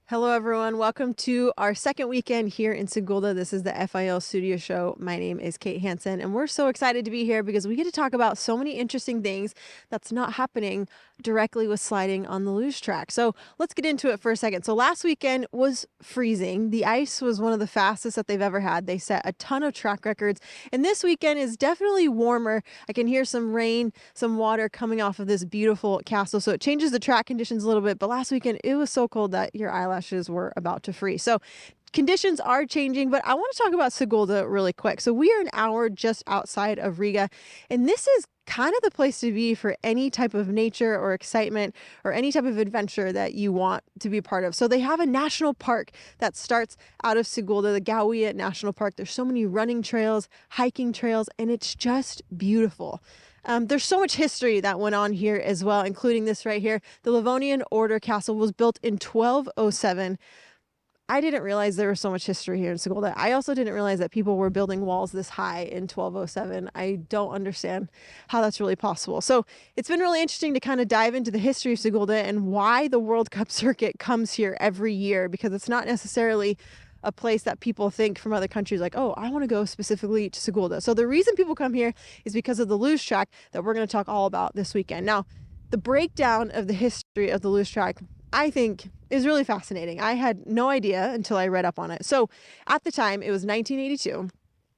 Hello, everyone. Welcome to our second weekend here in Sigulda. This is the FIL Studio Show. My name is Kate Hansen, and we're so excited to be here because we get to talk about so many interesting things that's not happening directly with sliding on the luge track. So let's get into it for a second. So last weekend was freezing. The ice was one of the fastest that they've ever had. They set a ton of track records, and this weekend is definitely warmer. I can hear some rain, some water coming off of this beautiful castle. So it changes the track conditions a little bit, but last weekend it was so cold that your eyelashes were about to freeze. So conditions are changing, but I want to talk about Sigulda really quick. So we are an hour just outside of Riga, and this is kind of the place to be for any type of nature or excitement or any type of adventure that you want to be a part of. So they have a national park that starts out of Sigulda, the Gauia National Park. There's so many running trails, hiking trails, and it's just beautiful. There's so much history that went on here as well, including this right here. The Livonian Order Castle was built in 1207. I didn't realize there was so much history here in Sigulda. I also didn't realize that people were building walls this high in 1207. I don't understand how that's really possible. So it's been really interesting to kind of dive into the history of Sigulda and why the World Cup circuit comes here every year, because it's not necessarily a place that people think from other countries like, oh, I want to go specifically to Sigulda. So the reason people come here is because of the luge track that we're going to talk all about this weekend. Now, the breakdown of the history of the luge track, I think, is really fascinating. I had no idea until I read up on it. So at the time, it was 1982.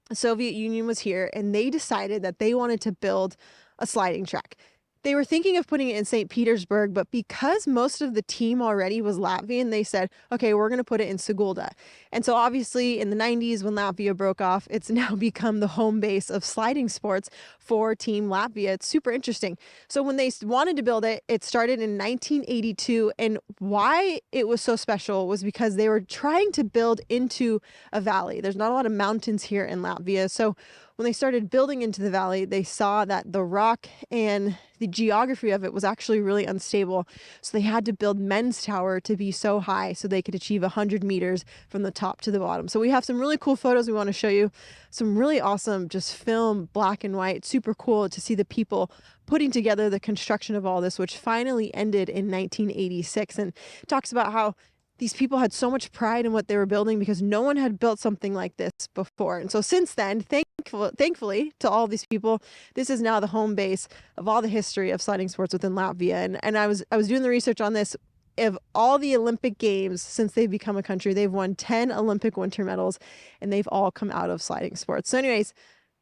The Soviet Union was here, and they decided that they wanted to build a sliding track. They were thinking of putting it in St. Petersburg, but because most of the team already was Latvian, they said, okay, we're going to put it in Sigulda. And so obviously in the 90s, when Latvia broke off, it's now become the home base of sliding sports for Team Latvia. It's super interesting. So when they wanted to build it, it started in 1982. And why it was so special was because they were trying to build into a valley. There's not a lot of mountains here in Latvia. So when they started building into the valley, they saw that the rock and the geography of it was actually really unstable. So they had to build men's tower to be so high so they could achieve 100 meters from the top to the bottom. So we have some really cool photos we want to show you. Some really awesome, just film, black and white, super cool to see the people putting together the construction of all this, which finally ended in 1986. And it talks about how these people had so much pride in what they were building because no one had built something like this before. And so since then, thankfully to all these people, this is now the home base of all the history of sliding sports within Latvia. And I was doing the research on this. Of all the Olympic Games since they've become a country, they've won 10 Olympic winter medals, and they've all come out of sliding sports. So anyways,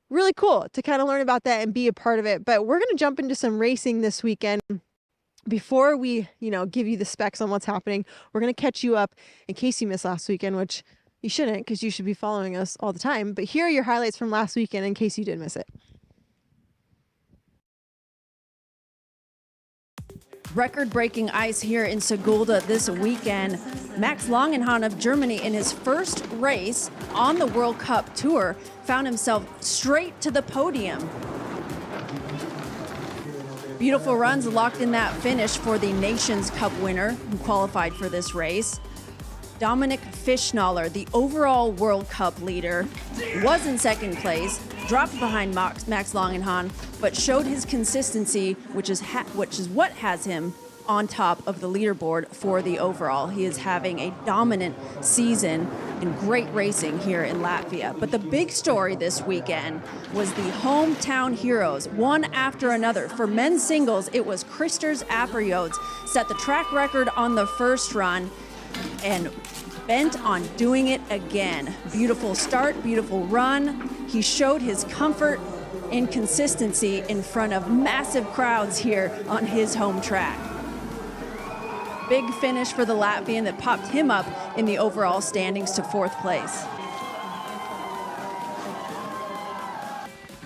really cool to kind of learn about that and be a part of it. But we're going to jump into some racing this weekend. Before we, give you the specs on what's happening, we're going to catch you up in case you missed last weekend, which you shouldn't because you should be following us all the time. But here are your highlights from last weekend in case you did miss it. Record-breaking ice here in Sigulda this weekend. Max Langenhahn of Germany, in his first race on the World Cup Tour, found himself straight to the podium. Beautiful runs locked in that finish for the Nations Cup winner who qualified for this race. Dominic Fischnaller, the overall World Cup leader, was in second place, dropped behind Max Langenhahn, but showed his consistency, which is what has him on top of the leaderboard for the overall. He is having a dominant season and great racing here in Latvia. But the big story this weekend was the hometown heroes, one after another. For men's singles, it was Kristers Aperjods, set the track record on the first run and bent on doing it again. Beautiful start, beautiful run. He showed his comfort and consistency in front of massive crowds here on his home track. Big finish for the Latvian that popped him up in the overall standings to fourth place.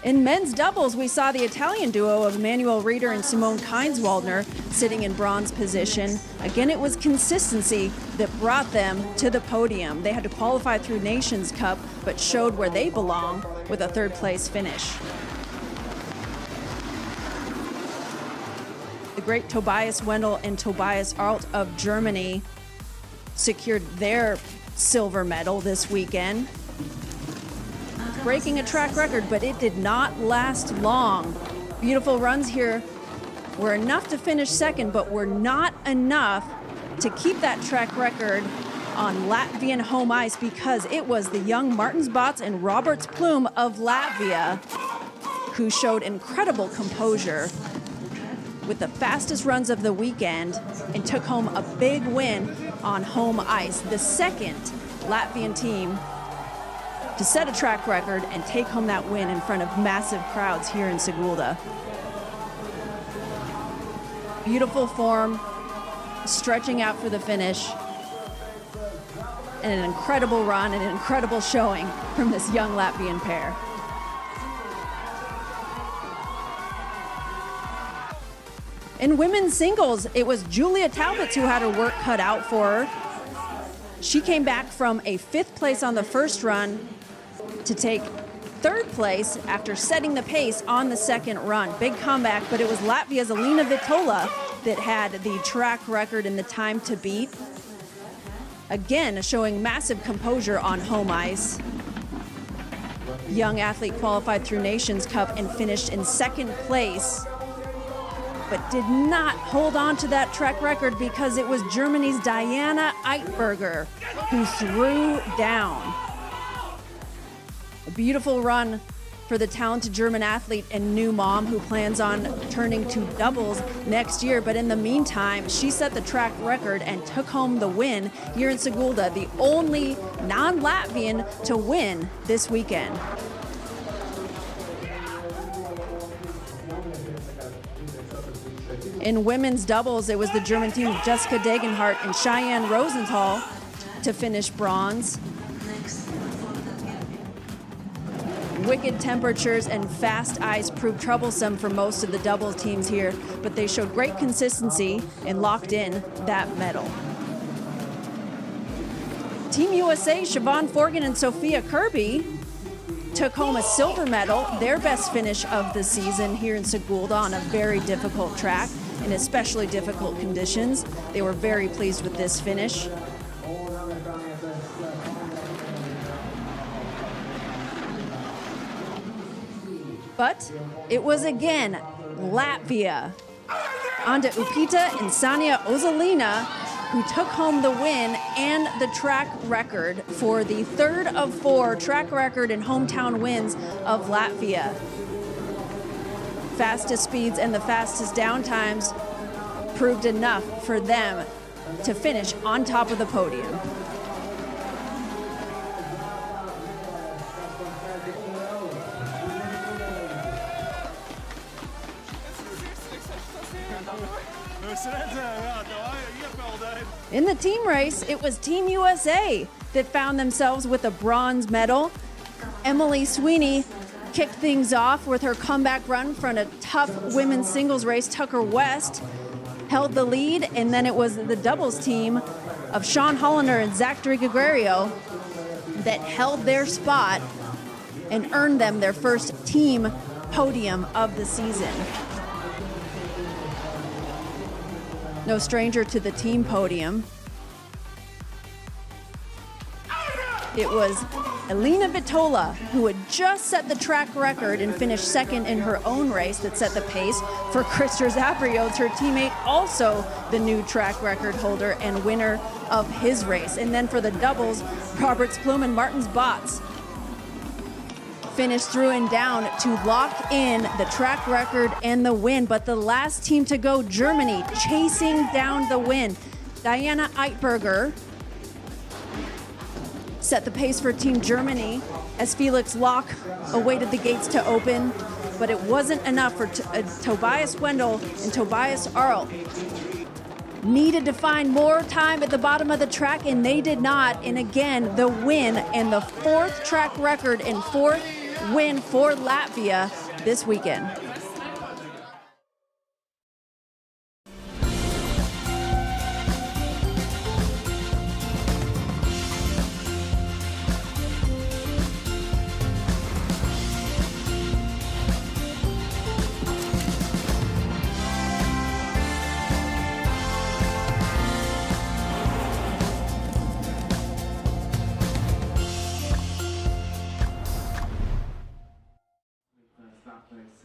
In men's doubles, we saw the Italian duo of Emanuel Rieder and Simone Keinswaldner sitting in bronze position. Again, it was consistency that brought them to the podium. They had to qualify through Nations Cup, but showed where they belong with a third place finish. The great Tobias Wendel and Tobias Arlt of Germany secured their silver medal this weekend, breaking a track record, but it did not last long. Beautiful runs here were enough to finish second, but were not enough to keep that track record on Latvian home ice because it was the young Martinsbots and Roberts Plume of Latvia who showed incredible composure with the fastest runs of the weekend and took home a big win on home ice, the second Latvian team to set a track record and take home that win in front of massive crowds here in Sigulda. Beautiful form, stretching out for the finish, and an incredible run and an incredible showing from this young Latvian pair. In women's singles, it was Julia Talbot who had her work cut out for her. She came back from a 5th place on the first run to take 3rd place after setting the pace on the 2nd run. Big comeback, but it was Latvia's Elina Vitola that had the track record in the time to beat. Again, showing massive composure on home ice. Young athlete qualified through Nations Cup and finished in 2nd place, but did not hold on to that track record because it was Germany's Diana Eitberger who threw down. A beautiful run for the talented German athlete and new mom who plans on turning to doubles next year. But in the meantime, she set the track record and took home the win here in Sigulda, the only non-Latvian to win this weekend. In women's doubles, it was the German team of Jessica Degenhardt and Cheyenne Rosenthal to finish bronze. Wicked temperatures and fast ice proved troublesome for most of the doubles teams here, but they showed great consistency and locked in that medal. Team USA, Siobhan Forgan and Sophia Kirby took home a silver medal, their best finish of the season here in Sigulda on a very difficult track in especially difficult conditions. They were very pleased with this finish. But it was again Latvia. Anda Upita and Sania Ozalina who took home the win and the track record for the 3rd of 4 track record and hometown wins of Latvia. Fastest speeds and the fastest down times proved enough for them to finish on top of the podium. In the team race, it was Team USA that found themselves with a bronze medal. Emily Sweeney kicked things off with her comeback run from a tough women's singles race. Tucker West held the lead, and then it was the doubles team of Sean Hollander and Zach Gregorio that held their spot and earned them their first team podium of the season. No stranger to the team podium. It was Elina Vitola, who had just set the track record and finished 2nd in her own race, that set the pace for Krister Zapriots, her teammate, also the new track record holder and winner of his race. And then for the doubles, Roberts Plume and Martinsbots finished through and down to lock in the track record and the win. But the last team to go, Germany, chasing down the win. Diana Eitberger set the pace for Team Germany as Felix Locke awaited the gates to open, but it wasn't enough for Tobias Wendell and Tobias Arlt. Needed to find more time at the bottom of the track, and they did not. And again, the win and the 4th track record and 4th win for Latvia this weekend.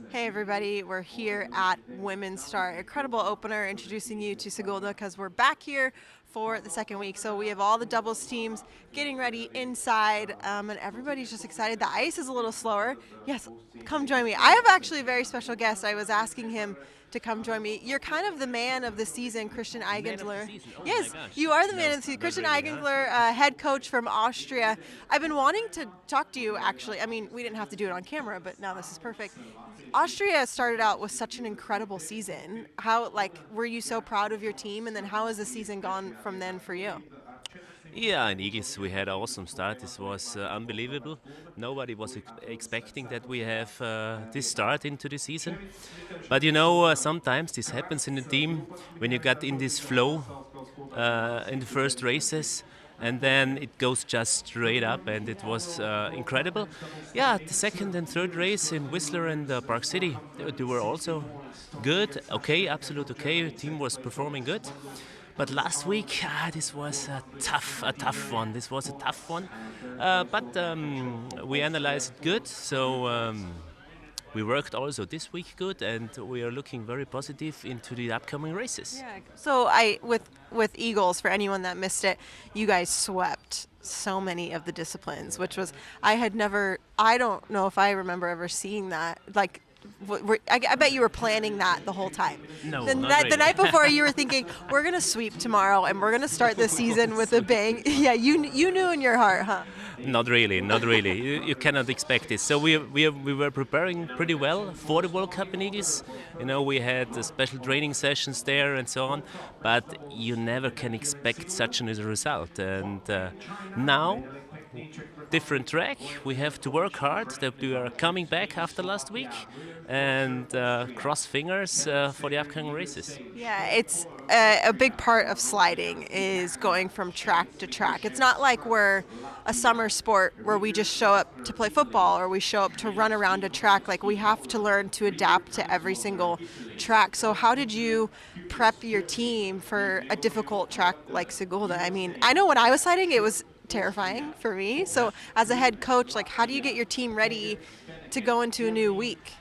Hey everybody, we're here at Women's Start. Incredible opener, introducing you to Sigulda because we're back here for the second week. So we have all the doubles teams getting ready inside, and everybody's just excited. The ice is a little slower. Yes, come join me. I have actually a very special guest. I was asking him to come join me. You're kind of the man of the season, Christian Eigenthaler. Yes, you are the man of the season. Christian Eigenthaler, head coach from Austria. I've been wanting to talk to you, actually. I mean, we didn't have to do it on camera, but now this is perfect. Austria started out with such an incredible season. How, were you so proud of your team, and then how has the season gone from then for you? Yeah, in Igis we had an awesome start. This was unbelievable. Nobody was expecting that we have this start into the season. But sometimes this happens in the team when you got in this flow in the first races, and then it goes just straight up, and it was incredible. Yeah, the second and third race in Whistler and Park City, they were also good. Okay, absolute okay. The team was performing good. But last week, this was a tough one. This was a tough one, but we analyzed it good. So we worked also this week good, and we are looking very positive into the upcoming races. Yeah. So with Eagles, for anyone that missed it, you guys swept so many of the disciplines, which was I don't know if I remember ever seeing that. I bet you were planning that the whole time. No, the, not the really. night before, you were thinking, we're going to sweep tomorrow, and we're going to start the season with a bang. Yeah, you knew in your heart, huh? Not really. You cannot expect this. So we were preparing pretty well for the World Cup in Igis. We had special training sessions there and so on. But you never can expect such a result. And now, different track. We have to work hard. That we are coming back after last week, and cross fingers for the upcoming races. Yeah, it's a big part of sliding is going from track to track. It's not like we're a summer sport where we just show up to play football or we show up to run around a track. Like, we have to learn to adapt to every single track. So how did you prep your team for a difficult track like Sigulda? I mean, I know when I was sliding, it was terrifying for me. So as a head coach, how do you get your team ready to go into a new week?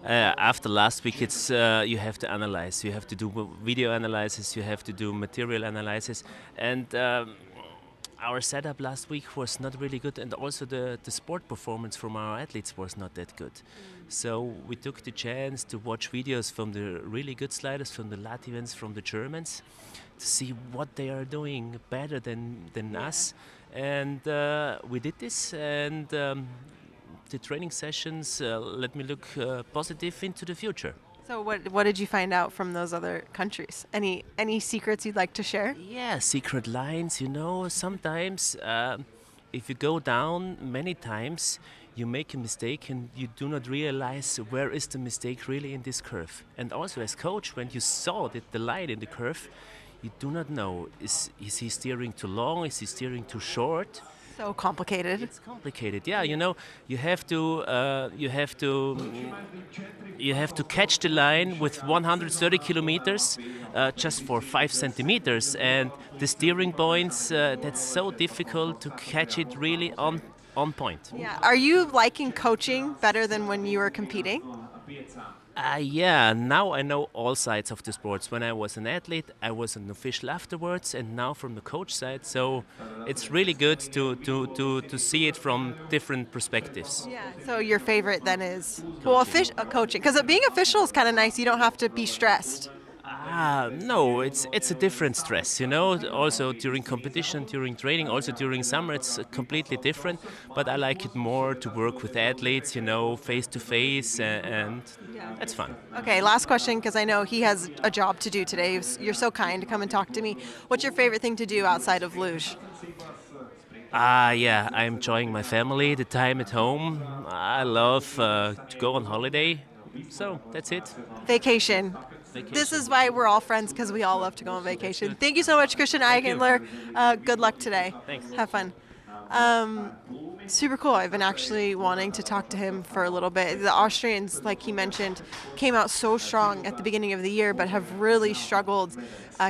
After last week, it's you have to analyze. You have to do video analysis. You have to do material analysis. And our setup last week was not really good, and also the sport performance from our athletes was not that good. So we took the chance to watch videos from the really good sliders, from the Latvians, from the Germans, to see what they are doing better than us. And we did this, and the training sessions let me look positive into the future. So what did you find out from those other countries? Any secrets you'd like to share? Yeah, secret lines, sometimes if you go down many times, you make a mistake and you do not realize where is the mistake really in this curve. And also as coach, when you saw the line in the curve, you do not know, is he steering too long, is he steering too short? So complicated. It's complicated. Yeah, you have to catch the line with 130 kilometers just for 5 centimeters, and the steering points, that's so difficult to catch it really on point. Yeah. Are you liking coaching better than when you were competing? Yeah, now I know all sides of the sports. When I was an athlete, I was an official afterwards, and now from the coach side. So it's really good to see it from different perspectives. Yeah. So your favorite then is coaching, because being official is kind of nice. You don't have to be stressed. No, it's a different stress, Also during competition, during training, also during summer, it's completely different. But I like it more to work with athletes, face to face, and that's fun. Okay, last question, because I know he has a job to do today. You're so kind to come and talk to me. What's your favorite thing to do outside of luge? Yeah, I'm enjoying my family, the time at home. I love to go on holiday. So that's it. Vacation. This is why we're all friends, because we all love to go on vacation. Thank you so much, Christian Eigenthaler. Good luck today. Thanks. Have fun. Super cool. I've been actually wanting to talk to him for a little bit. The Austrians, like he mentioned, came out so strong at the beginning of the year, but have really struggled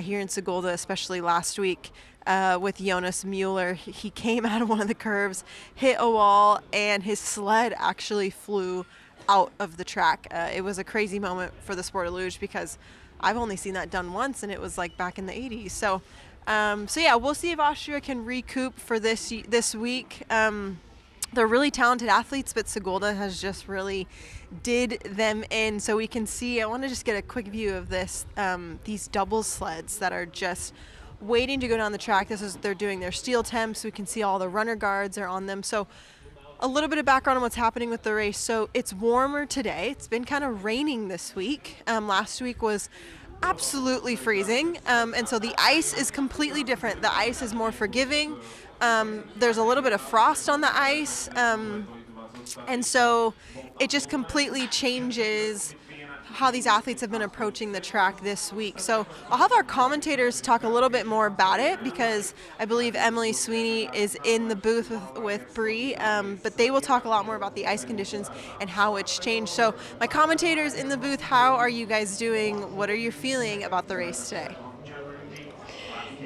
here in Sigulda, especially last week. With Jonas Mueller. He came out of one of the curves, hit a wall, and his sled actually flew out of the track. It was a crazy moment for the sport of luge, because I've only seen that done once, and it was back in the 80s. So So yeah, we'll see if Austria can recoup for this week. They're really talented athletes, but Sigulda has just really did them in. So we can see, I want to just get a quick view of this, these double sleds that are just waiting to go down the track. They're doing their steel temps. We can see all the runner guards are on them. So a little bit of background on what's happening with the race. So it's warmer today. It's been kind of raining this week. Last week was absolutely freezing. And so the ice is completely different. The ice is more forgiving. There's a little bit of frost on the ice. And so it just completely changes how these athletes have been approaching the track this week. So I'll have our commentators talk a little bit more about it, because I believe Emily Sweeney is in the booth with Bree, but they will talk a lot more about the ice conditions and how it's changed. So my commentators in the booth, how are you guys doing? What are you feeling about the race today?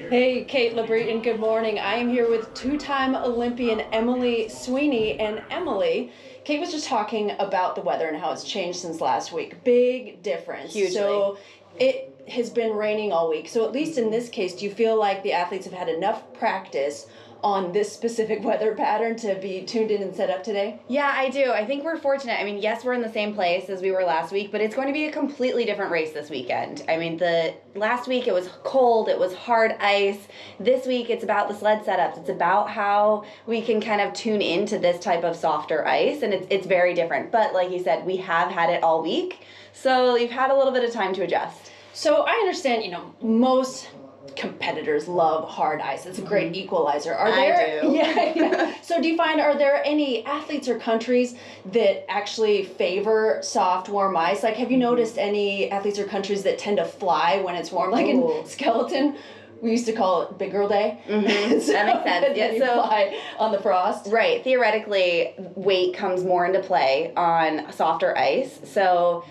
Hey, Kate LeBreton, good morning. I am here with two-time Olympian Emily Sweeney. And Emily, Kate was just talking about the weather and how it's changed since last week. Big difference. Hugely. So it has been raining all week. So at least in this case, do you feel like the athletes have had enough practice on this specific weather pattern to be tuned in and set up today? Yeah, I do. I think we're fortunate. I mean, yes, we're in the same place as we were last week, but it's going to be a completely different race this weekend. I mean, the last week it was cold, it was hard ice. This week it's about the sled setups. It's about how we can kind of tune into this type of softer ice, and it's very different. But like you said, we have had it all week, so you've had a little bit of time to adjust. So I understand, most competitors love hard ice. It's a great equalizer. I do. Yeah. So do you find, are there any athletes or countries that actually favor soft, warm ice? Like, have you noticed any athletes or countries that tend to fly when it's warm? Like in skeleton, we used to call it Big Girl Day. Mm-hmm. So that makes sense. Yeah, so fly on the frost. Right. Theoretically, weight comes more into play on softer ice. So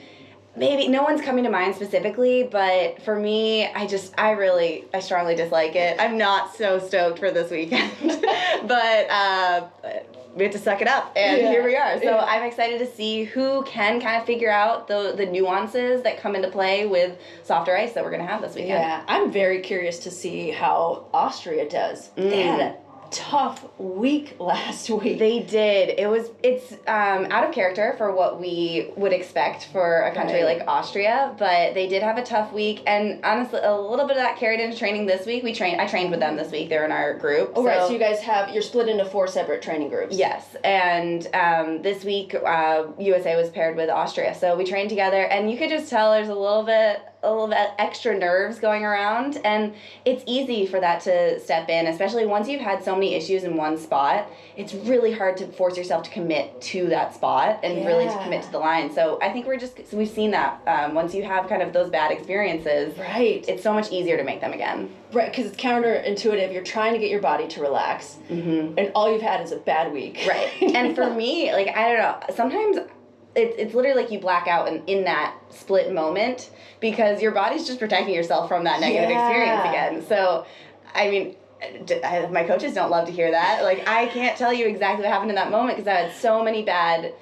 maybe no one's coming to mind specifically, but for me, I strongly dislike it. I'm not so stoked for this weekend, but we have to suck it up, and here we are. So I'm excited to see who can kind of figure out the nuances that come into play with softer ice that we're going to have this weekend. Yeah, I'm very curious to see how Austria does. They had a tough week last week. They did. It's out of character for what we would expect for a country like Austria, but they did have a tough week, and honestly a little bit of that carried into training this week. I trained with them this week. They're in our group. Oh, right, so you guys you're split into 4 separate training groups. Yes, and this week USA was paired with Austria, so we trained together, and you could just tell there's a little bit extra nerves going around, and it's easy for that to step in, especially once you've had so many issues in one spot. It's really hard to force yourself to commit to that spot and really to commit to the line. So I think we've seen that once you have kind of those bad experiences, right, it's so much easier to make them again. Right, because it's counterintuitive. You're trying to get your body to relax, and all you've had is a bad week. Right. And for me, like, I don't know, sometimes it's literally like you black out in that split moment because your body's just protecting yourself from that negative experience again. So, I mean, my coaches don't love to hear that. Like, I can't tell you exactly what happened in that moment because I had so many bad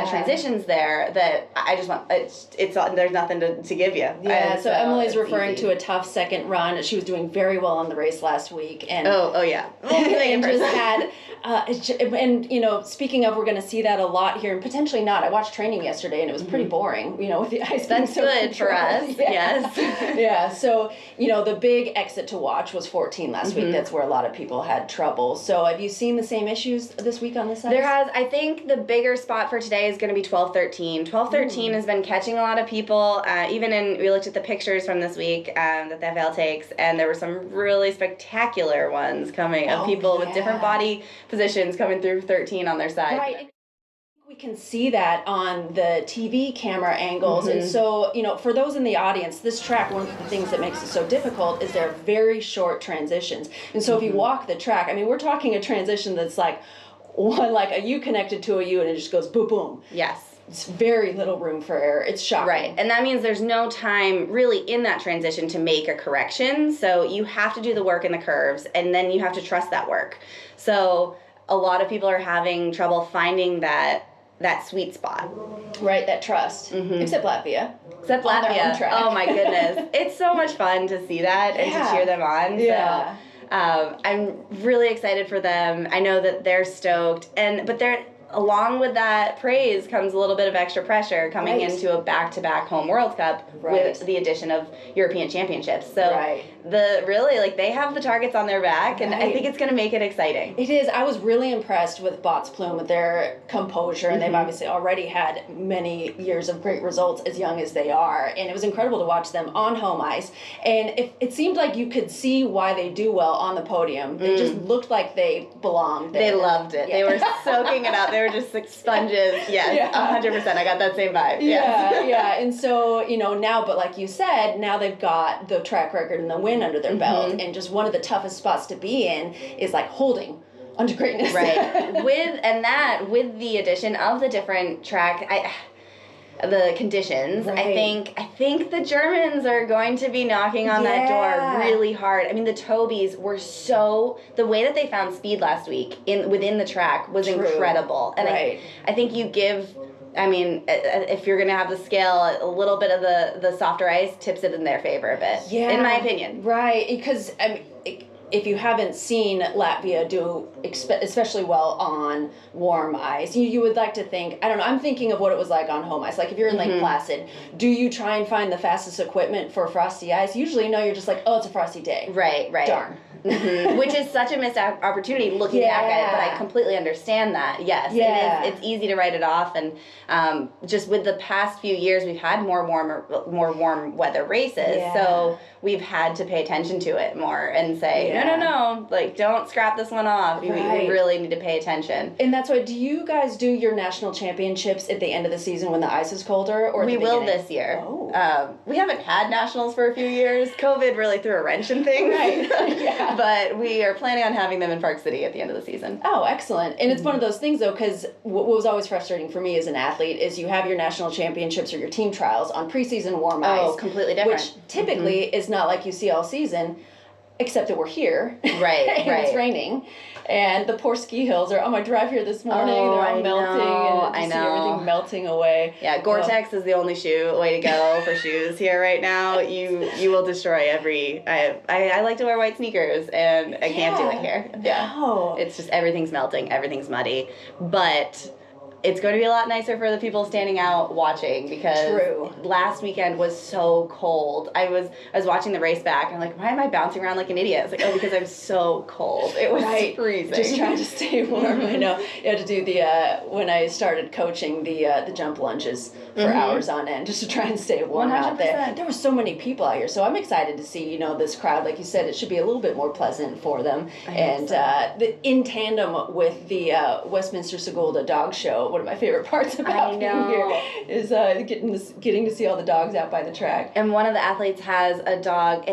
transitions there that I just want it's there's nothing to give you. Yeah, so Emily's referring to a tough second run. She was doing very well on the race last week, and oh yeah, and just had and speaking of, we're going to see that a lot here, and potentially not. I watched training yesterday, and it was pretty boring. With the ice. That's so good for us. Yes. Yeah. So the big exit to watch was 14 last week. That's where a lot of people had trouble. So have you seen the same issues this week on this ice? There has. I think the bigger spot for today is going to be 12-13. 12-13 has been catching a lot of people. We looked at the pictures from this week that the FIL takes, and there were some really spectacular ones coming of people with different body positions coming through 13 on their side. Right. We can see that on the TV camera angles. And so, for those in the audience, this track, one of the things that makes it so difficult is they're very short transitions. And so if you walk the track, we're talking a transition that's like a U connected to a U, and it just goes boom, boom. Yes. It's very little room for error. It's shocking. Right, and that means there's no time really in that transition to make a correction. So you have to do the work in the curves, and then you have to trust that work. So a lot of people are having trouble finding that that sweet spot. Right, that trust. Except Latvia. Except On their Latvia. home track. Oh my goodness. It's so much fun to see that and to cheer them on. Yeah. So I'm really excited for them. I know that they're stoked. But they're along with that praise comes a little bit of extra pressure coming into a back-to-back home World Cup with the addition of European Championships. So they have the targets on their back, and I think it's going to make it exciting. It is. I was really impressed with Bots Plume, with their composure, and they've obviously already had many years of great results as young as they are, and it was incredible to watch them on home ice, and it seemed like you could see why they do well on the podium. They just looked like they belonged there. They loved it. They were soaking it up. They were just like sponges. Yes, 100%. I got that same vibe. Yeah. And so, now, but like you said, now they've got the track record and the win under their belt, and just one of the toughest spots to be in is like holding onto greatness. Right. With the addition of the different track, the conditions, I think the Germans are going to be knocking on that door really hard. I mean, the Tobies were the way that they found speed last week within the track was incredible. And I think if you're going to have the scale, a little bit of the softer ice tips it in their favor a bit, in my opinion. Right, because if you haven't seen Latvia do especially well on warm ice, you would like to think, I don't know, I'm thinking of what it was like on home ice. Like if you're in Lake Placid, do you try and find the fastest equipment for frosty ice? Usually, no, you're just like, oh, it's a frosty day. Right. Darn. Which is such a missed opportunity looking back at it, but I completely understand that. Yes, it's easy to write it off, and just with the past few years, we've had more warm weather races, so we've had to pay attention to it more and say, no, like don't scrap this one off. We really need to pay attention. And that's why, do you guys do your national championships at the end of the season when the ice is colder, or we will this year? We haven't had nationals for a few years. COVID really threw a wrench in things. But we are planning on having them in Park City at the end of the season. Oh, excellent. And it's one of those things, though, because what was always frustrating for me as an athlete is you have your national championships or your team trials on preseason warm ice. Oh, completely different. Which typically is not like you see all season, except that we're here. Right, and it's raining. And the poor ski hills are, my drive here this morning, they're all melting. And you see everything melting away. Yeah, Gore-Tex is the only way to go for shoes here right now. You will destroy every, I like to wear white sneakers, and I can't do it here. No. It's just everything's melting, everything's muddy. But it's going to be a lot nicer for the people standing out watching, because last weekend was so cold. I was watching the race back, and I'm like, why am I bouncing around like an idiot? It's like, because I'm so cold. It was freezing. Just trying to stay warm. I know. You had to do when I started coaching the jump lunges for hours on end, just to try and stay warm 100%. Out there. There were so many people out here, so I'm excited to see, this crowd. Like you said, it should be a little bit more pleasant for them. And in tandem with the Westminster Sigulda dog show, one of my favorite parts about being here is getting to see all the dogs out by the track. And one of the athletes has a dog.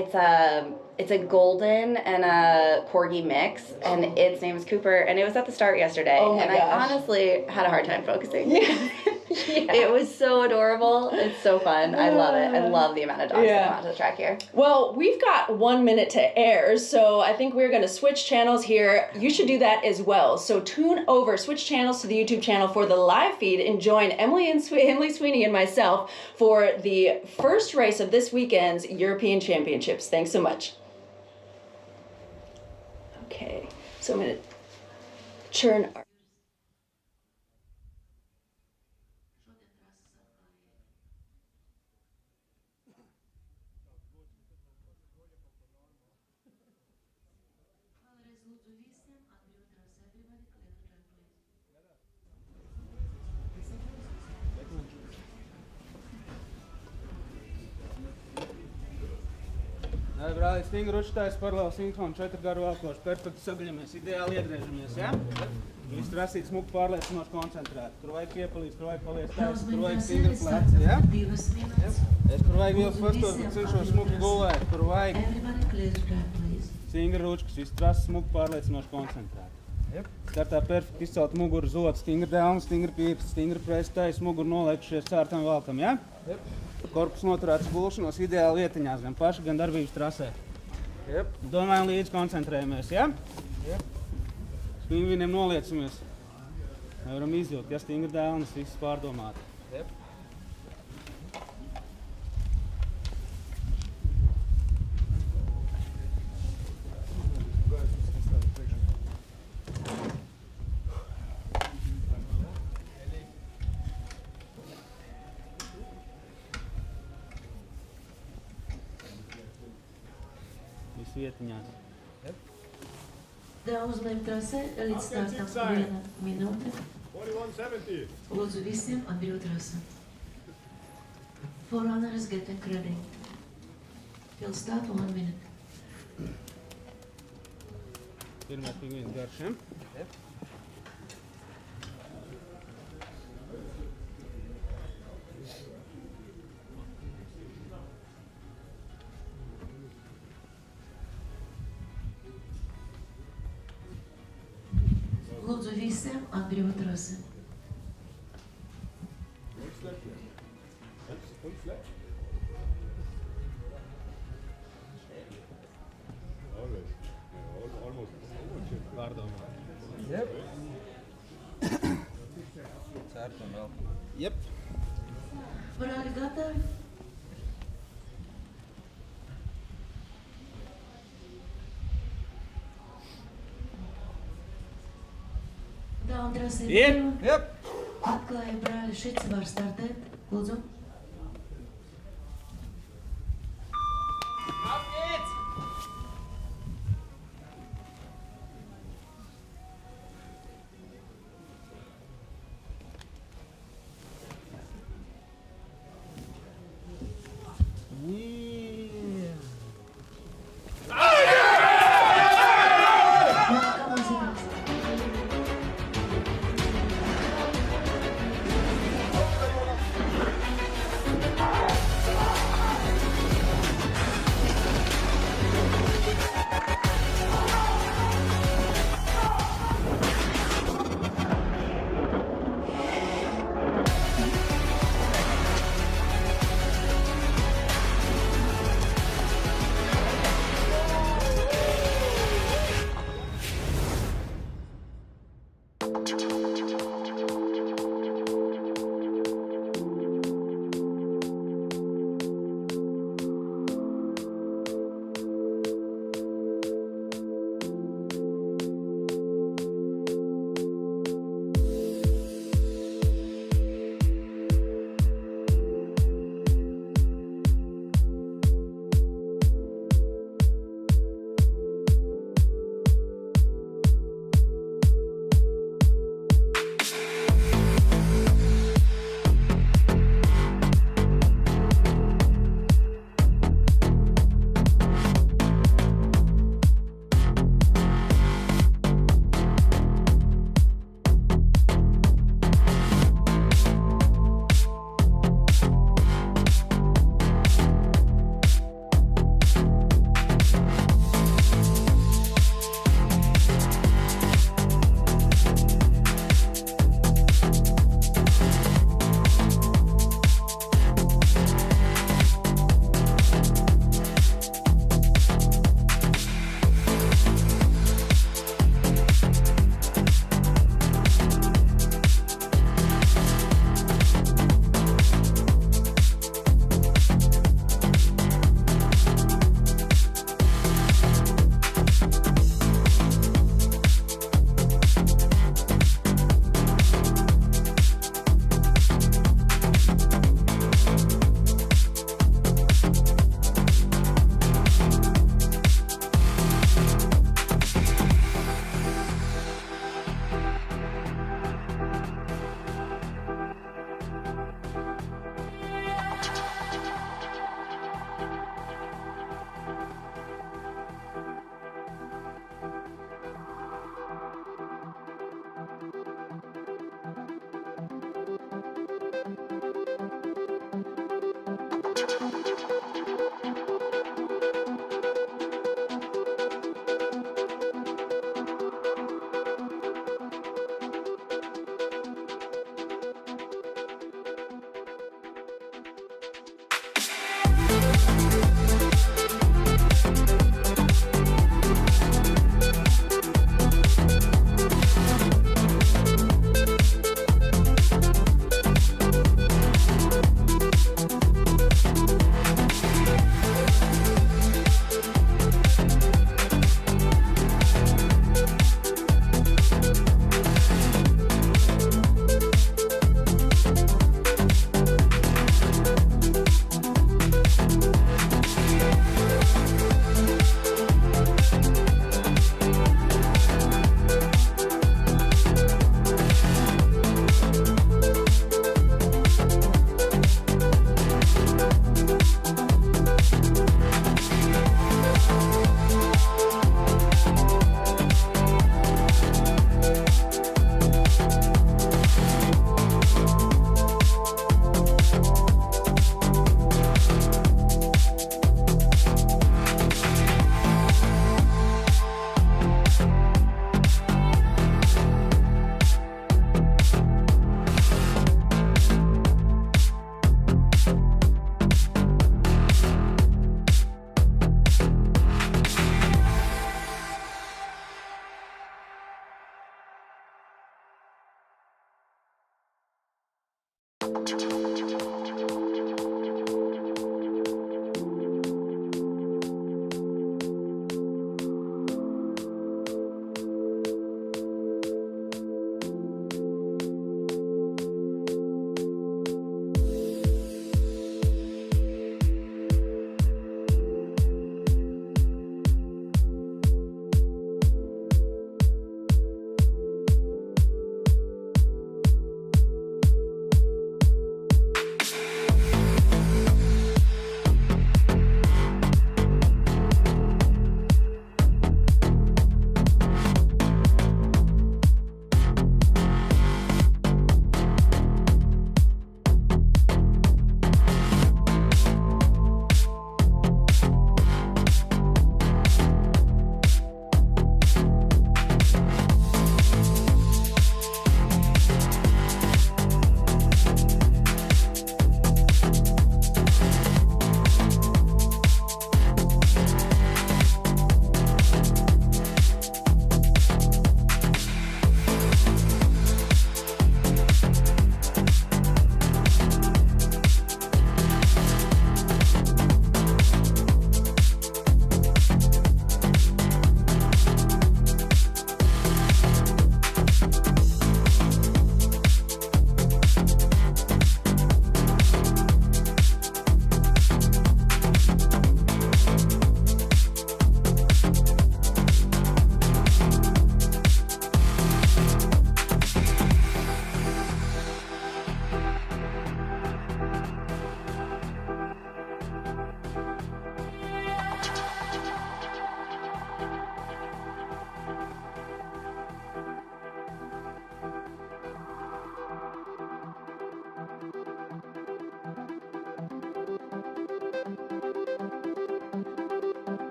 It's a golden and a corgi mix, and its name is Cooper, and it was at the start yesterday. I honestly had a hard time focusing. It was so adorable. It's so fun. I love it. I love the amount of dogs that come out to the track here. Well, we've got 1 minute to air, so I think we're going to switch channels here. You should do that as well. So switch channels to the YouTube channel for the live feed, and join Emily Sweeney and myself for the first race of this weekend's European Championships. Thanks so much. Okay, so I'm going to churn our... Brāl, stingri uzstājas paralēli sinhronu 4 garu valkoši, perfekti sagaļamies, ideāli iegriežamies, ja? Viss rasīt smuku pārliecinoši koncentrēt. Kur vajag piepalīdz, kur vajag palies taisa, kur vajag stingri pleci, ja? Kur vajag vilks vastos, bet cenšos smuku gulēt, kur vajag stingri ručkas, viss trasi smuku pārliecinoši koncentrēt. Startā perfekti izcelt muguru zotu, stingri dēlni, stingri pīpsti, stingri presi taisa, muguru noliekušies cārtam valkam, ja? Korpus noturēts gulšanos ideāli vietiņās, gan paši, gan darbības trasē. Domājam līdzi, koncentrējamies, ja? Spīnvīniem noliecamies. Nevaram izjūt, ja stingra dēlnes, viss pārdomāt. Yep. Viss vietiņās. Da uzmēm trasē līdz startam 1 minūte. Lūdzu visiem atbrīvot trasa. Forerunners getting ready. Till start 1 minute. Pirmais pingvīns garšiem. Lūdzu visiem atbrīvot trasa. Pārdomāt. Yep. Certam vēl. Jep. Brāļi gatavi? Down trasa ir brīva. Yep. Atklāja brāļi šits var startēt. Lūdzu. Nākamais ir trasa.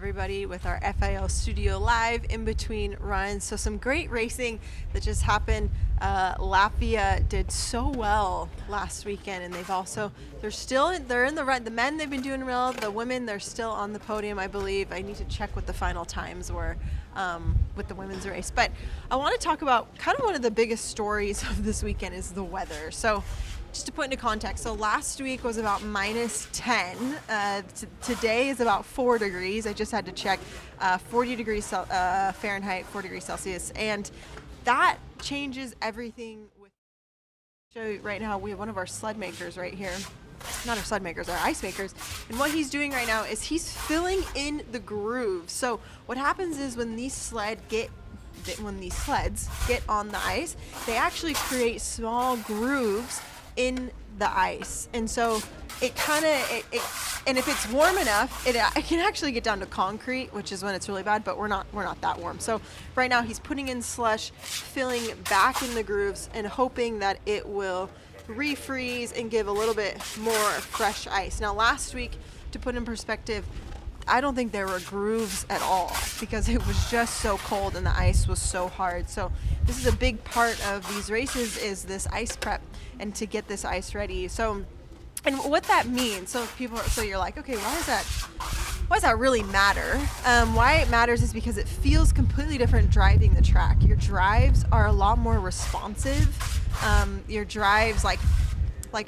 everybody with our FIL Studio Live in between runs. So some great racing that just happened. Latvia did so well last weekend, and they're in the run. The men, they've been doing well. The women, they're still on the podium, I believe. I need to check what the final times were with the women's race. But I want to talk about kind of one of the biggest stories of this weekend is the weather. So just to put into context, so last week was about -10. Today is about 4 degrees. I just had to check 40 degrees Fahrenheit, 4 degrees Celsius. And that changes everything. Show you right now, we have one of our sled makers right here. Not our sled makers, our ice makers. And what he's doing right now is he's filling in the grooves. So what happens is when these sleds get on the ice, they actually create small grooves in the ice, and so it kind of and if it's warm enough, it can actually get down to concrete, which is when it's really bad. But we're not that warm. So right now he's putting in slush, filling back in the grooves, and hoping that it will refreeze and give a little bit more fresh ice. Now last week, to put in perspective, I don't think there were grooves at all because it was just so cold and the ice was so hard. So this is a big part of these races, is this ice prep and to get this ice ready. So, and what that means, so you're like, okay, why does that really matter? Why it matters is because it feels completely different driving the track. Your drives are a lot more responsive. Your drives, like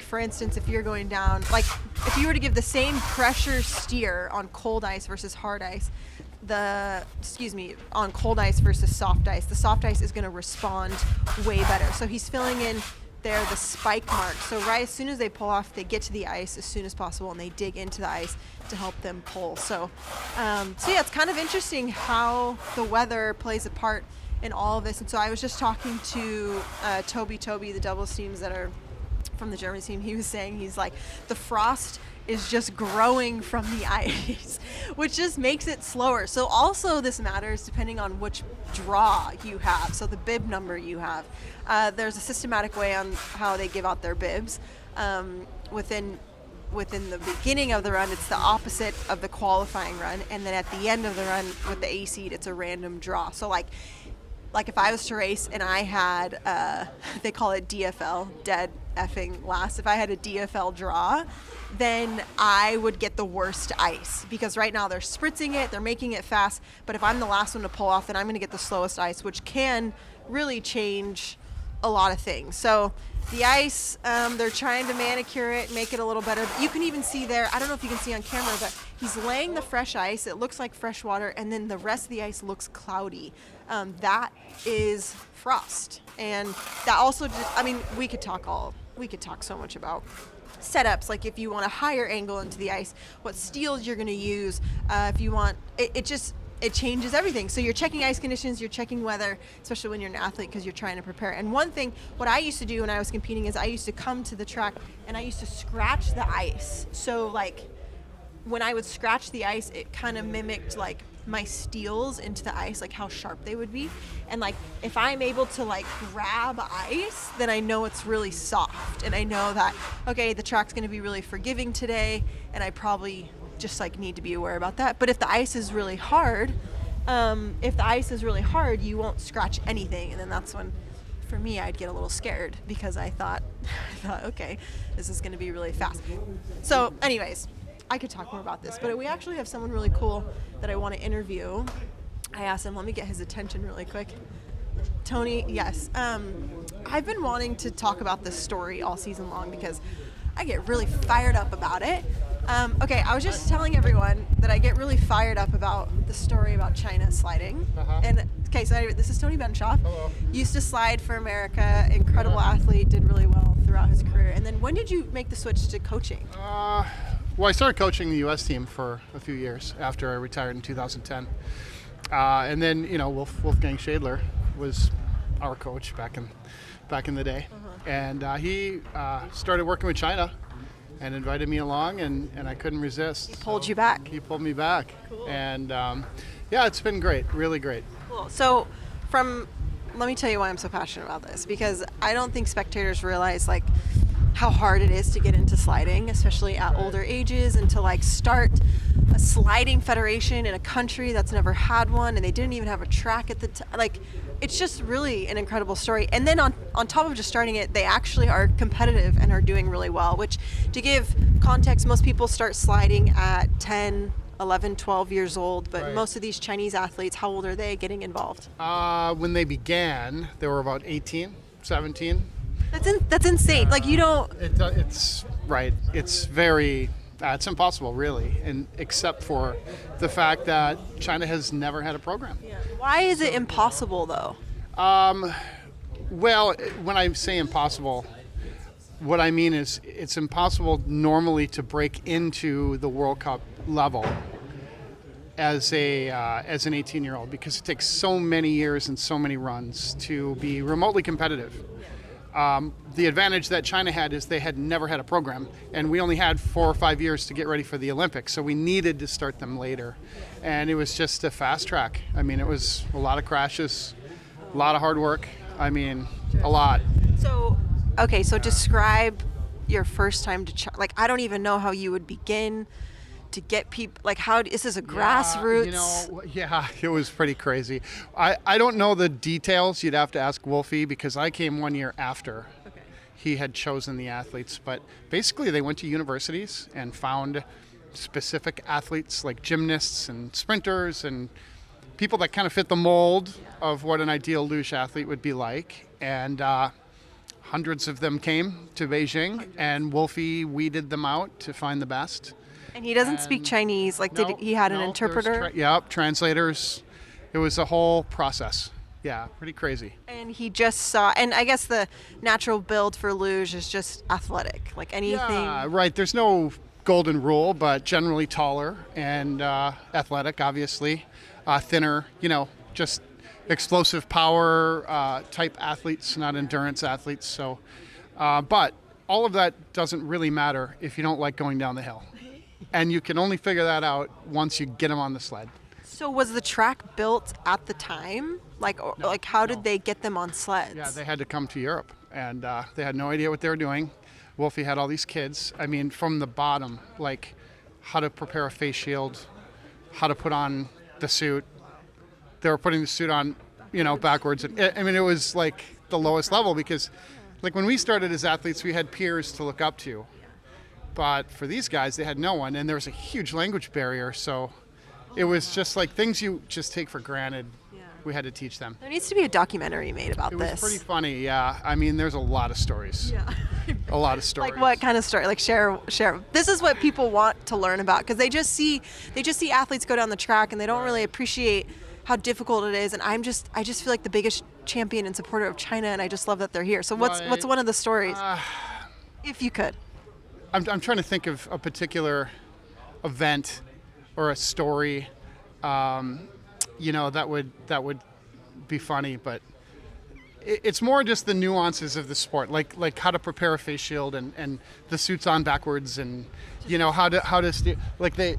for instance, if you're going down, like if you were to give the same pressure steer on cold ice versus hard ice, on cold ice versus soft ice, the soft ice is going to respond way better. So he's filling in there the spike marks. So right as soon as they pull off, they get to the ice as soon as possible, and they dig into the ice to help them pull. So yeah, it's kind of interesting how the weather plays a part in all of this. And so I was just talking to Toby, the doubles teams that are from the German team. He was saying, he's like, the frost is just growing from the ice, which just makes it slower. So also this matters depending on which draw you have, so the bib number you have. There's a systematic way on how they give out their bibs. Within the beginning of the run, it's the opposite of the qualifying run, and then at the end of the run with the A seed, it's a random draw. So like if I was to race and I had, they call it DFL, dead effing last. If I had a DFL draw, then I would get the worst ice, because right now they're spritzing it, they're making it fast. But if I'm the last one to pull off, then I'm going to get the slowest ice, which can really change a lot of things. So the ice, they're trying to manicure it, make it a little better. You can even see there, I don't know if you can see on camera, but he's laying the fresh ice. It looks like fresh water, and then the rest of the ice looks cloudy. That is frost. And that also just, I mean, we could talk so much about setups, like if you want a higher angle into the ice, what steels you're going to use, if you want, it changes everything. So you're checking ice conditions, you're checking weather, especially when you're an athlete, because you're trying to prepare. And one thing, what I used to do when I was competing is I used to come to the track and I used to scratch the ice. So like when I would scratch the ice, it kind of mimicked like my steels into the ice, like how sharp they would be. And like if I'm able to like grab ice, then I know it's really soft, and I know that, okay, the track's going to be really forgiving today, and I probably just like need to be aware about that. But if the ice is really hard, you won't scratch anything, and then that's when, for me, I'd get a little scared, because I thought, okay, this is going to be really fast. So anyways, I could talk more about this, but we actually have someone really cool that I want to interview. I asked him, let me get his attention really quick. Tony, yes. I've been wanting to talk about this story all season long because I get really fired up about it. Okay, I was just telling everyone that I get really fired up about the story about China sliding. And okay, so this is Tony Benshoff. Hello. Used to slide for America, incredible athlete, did really well throughout his career. And then when did you make the switch to coaching? Well, I started coaching the U.S. team for a few years after I retired in 2010. And then, you know, Wolfgang Schadler was our coach back in the day. And he started working with China and invited me along, and I couldn't resist. He pulled you back. He pulled me back. Cool. And yeah, it's been great, really great. Cool. So let me tell you why I'm so passionate about this, because I don't think spectators realize like how hard it is to get into sliding, especially at older ages, and to like start a sliding federation in a country that's never had one, and they didn't even have a track at the time. Like, it's just really an incredible story. And then on top of just starting it, they actually are competitive and are doing really well, which, to give context, most people start sliding at 10, 11, 12 years old, but Right. most of these Chinese athletes, how old are they getting involved? When they began, they were about 18, 17. That's insane. Like, you don't... It's right. It's very... it's impossible, really, and except for the fact that China has never had a program. Why is it impossible, though? Well, when I say impossible, what I mean is it's impossible normally to break into the World Cup level as an 18-year-old, because it takes so many years and so many runs to be remotely competitive. The advantage that China had is they had never had a program, and we only had 4 or 5 years to get ready for the Olympics, so we needed to start them later. And it was just a fast track. I mean, it was a lot of crashes, a lot of hard work. I mean, a lot. So, okay, so describe your first time to like, I don't even know how you would begin to get people, like, how this is a grassroots. Yeah, it was pretty crazy. I don't know the details. You'd have to ask Wolfie, because I came 1 year after he had chosen the athletes. But basically, they went to universities and found specific athletes like gymnasts and sprinters and people that kind of fit the mold of what an ideal luge athlete would be like. And hundreds of them came to Beijing, and Wolfie weeded them out to find the best. And he doesn't speak Chinese. Like, he had an interpreter? Translators. It was a whole process. Yeah, pretty crazy. And he just saw, and I guess the natural build for luge is just athletic, like anything. Yeah, right. There's no golden rule, but generally taller and athletic, obviously. Thinner, just explosive power type athletes, not endurance athletes. So, but all of that doesn't really matter if you don't like going down the hill. And you can only figure that out once you get them on the sled. So was the track built at the time? Like, how did they get them on sleds? Yeah, they had to come to Europe, and they had no idea what they were doing. Wolfie had all these kids. I mean, from the bottom, like how to prepare a face shield, how to put on the suit. They were putting the suit on, backwards. I mean, it was like the lowest level, because, like, when we started as athletes, we had peers to look up to. But for these guys, they had no one, and there was a huge language barrier. So it was just like things you just take for granted. We had to teach them. There needs to be a documentary made about this. It was pretty funny, yeah. I mean, there's a lot of stories. Yeah. A lot of stories. Like, what kind of story? Like, share. This is what people want to learn about, because they just see athletes go down the track, and they don't really appreciate how difficult it is. And I just feel like the biggest champion and supporter of China, and I just love that they're here. So what's one of the stories, if you could? I'm trying to think of a particular event or a story, that would be funny, but it's more just the nuances of the sport, like how to prepare a face shield and the suits on backwards, and how to steer. Like they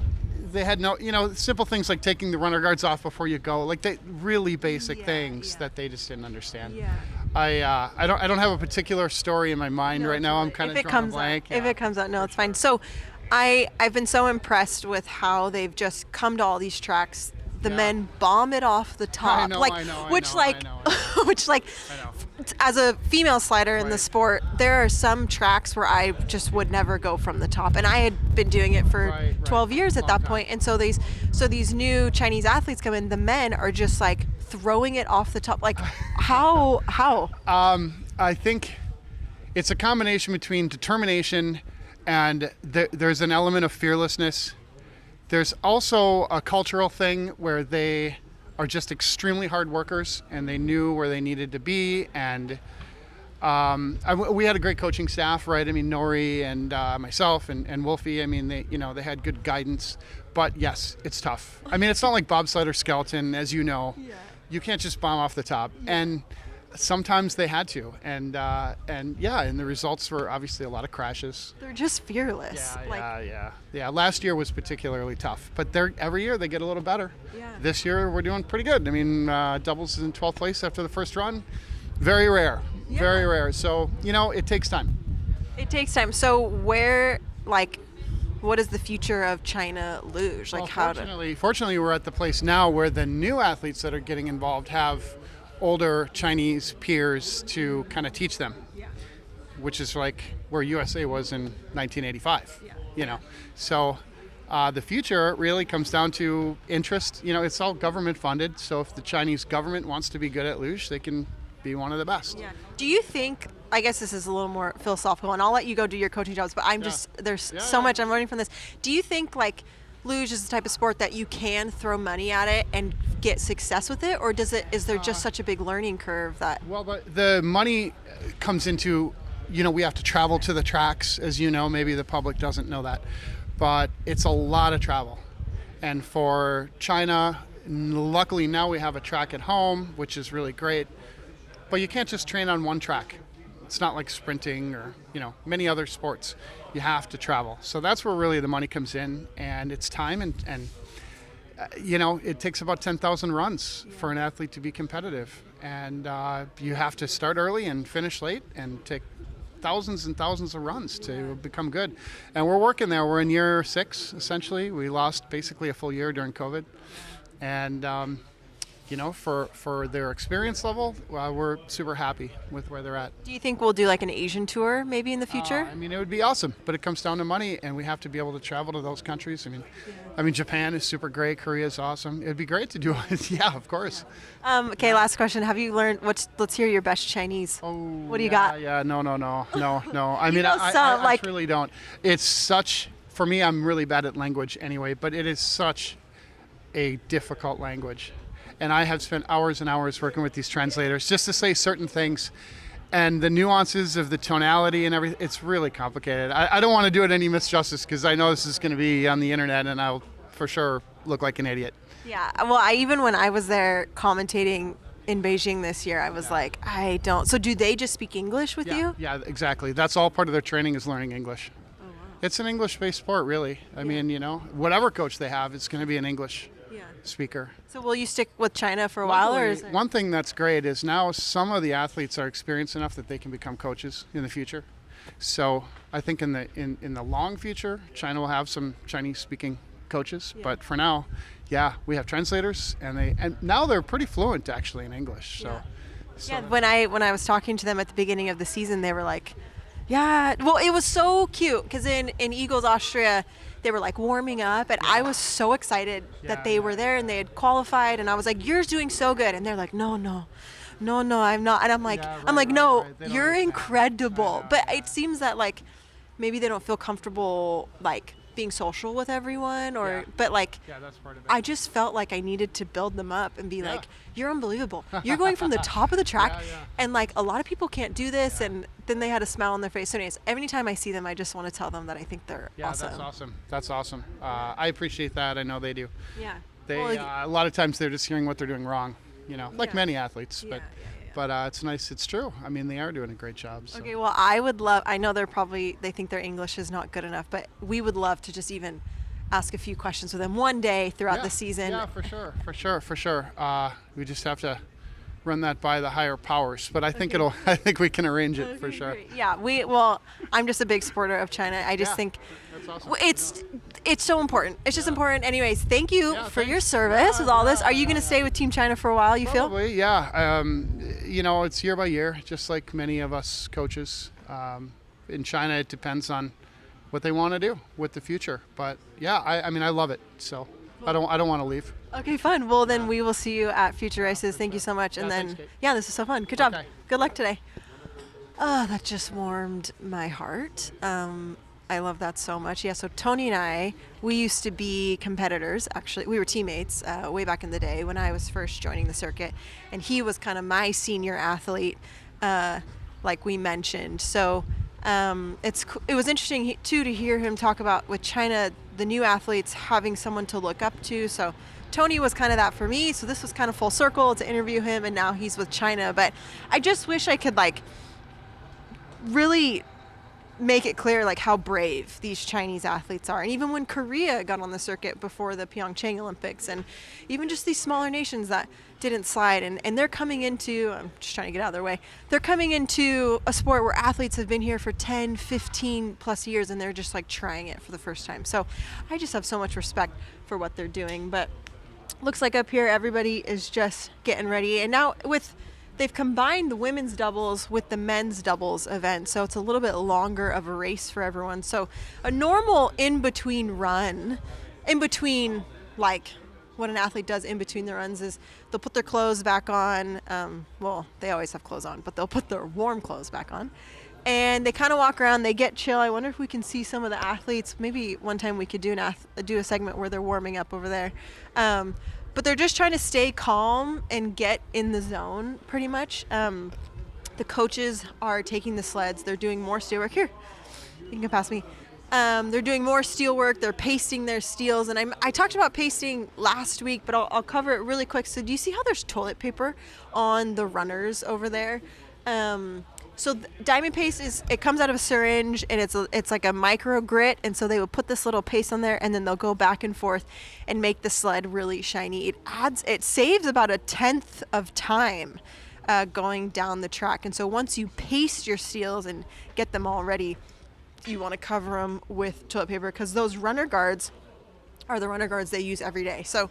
had no, simple things like taking the runner guards off before you go, like they really basic things that they just didn't understand. Yeah. I don't have a particular story in my mind right now. I'm kind of drawing a blank. If it comes out, no, it's fine. So I've been so impressed with how they've just come to all these tracks. The men bomb it off the top. I know. Which as a female slider in the sport, there are some tracks where I just would never go from the top, and I had been doing it for 12 years at that point. And so these new Chinese athletes come in, the men are just like throwing it off the top. Like, how? I think it's a combination between determination and there's an element of fearlessness. There's also a cultural thing where they are just extremely hard workers, and they knew where they needed to be. And we had a great coaching staff, right? I mean, Nori and myself and Wolfie. I mean, they had good guidance. But yes, it's tough. I mean, it's not like bobsled or skeleton, as you know. Yeah. You can't just bomb off the top. Yeah. And sometimes they had to, and the results were obviously a lot of crashes. They're just fearless. Yeah. Last year was particularly tough, but every year they get a little better. Yeah. This year we're doing pretty good. I mean, doubles is in 12th place after the first run. Very rare. what is the future of China luge? Like, well, fortunately, we're at the place now where the new athletes that are getting involved have older Chinese peers to kind of teach them, which is like where USA was in 1985. You know, so the future really comes down to interest. You know, it's all government funded, so if the Chinese government wants to be good at luge, they can be one of the best. Yeah. Do you think, I guess this is a little more philosophical, and I'll let you go do your coaching jobs, but there's so much I'm learning from this. Do you think like luge is the type of sport that you can throw money at it and get success with it, or is there just such a big learning curve that? Well, the money comes into, you know, we have to travel to the tracks, as you know, maybe the public doesn't know that, but it's a lot of travel. And for China, luckily now we have a track at home, which is really great, but you can't just train on one track. It's not like sprinting or, you know, many other sports. You have to travel. So that's where really the money comes in, and it's time and you know, it takes about 10,000 runs for an athlete to be competitive. And you have to start early and finish late and take thousands and thousands of runs to become good. And we're working there. We're in year 6, essentially. We lost basically a full year during COVID. And you know, for their experience level, we're super happy with where they're at. Do you think we'll do like an Asian tour maybe in the future? I mean, it would be awesome, but it comes down to money, and we have to be able to travel to those countries. I mean, Japan is super great. Korea is awesome. It'd be great to do it. Yeah, of course. Okay, last question. Have you learned let's hear your best Chinese. Oh, what do you got? Yeah, no. I mean, know I truly don't. It's such, for me, I'm really bad at language anyway, but it is such a difficult language. And I have spent hours and hours working with these translators just to say certain things, and the nuances of the tonality and everything. It's really complicated. I don't want to do it any misjustice, because I know this is going to be on the internet and I'll for sure look like an idiot. Yeah, well, even when I was there commentating in Beijing this year, I was like, I don't. So do they just speak English with you? Yeah, exactly. That's all part of their training, is learning English. Oh, wow. It's an English-based sport, really. I mean, you know, whatever coach they have, it's going to be an English speaker. So will you stick with China for a while? Or one thing that's great is now some of the athletes are experienced enough that they can become coaches in the future. So I think in the long future, China will have some Chinese-speaking coaches. But for now, we have translators, and now they're pretty fluent actually in English. So when I was talking to them at the beginning of the season, they were like, yeah. Well, it was so cute because in Eagles Austria, they were like warming up, and I was so excited that they were there and they had qualified, and I was like, "You're doing so good," and they're like, "No, I'm not," and I'm like, "No, you're incredible." But it seems that like maybe they don't feel comfortable like being social with everyone, but like that's part of it. I just felt like I needed to build them up and be like, "You're unbelievable. You're going from the top of the track," and like a lot of people can't do this, and then they had a smile on their face. So anyways, every time I see them, I just want to tell them that I think they're awesome. That's awesome. I appreciate that. I know they do. Yeah. They a lot of times they're just hearing what they're doing wrong, you know, like many athletes. But it's nice. It's true. I mean, they are doing a great job. So. Okay, well, I know they think their English is not good enough, but we would love to just even ask a few questions with them one day throughout the season. Yeah, for sure. We just have to run that by the higher powers, but I think I think we can arrange it for sure. Great. Yeah, I'm just a big supporter of China. I just think that's awesome. It's so important. It's just important. Anyways, thank you for your service with all this. Are you going to stay with Team China for a while, you feel? Probably, yeah. You know, it's year by year, just like many of us coaches. In China, it depends on what they want to do with the future. But yeah, I mean, I love it. So I don't want to leave. Okay, fun. Well, then we will see you at future races. Thank you so much. And then, thanks, this is so fun. Good job. Good luck today. Oh, that just warmed my heart. I love that so much. Yeah, so Tony and I, we used to be competitors. Actually, we were teammates way back in the day when I was first joining the circuit. And he was kind of my senior athlete, like we mentioned. So it was interesting, too, to hear him talk about, with China, the new athletes having someone to look up to. So Tony was kind of that for me. So this was kind of full circle to interview him, and now he's with China. But I just wish I could, like, really make it clear like how brave these Chinese athletes are. And even when Korea got on the circuit before the Pyeongchang Olympics, and even just these smaller nations that didn't slide, and they're coming into, I'm just trying to get out of their way, they're coming into a sport where athletes have been here for 10, 15 plus years, and they're just like trying it for the first time. So I just have so much respect for what they're doing. But looks like up here everybody is just getting ready. And now they've combined the women's doubles with the men's doubles event, so it's a little bit longer of a race for everyone. So a normal in-between run, in between like what an athlete does in between the runs is they'll put their clothes back on. Well, they always have clothes on, but they'll put their warm clothes back on. And they kind of walk around, they get chill. I wonder if we can see some of the athletes. Maybe one time we could do a segment where they're warming up over there. But they're just trying to stay calm and get in the zone, pretty much. The coaches are taking the sleds. They're doing more steel work. Here, you can pass me. They're doing more steel work. They're pasting their steels. And I talked about pasting last week, but I'll cover it really quick. So do you see how there's toilet paper on the runners over there? So diamond paste it comes out of a syringe, and it's like a micro grit, and so they will put this little paste on there, and then they'll go back and forth and make the sled really shiny. It saves about 1/10 of time going down the track. And so once you paste your steels and get them all ready, you want to cover them with toilet paper, because those runner guards are the runner guards they use every day. So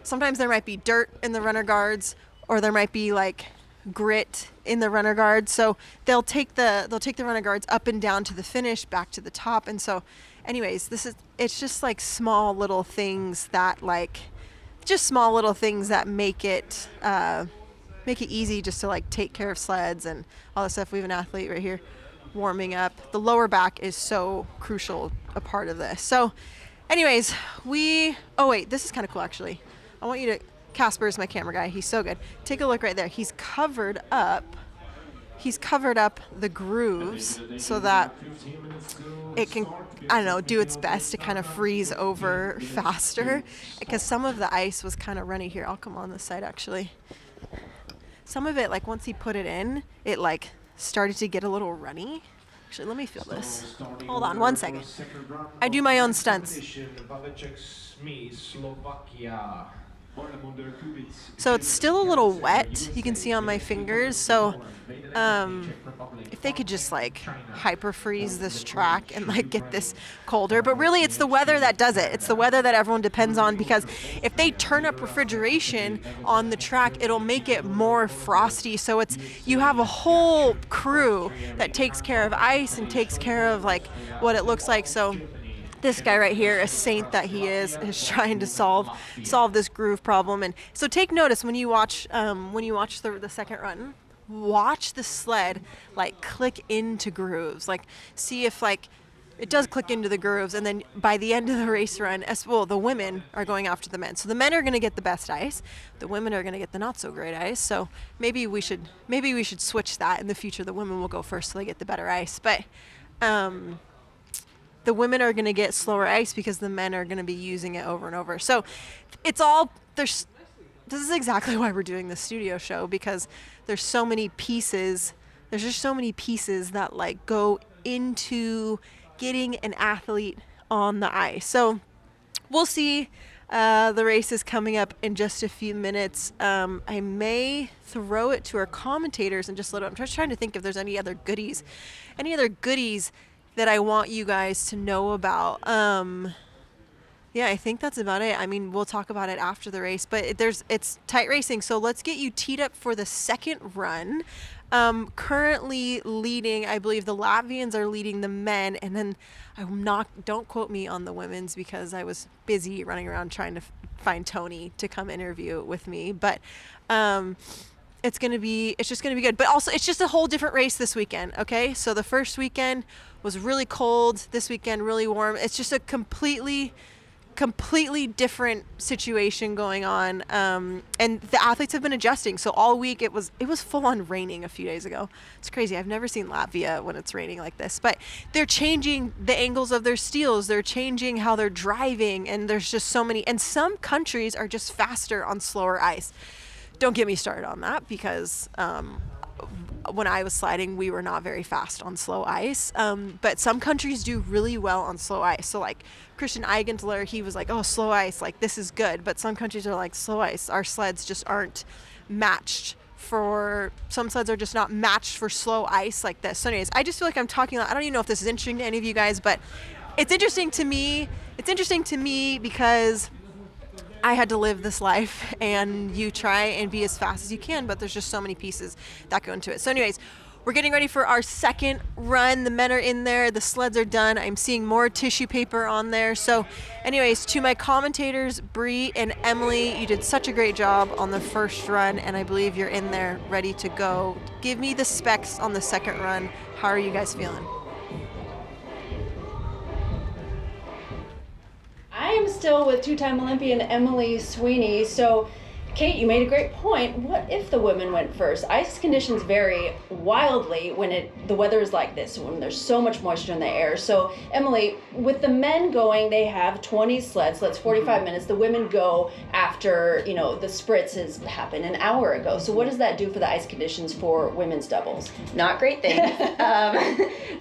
sometimes there might be dirt in the runner guards, or there might be like grit in the runner guards. So they'll take the runner guards up and down to the finish, back to the top. And so anyways, it's just like small little things that make it easy just to like take care of sleds and all this stuff. We have an athlete right here warming up. The lower back is so crucial a part of this. So anyways, oh wait, this is kind of cool actually. I want you to, Casper's my camera guy. He's so good. Take a look right there. He's covered up the grooves so that it can, I don't know, do its best to kind of freeze over faster, because some of the ice was kind of runny here. I'll come on this side actually. Some of it, like once he put it in, it like started to get a little runny. Actually, let me feel this. Hold on one second. I do my own stunts. So it's still a little wet, you can see on my fingers. So if they could just like hyper freeze this track and like get this colder. But really it's the weather that does it. It's the weather that everyone depends on, because if they turn up refrigeration on the track, it'll make it more frosty. So you have a whole crew that takes care of ice and takes care of like what it looks like. So this guy right here, a saint that he is trying to solve this groove problem. And so take notice when you watch the second run, watch the sled like click into grooves, like see if like it does click into the grooves. And then by the end of the race run, the women are going after the men. So the men are going to get the best ice, the women are going to get the not so great ice. So maybe we should switch that in the future. The women will go first so they get the better ice. But the women are going to get slower ice because the men are going to be using it over and over. So this is exactly why we're doing the studio show, because there's so many pieces. There's just so many pieces that like go into getting an athlete on the ice. So we'll see. The race is coming up in just a few minutes. I may throw it to our commentators and just I'm just trying to think if there's any other goodies that I want you guys to know about. Yeah, I think that's about it. I mean, we'll talk about it after the race, but it's tight racing. So let's get you teed up for the second run. Currently leading, I believe the Latvians are leading the men, and then don't quote me on the women's because I was busy running around trying to find Tony to come interview with me. But it's just gonna be good. But also, it's just a whole different race this weekend. Okay, so the first weekend was really cold. This weekend really warm. It's just a completely different situation going on, and the athletes have been adjusting. So all week it was full on raining a few days ago. It's crazy. I've never seen Latvia when it's raining like this, but they're changing the angles of their steels, they're changing how they're driving, and there's just so many. And some countries are just faster on slower ice. Don't get me started on that, because when I was sliding, we were not very fast on slow ice. But some countries do really well on slow ice. So like Christian Eigenthaler, he was like, oh, slow ice, like this is good. But some countries are like, slow ice, our sleds just aren't matched for, some sleds are just not matched for slow ice like this. So anyways, I just feel like I'm talking, I don't even know if this is interesting to any of you guys, but it's interesting to me. It's interesting to me because I had to live this life, and you try and be as fast as you can, but there's just so many pieces that go into it. So anyways, we're getting ready for our second run. The men are in there, the sleds are done. I'm seeing more tissue paper on there. So anyways, to my commentators, Bree and Emily, you did such a great job on the first run, and I believe you're in there ready to go. Give me the specs on the second run. How are you guys feeling? I am still with two-time Olympian Emily Sweeney. So, Kate, you made a great point. What if the women went first? Ice conditions vary wildly when the weather is like this, when there's so much moisture in the air. So, Emily, with the men going, they have 20 sleds, so that's 45 minutes. The women go after, the spritz has happened an hour ago. So what does that do for the ice conditions for women's doubles? Not great things.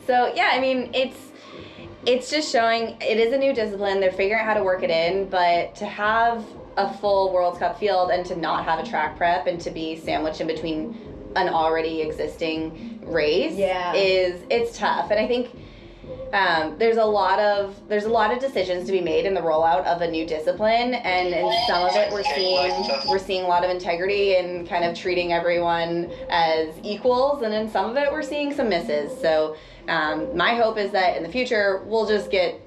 So, yeah, I mean, it's just showing it is a new discipline. They're figuring out how to work it in, but to have a full World Cup field and to not have a track prep and to be sandwiched in between an already existing race it's tough. And I think there's a lot of decisions to be made in the rollout of a new discipline, and in some of it we're seeing a lot of integrity and kind of treating everyone as equals, and in some of it we're seeing some misses. So my hope is that in the future we'll just get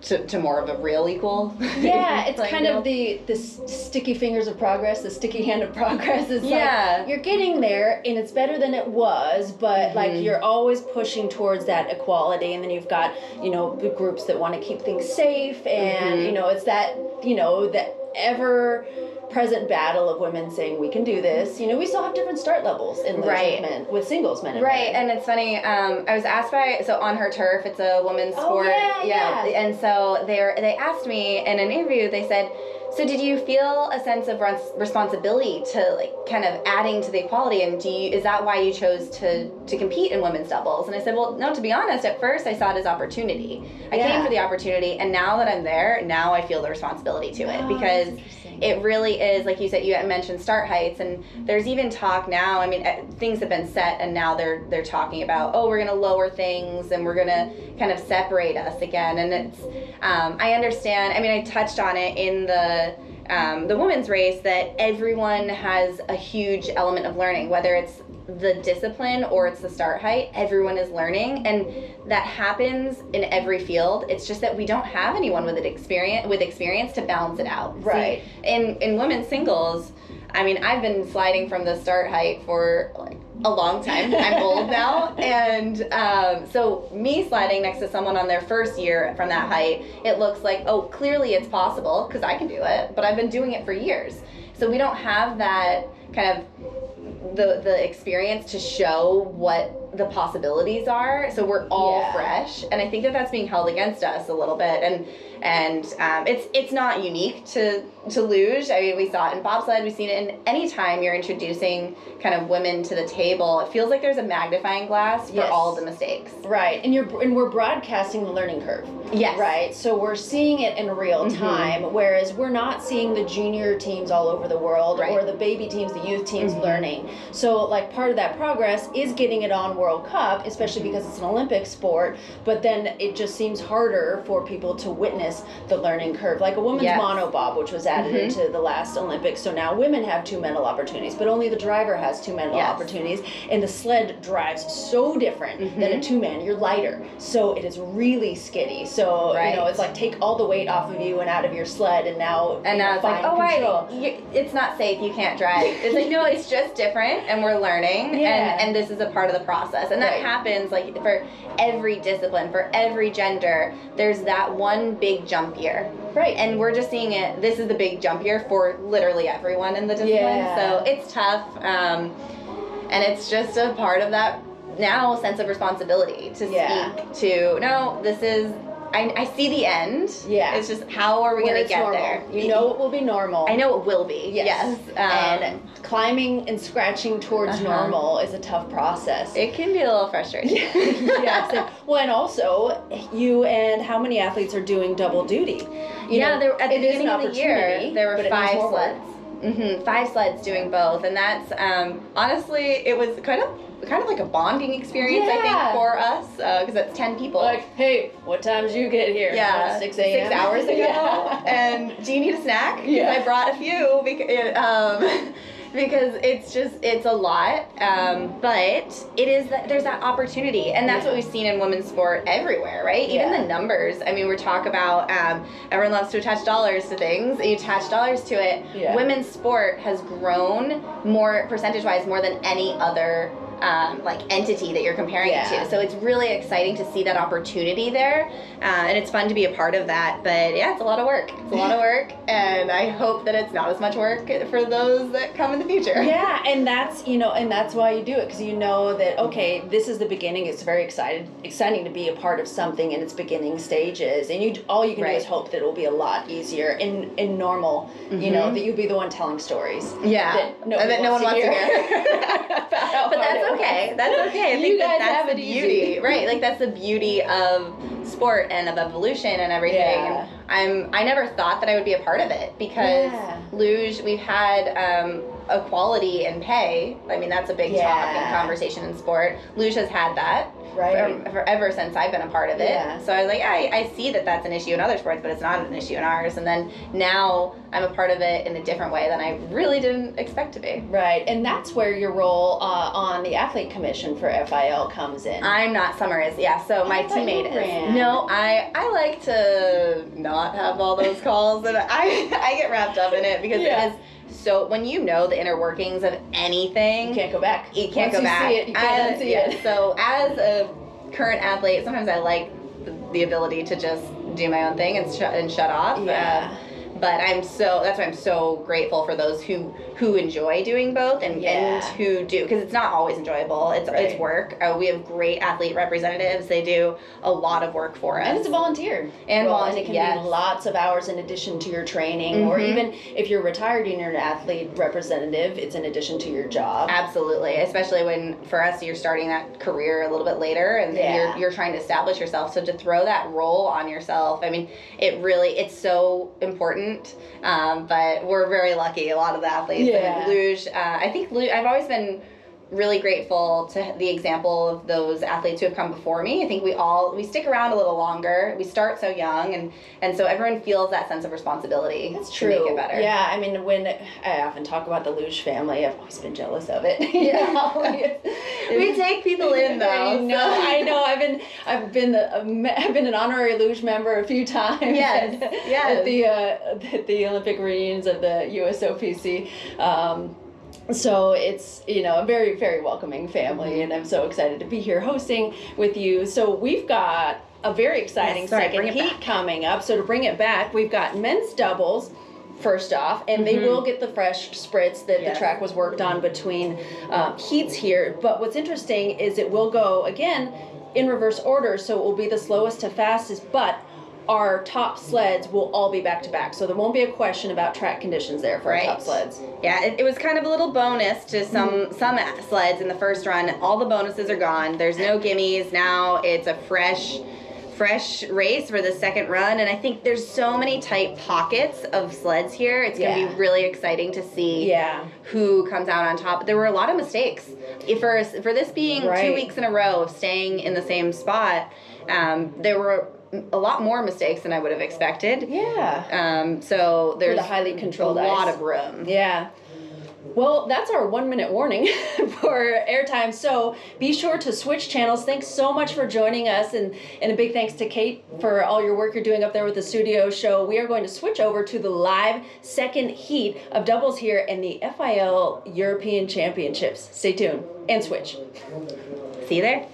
to more of a real equal. Yeah, it's kind of the sticky fingers of progress, the sticky hand of progress. It's like you're getting there and it's better than it was, but like you're always pushing towards that equality, and then you've got, the groups that want to keep things safe, and it's that, that ever present battle of women saying we can do this. We still have different start levels in luge with singles men and men. And it's funny, I was asked on her turf, it's a women's sport. And so they asked me in an interview, they said, so did you feel a sense of responsibility to kind of adding to the equality, and is that why you chose to compete in women's doubles? And I said, well, no, to be honest, at first I saw it as opportunity. I came for the opportunity, and now that I'm there, now I feel the responsibility to it, because it really is, like you said, you mentioned start heights, and there's even talk now, I mean, things have been set, and now they're talking about, we're going to lower things, and we're going to kind of separate us again. And it's, I understand, I mean, I touched on it in the women's race, that everyone has a huge element of learning, whether it's the discipline or it's the start height. Everyone is learning, and that happens in every field. It's just that we don't have anyone with experience to balance it out. Right. See, in women's singles, I mean, I've been sliding from the start height for a long time. I'm old now, and so me sliding next to someone on their first year from that height, it looks like, clearly it's possible because I can do it, but I've been doing it for years. So we don't have that kind of the experience to show what the possibilities are. So we're all fresh, and I think that's being held against us a little bit. And it's not unique to luge. I mean, we saw it in bobsled. We've seen it in any time you're introducing kind of women to the table. It feels like there's a magnifying glass for all of the mistakes. Right, and we're broadcasting the learning curve. Yes. Right, so we're seeing it in real time, whereas we're not seeing the junior teams all over the world or the baby teams, the youth teams learning. So like part of that progress is getting it on World Cup, especially because it's an Olympic sport, but then it just seems harder for people to witness the learning curve. Like a women's monobob, which was added into the last Olympics, so now women have 2 medal opportunities, but only the driver has 2 medal opportunities, and the sled drives so different than a 2-man. You're lighter, so it is really skiddy. So it's like take all the weight off of you and out of your sled, and now it's like, it's not safe, you can't drive. It's like, no, it's just different, and we're learning, and this is a part of the process, and that happens like for every discipline, for every gender. There's that one big jump year, and we're just seeing it. This is the big jump year for literally everyone in the discipline. So it's tough, and it's just a part of that now sense of responsibility to speak to, no, this is, I see the end. Yeah. It's just how are we When going to it's get normal. there? You know it will be normal. I know it will be. Yes. And climbing and scratching towards normal is a tough process. It can be a little frustrating. Yes. Well, and also, you and how many athletes are doing double duty? At the beginning of the year, opportunity, there were but it 5 needs more work. sleds. 5 sleds doing both, and that's honestly, it was kind of like a bonding experience, I think, for us, because that's 10 people. Like, hey, what time did you get here? Yeah, What, 6 a.m.? 6 hours ago. Yeah. And do you need a snack? Because Yeah. I brought a few because it's a lot. But it is there's that opportunity, and that's what we've seen in women's sport everywhere, right? Even the numbers. I mean, we talk about everyone loves to attach dollars to things. You attach dollars to it. Yeah. Women's sport has grown more percentage-wise more than any other entity that you're comparing it to. So it's really exciting to see that opportunity there, and it's fun to be a part of that. But yeah, it's a lot of work. It's a lot of work, and I hope that it's not as much work for those that come in the future. Yeah, and that's why you do it, because you know that, okay, this is the beginning. It's very exciting to be a part of something in its beginning stages, and all you can do is hope that it will be a lot easier in normal. You know, that you'll be the one telling stories. Yeah, that no one wants to hear. But that's okay. That's okay. I think You guys that's have the it beauty, easy. right? Like that's the beauty of sport and of evolution and everything. Yeah. And I never thought that I would be a part of it because Luge, we've had equality in pay. I mean, that's a big talk and conversation in sport. Luge has had that. Right. Ever since I've been a part of it. Yeah. So I was like, I see that that's an issue in other sports, but it's not an issue in ours. And then now I'm a part of it in a different way than I really didn't expect to be. Right, and that's where your role on the athlete commission for FIL comes in. I'm not, Summer is, so my teammate is. No, I like to not have all those calls, and I get wrapped up in it because it is. So when you know the inner workings of anything, you can't go back. You can't Once go back. See it, you can't see it. So as a current athlete, sometimes I like the ability to just do my own thing and shut off. Yeah. But that's why I'm so grateful for those who enjoy doing both and who do, because it's not always enjoyable. It's work. We have great athlete representatives. They do a lot of work for us. And it's a volunteer. And it can be lots of hours in addition to your training, or even if you're retired and you're an athlete representative, it's in addition to your job. Absolutely, especially when for us you're starting that career a little bit later, and you're trying to establish yourself. So to throw that role on yourself, I mean, it's so important. But we're very lucky, a lot of the athletes. And Luge, I think I've always been really grateful to the example of those athletes who have come before me. I think we stick around a little longer. We start so young, and so everyone feels that sense of responsibility. That's true. To make it better. Yeah, I mean, when I often talk about the Luge family, I've always been jealous of it. We take people in though. I know. I've been an honorary Luge member a few times. Yes. At the Olympic reunions of the USOPC. So it's, a very, very welcoming family, and I'm so excited to be here hosting with you. So we've got a very exciting second heat coming up. So to bring it back, we've got men's doubles first off, and they will get the fresh spritz that the track was worked on between heats here. But what's interesting is it will go, again, in reverse order, so it will be the slowest to fastest, but our top sleds will all be back-to-back, so there won't be a question about track conditions there for our top sleds. Yeah, it was kind of a little bonus to some sleds in the first run. All the bonuses are gone. There's no gimmies. Now it's a fresh race for the second run, and I think there's so many tight pockets of sleds here. It's going to be really exciting to see who comes out on top. There were a lot of mistakes. For this being 2 weeks in a row of staying in the same spot, there were a lot more mistakes than I would have expected. Yeah. So there's a highly controlled a lot of room. Yeah. Well, that's our 1 minute warning for airtime. So be sure to switch channels. Thanks so much for joining us, and a big thanks to Kate for all your work you're doing up there with the studio show. We are going to switch over to the live second heat of doubles here in the FIL European Championships. Stay tuned and switch. See you there.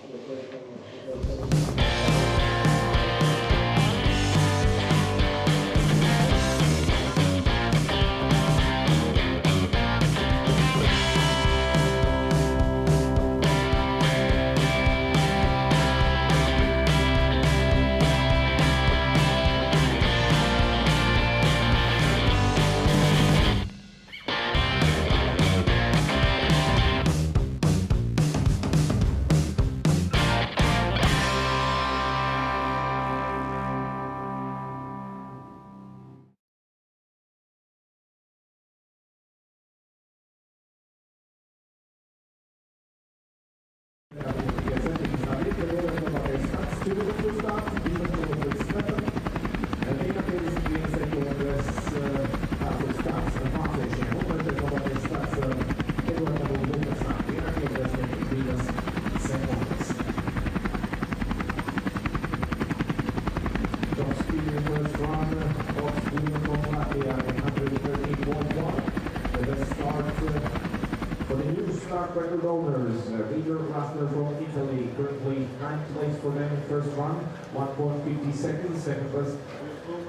track record owners, Leader Rasner from Italy, currently 9th place for them in first run, 1.50 seconds. Second best,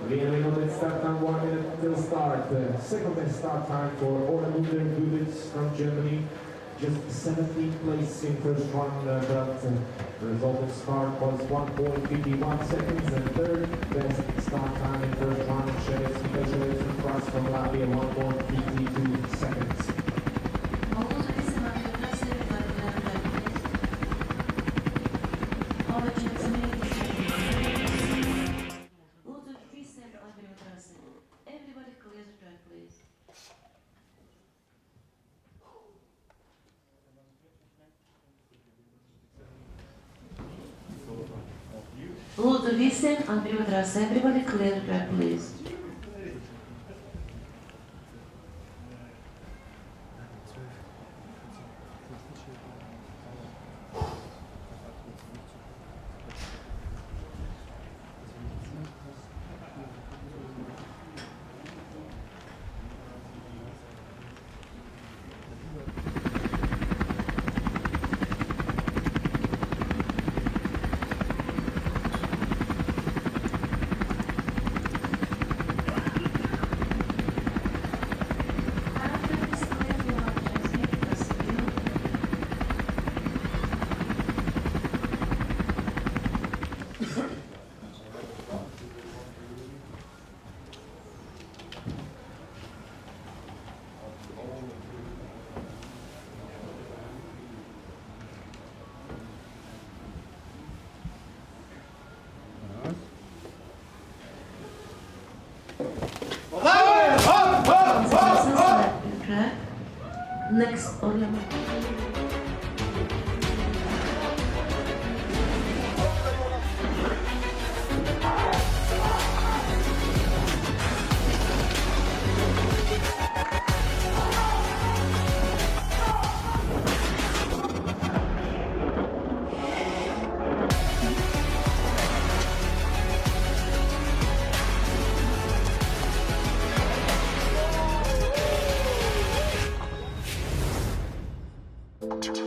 Leonid start time 1 minute until start. Second best start time for Ola Luge from Germany, just 17th place in first run, but the result of start was 1.51 seconds. And third best start time in first run, Shevets from Latvia, 1.52 seconds. Everybody clear the track, please. Lūdzu visiem atbrīvot trasi. Everybody clear the track, please. Next on your To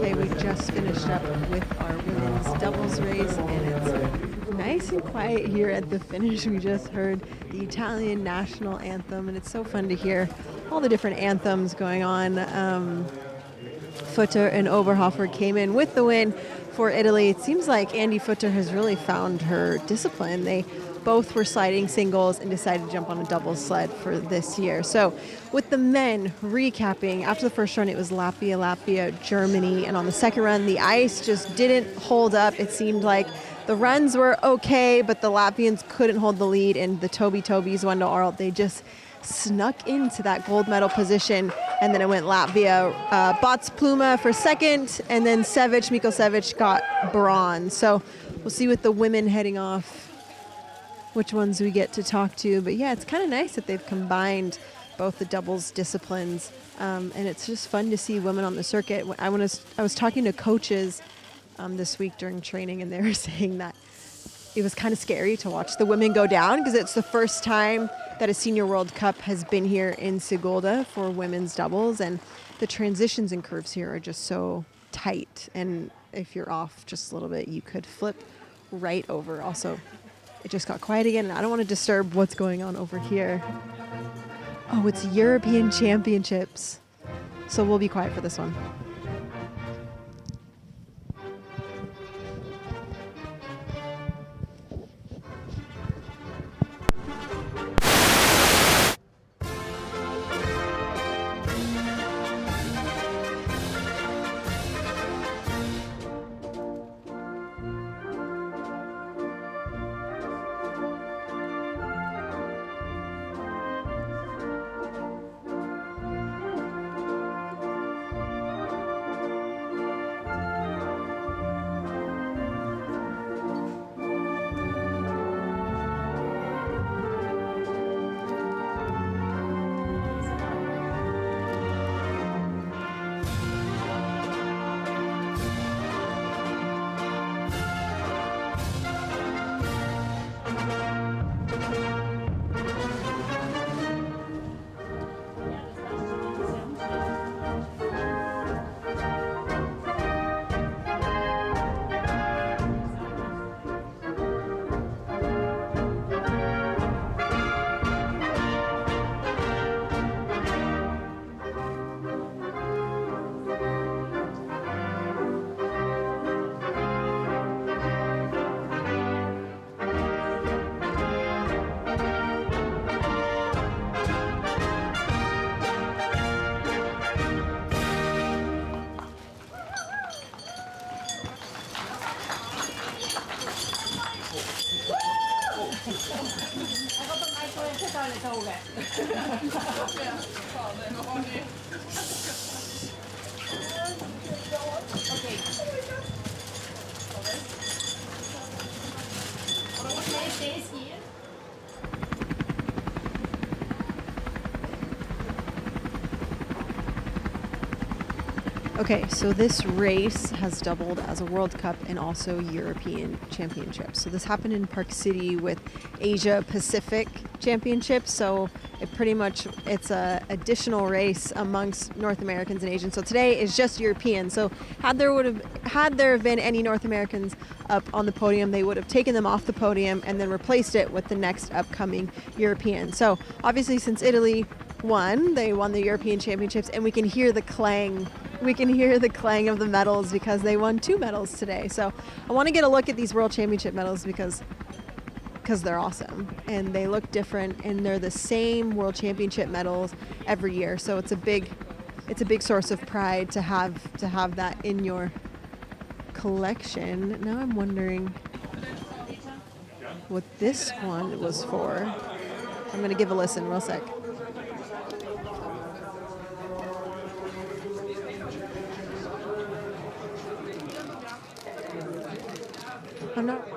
Okay, we just finished up with our women's doubles race, and it's nice and quiet here at the finish. We just heard the Italian national anthem, and it's so fun to hear all the different anthems going on. Futter and Oberhofer came in with the win for Italy. It seems like Andy Futter has really found her discipline. They both were sliding singles and decided to jump on a doubles sled for this year. So with the men recapping, after the first run, it was Latvia, Germany. And on the second run, the ice just didn't hold up. It seemed like the runs were okay, but the Latvians couldn't hold the lead. And the Tobis, Wendell Arlt, they just snuck into that gold medal position. And then it went Latvia, Bots Pluma for second, and then Mikko Sevic got bronze. So we'll see with the women heading off which ones we get to talk to. But yeah, it's kind of nice that they've combined both the doubles disciplines. And it's just fun to see women on the circuit. I was talking to coaches this week during training, and they were saying that it was kind of scary to watch the women go down because it's the first time that a Senior World Cup has been here in Sigulda for women's doubles. And the transitions and curves here are just so tight. And if you're off just a little bit, you could flip right over. Also, it just got quiet again, and I don't want to disturb what's going on over here. Oh, it's European Championships. So we'll be quiet for this one. Okay, so this race has doubled as a World Cup and also European Championships. So this happened in Park City with Asia Pacific Championships. So it's a additional race amongst North Americans and Asians. So today is just European. So had there been any North Americans up on the podium, they would have taken them off the podium and then replaced it with the next upcoming European. So obviously, since Italy won, they won the European Championships, and we can hear the clang. We can hear the clang of the medals because they won 2 medals today. So I want to get a look at these World Championship medals because they're awesome and they look different, and they're the same World Championship medals every year. So it's a big source of pride to have that in your collection. Now I'm wondering what this one was for. I'm going to give a listen real sec. I'm not.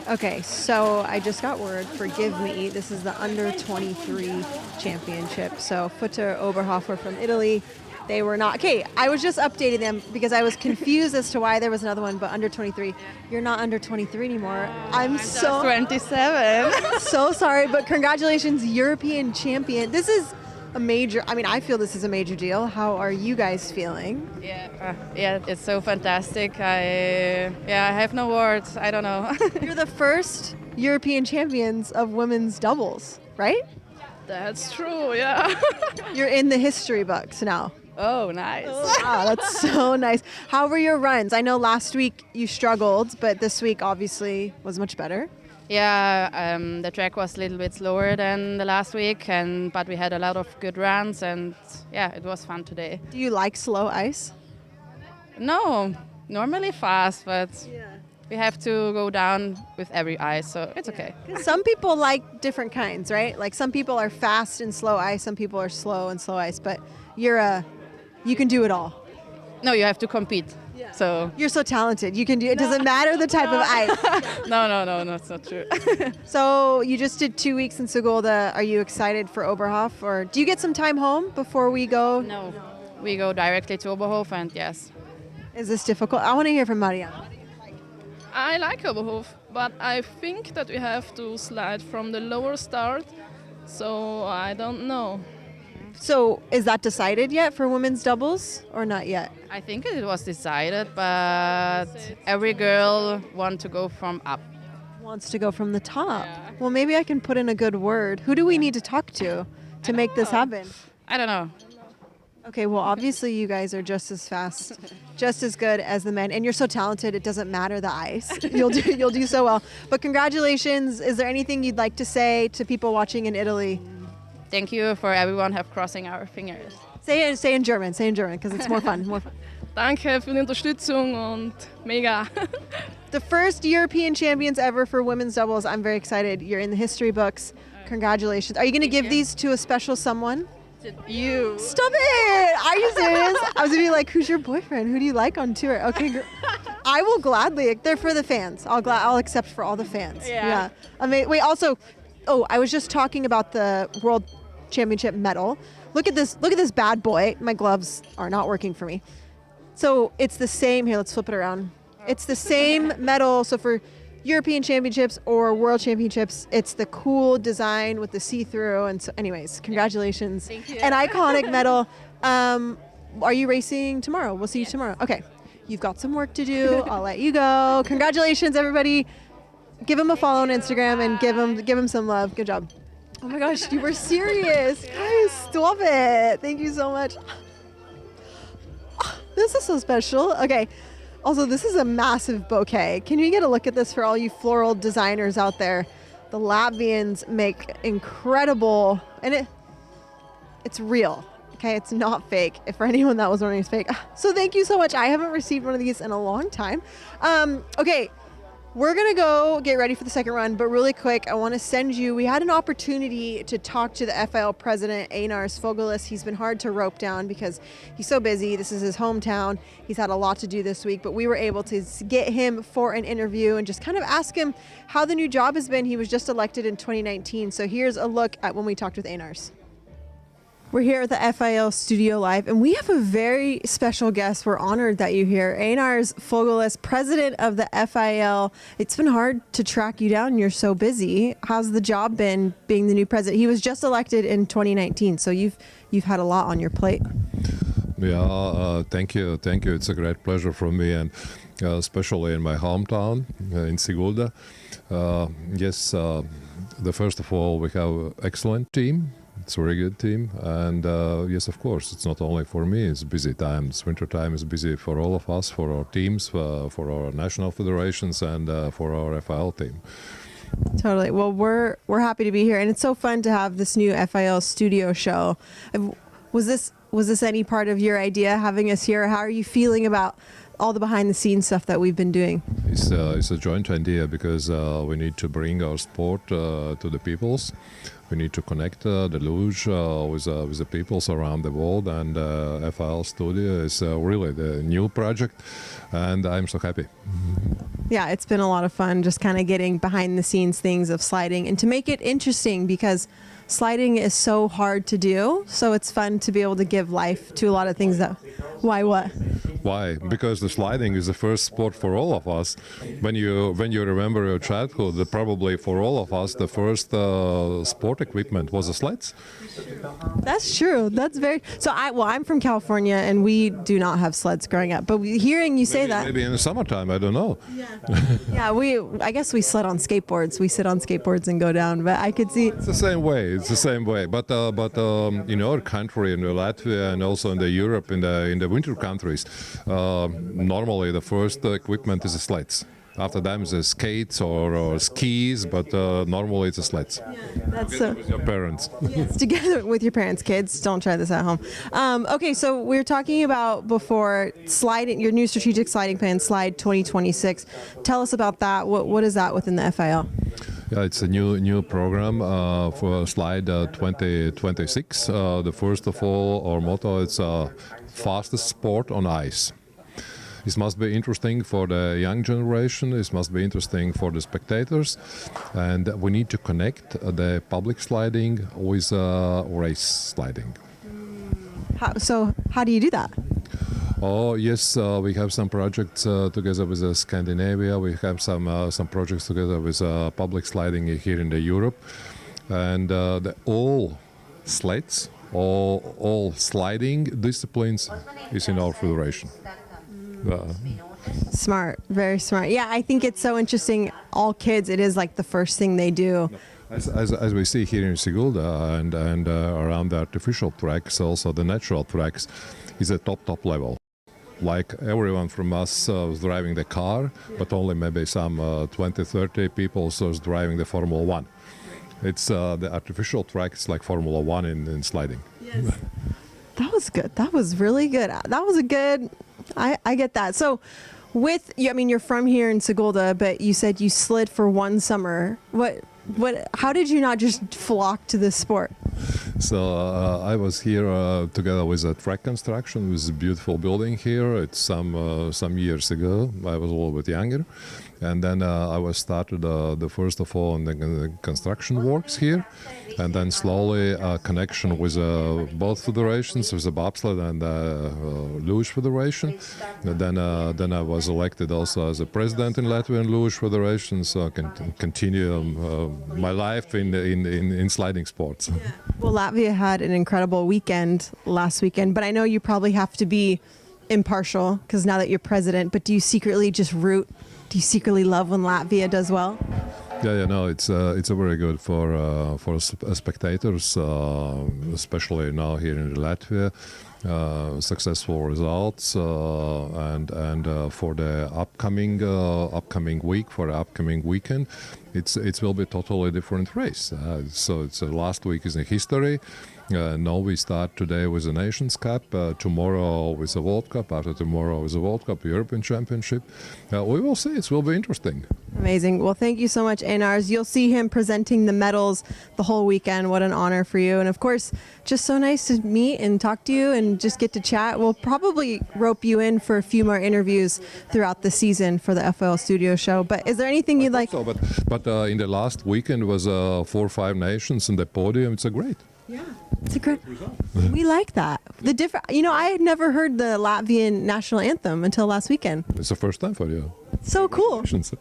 Okay, so I just got word, forgive me, this is the under 23 championship. So Futter Oberhofer from Italy, they were not, okay, I was just updating them because I was confused as to why there was another one, but under 23, you're not under 23 anymore. I'm so 27. so sorry, but congratulations, European champion. This is a major, I mean, I feel this is a major deal. How are you guys feeling? Yeah, it's so fantastic. I have no words. I don't know. You're the first European champions of women's doubles, right? That's true. Yeah. You're in the history books now. Oh, nice. Wow, that's so nice. How were your runs? I know last week you struggled, but this week obviously was much better. Yeah, the track was a little bit slower than the last week, but we had a lot of good runs, and yeah, it was fun today. Do you like slow ice? No, normally fast, but we have to go down with every ice, so it's okay. Some people like different kinds, right? Like some people are fast and slow ice, some people are slow and slow ice, but you can do it all. No, you have to compete. So you're so talented. You can do it. Doesn't matter the type of ice. No, it's not true. So you just did 2 weeks in Sigulda. Are you excited for Oberhof, or do you get some time home before we go? No, we go directly to Oberhof, and yes. Is this difficult? I want to hear from Marianne. I like Oberhof, but I think that we have to slide from the lower start, so I don't know. So is that decided yet for women's doubles or not yet? I think it was decided, but every girl wants to go from up. Wants to go from the top. Yeah. Well, maybe I can put in a good word. Who do we need to talk to make this happen? I don't know. Okay, well, obviously you guys are just as fast, just as good as the men, and you're so talented. It doesn't matter the ice. You'll do so well. But congratulations. Is there anything you'd like to say to people watching in Italy? Thank you for everyone have crossing our fingers. Say in German, because it's more fun. Danke für die Unterstützung und mega. The first European champions ever for women's doubles. I'm very excited. You're in the history books. Congratulations. Are you going to give these to a special someone? You. Stop it! Are you serious? I was going to be like, who's your boyfriend? Who do you like on tour? Okay, I will gladly. They're for the fans. I'll accept for all the fans. Yeah. I mean, wait, also, I was just talking about the World Championship medal. Look at this bad boy. My gloves are not working for me. So it's the same, here, let's flip it around. It's the same medal, so for European Championships or World Championships, it's the cool design with the see-through, and so anyways, congratulations. Thank you. An iconic medal. Are you racing tomorrow? We'll see you tomorrow. Okay, you've got some work to do. I'll let you go. Congratulations, everybody. Give him a follow on Instagram and give him some love. Good job. Oh my gosh, you were serious. Guys, stop it. Thank you so much. This is so special. Okay. Also, this is a massive bouquet. Can you get a look at this for all you floral designers out there? The Latvians make incredible, and it's real. Okay, it's not fake. If for anyone that was wondering, it's fake. So thank you so much. I haven't received one of these in a long time. Okay. We're going to go get ready for the second run, but really quick, I want to send you, we had an opportunity to talk to the FIL president, Einars Fogelis. He's been hard to rope down because he's so busy. This is his hometown. He's had a lot to do this week, but we were able to get him for an interview and just kind of ask him how the new job has been. He was just elected in 2019. So here's a look at when we talked with Einars. We're here at the FIL Studio Live, and we have a very special guest. We're honored that you're here. Einars Fogelis, president of the FIL. It's been hard to track you down. You're so busy. How's the job been being the new president? He was just elected in 2019, so you've had a lot on your plate. Yeah, thank you. Thank you. It's a great pleasure for me, and especially in my hometown, in Sigulda. Yes, first of all, we have an excellent team. It's a very good team, and yes, of course, it's not only for me. It's busy times. Winter time is busy for all of us, for our teams, for our national federations, and for our FIL team. Totally. Well, we're happy to be here, and it's so fun to have this new FIL studio show. Was this any part of your idea, having us here? How are you feeling about all the behind-the-scenes stuff that we've been doing? It's a joint idea because we need to bring our sport to the peoples. We need to connect the Luge with the peoples around the world, and FIL Studio is really the new project, and I'm so happy. Yeah, it's been a lot of fun just kind of getting behind-the-scenes things of sliding, and to make it interesting because sliding is so hard to do, so it's fun to be able to give life to a lot of things that... Why what? Why? Because the sliding is the first sport for all of us. When you remember your childhood, probably for all of us, the first sport equipment was the sleds. That's true. That's very... So I'm from California, and we do not have sleds growing up. But hearing you say that... Maybe in the summertime, I don't know. Yeah, I guess we sled on skateboards. We sit on skateboards and go down, but I could see... It's the same way. It's the same way. But in our country, in Latvia, and also in Europe, in the winter countries, normally the first equipment is the sleds. After them, the skates or skis, but normally it's the sleds. Yeah, that's together with your parents. Yes, together with your parents. Kids, don't try this at home. Okay, so we were talking about before sliding, your new strategic sliding plan, Slide 2026. Tell us about that. What is that within the FIL? Yeah, it's a new program for Slide 2026. The first of all, our motto is fastest sport on ice. It must be interesting for the young generation, it must be interesting for the spectators, and we need to connect the public sliding with race sliding. How do you do that? Oh yes, we have some projects together with Scandinavia. We have some projects together with public sliding here in Europe, and all sleds, all sliding disciplines is in our federation. Smart, very smart. Yeah, I think it's so interesting. All kids, it is like the first thing they do. As we see here in Sigulda and around the artificial tracks, also the natural tracks, is a top level. Like everyone from us was driving the car, but only maybe some 20-30 people was driving the Formula 1. It's the artificial tracks like Formula 1 in sliding. Yes. That was good. That was really good. That was a good... I get that. So with you, I mean, you're from here in Sigulda, but you said you slid for one summer. How did you not just flock to this sport? So I was here together with a track construction, with a beautiful building here. It's some years ago. I was a little bit younger. And then I was started the first of all in the construction works here, and then slowly connection with both federations, with the bobsled and Luge Federation. And then I was elected also as a president in Latvian Luge Federation, so I can continue my life in sliding sports. Yeah. Well, Latvia had an incredible weekend last weekend, but I know you probably have to be impartial because now that you're president. But do you secretly just root? Do you secretly love when Latvia does well? Yeah, no, it's a very good for spectators, especially now here in Latvia. Successful results and for the upcoming week, for the upcoming weekend, it will be totally different race. So it's last week is in history. Now we start today with the Nations Cup, tomorrow with the World Cup, after tomorrow with the World Cup, European Championship. We will see. It will be interesting. Amazing. Well, thank you so much, Einars. You'll see him presenting the medals the whole weekend. What an honor for you. And of course, just so nice to meet and talk to you and just get to chat. We'll probably rope you in for a few more interviews throughout the season for the FIL Studio Show. But is there anything you'd like? So, but in the last weekend was 4 or 5 nations in the podium. It's a great. Yeah, it's a good. We like that. The different. I had never heard the Latvian national anthem until last weekend. It's the first time for you. So cool. Yes,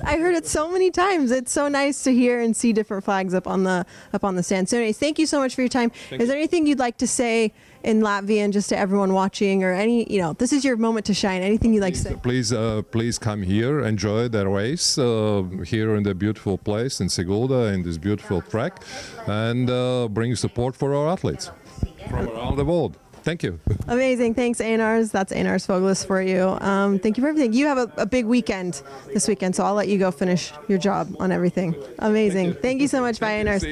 I heard it so many times. It's so nice to hear and see different flags up on the stand. So anyways, thank you so much for your time. Is there anything you'd like to say in Latvian just to everyone watching, or this is your moment to shine. Anything you'd like to say? Please come here, enjoy the race here in the beautiful place in Sigulda, in this beautiful track, and bring support for our athletes from around the world. Thank you. Amazing. Thanks, Einars. That's Einars Fogelis for you. Thank you for everything. You have a big weekend this weekend, so I'll let you go finish your job on everything. Amazing. Thank you so much. Bye, Einars.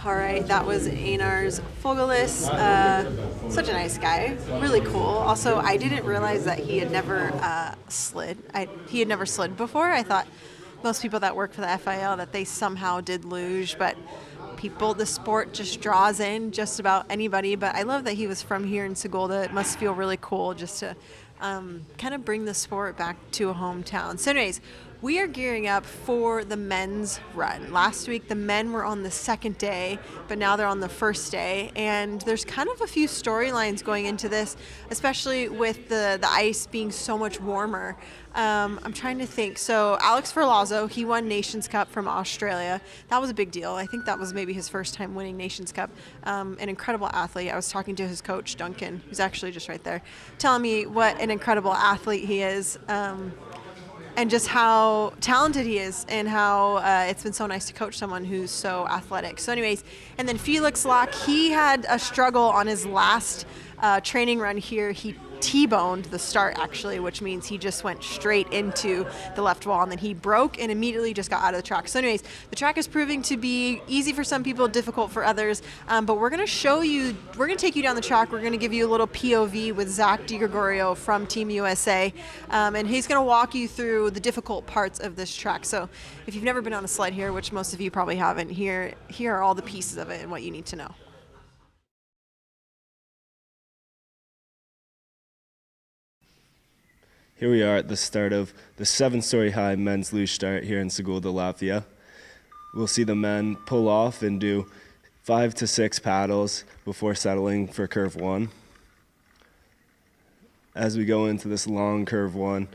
All right, that was Einars Fogelis. Such a nice guy, really cool. Also, I didn't realize that he had never slid. He had never slid before. I thought most people that work for the FIL that they somehow did luge, but the sport just draws in just about anybody. But I love that he was from here in Sigulda. It must feel really cool just to kind of bring the sport back to a hometown. So anyways, we are gearing up for the men's run. Last week, the men were on the second day, but now they're on the first day. And there's kind of a few storylines going into this, especially with the ice being so much warmer. I'm trying to think. So Alex Ferlazzo, he won Nations Cup from Australia. That was a big deal. I think that was maybe his first time winning Nations Cup. An incredible athlete. I was talking to his coach, Duncan, who's actually just right there, telling me what an incredible athlete he is. and just how talented he is, and how it's been so nice to coach someone who's so athletic. So anyways, and then Felix Locke, he had a struggle on his last training run here. He T-boned the start, actually, which means he just went straight into the left wall, and then he broke and immediately just got out of the track. So anyways, the track is proving to be easy for some people, difficult for others, but we're going to show you, we're going to take you down the track. We're going to give you a little POV with Zach DiGregorio from Team USA, and he's going to walk you through the difficult parts of this track. So if you've never been on a sled here, which most of you probably haven't, here are all the pieces of it and what you need to know. Here we are at the start of the 7-story high men's luge start here in Sigulda, Latvia. We'll see the men pull off and do 5 to 6 paddles before settling for curve 1. As we go into this long curve 1,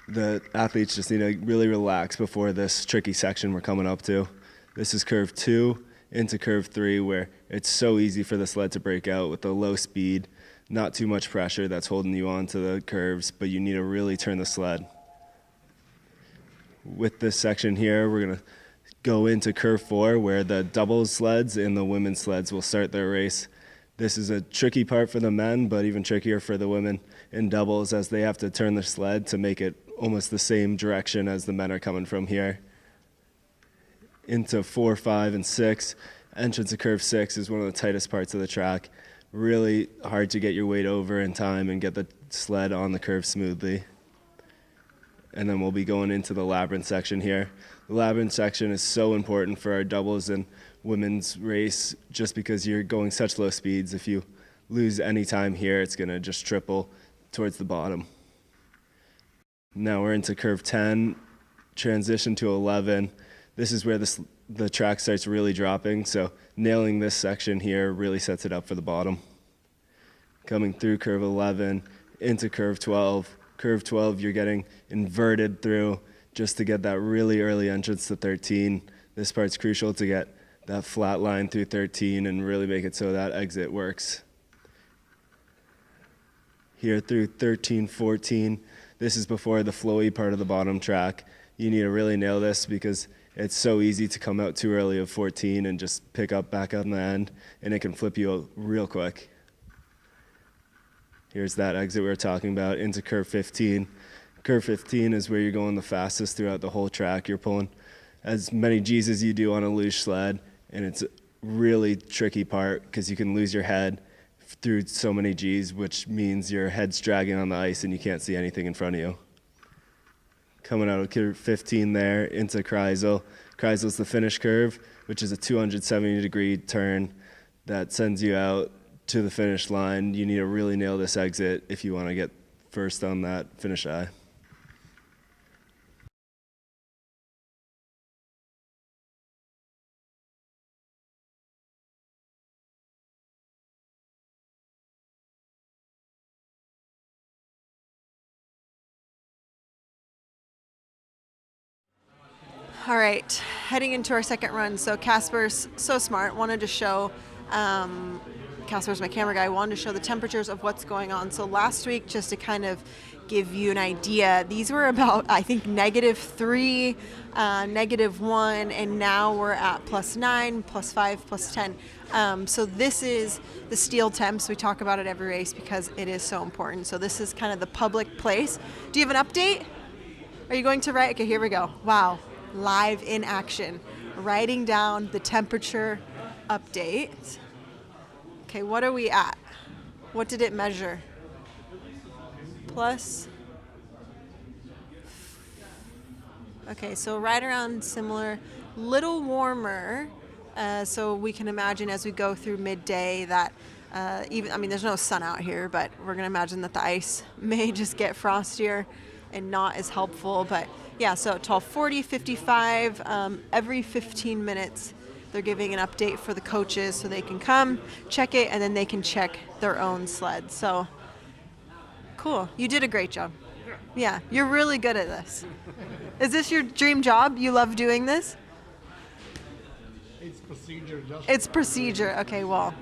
the athletes just need to really relax before this tricky section we're coming up to. This is curve 2 into curve 3, where it's so easy for the sled to break out with the low speed. Not too much pressure that's holding you onto the curves, but you need to really turn the sled. With this section here, we're going to go into curve 4, where the doubles sleds and the women's sleds will start their race. This is a tricky part for the men, but even trickier for the women in doubles, as they have to turn the sled to make it almost the same direction as the men are coming from here. Into 4, 5, and 6. Entrance to curve 6 is one of the tightest parts of the track. Really hard to get your weight over in time and get the sled on the curve smoothly. And then we'll be going into the labyrinth section here. The labyrinth section is so important for our doubles and women's race, just because you're going such low speeds. If you lose any time here, it's going to just triple towards the bottom. Now we're into curve 10, transition to 11. This is where the track starts really dropping, so nailing this section here really sets it up for the bottom. Coming through curve 11 into curve 12. Curve 12, you're getting inverted through just to get that really early entrance to 13. This part's crucial to get that flat line through 13 and really make it so that exit works. Here through 13, 14, this is before the flowy part of the bottom track. You need to really nail this, because it's so easy to come out too early of 14 and just pick up back on the end, and it can flip you out real quick. Here's that exit we were talking about into curve 15. Curve 15 is where you're going the fastest throughout the whole track. You're pulling as many G's as you do on a luge sled, and it's a really tricky part because you can lose your head through so many G's, which means your head's dragging on the ice and you can't see anything in front of you. Coming out of curve 15 there into Kreisel. Kreisel's the finish curve, which is a 270-degree turn that sends you out to the finish line. You need to really nail this exit if you want to get first on that finish eye. All right, heading into our second run. So Casper's so smart, wanted to show, Casper's my camera guy, wanted to show the temperatures of what's going on. So last week, just to kind of give you an idea, these were about, I think, -3, -1, and now we're at +9, +5, +10. So this is the steel temps. We talk about it every race because it is so important. So this is kind of the public place. Do you have an update? Are you going to write? Okay, here we go. Wow. Live in action, writing down the temperature update. Okay, what are we at? What did it measure? Plus. Okay, so right around similar, little warmer. So we can imagine as we go through midday that even, I mean, there's no sun out here, but we're gonna imagine that the ice may just get frostier and not as helpful, but yeah, so 12:40, 55, every 15 minutes, they're giving an update for the coaches so they can come, check it, and then they can check their own sled. So, cool. You did a great job. Yeah, you're really good at this. Is this your dream job? You love doing this? It's procedure. It's procedure. Okay, well,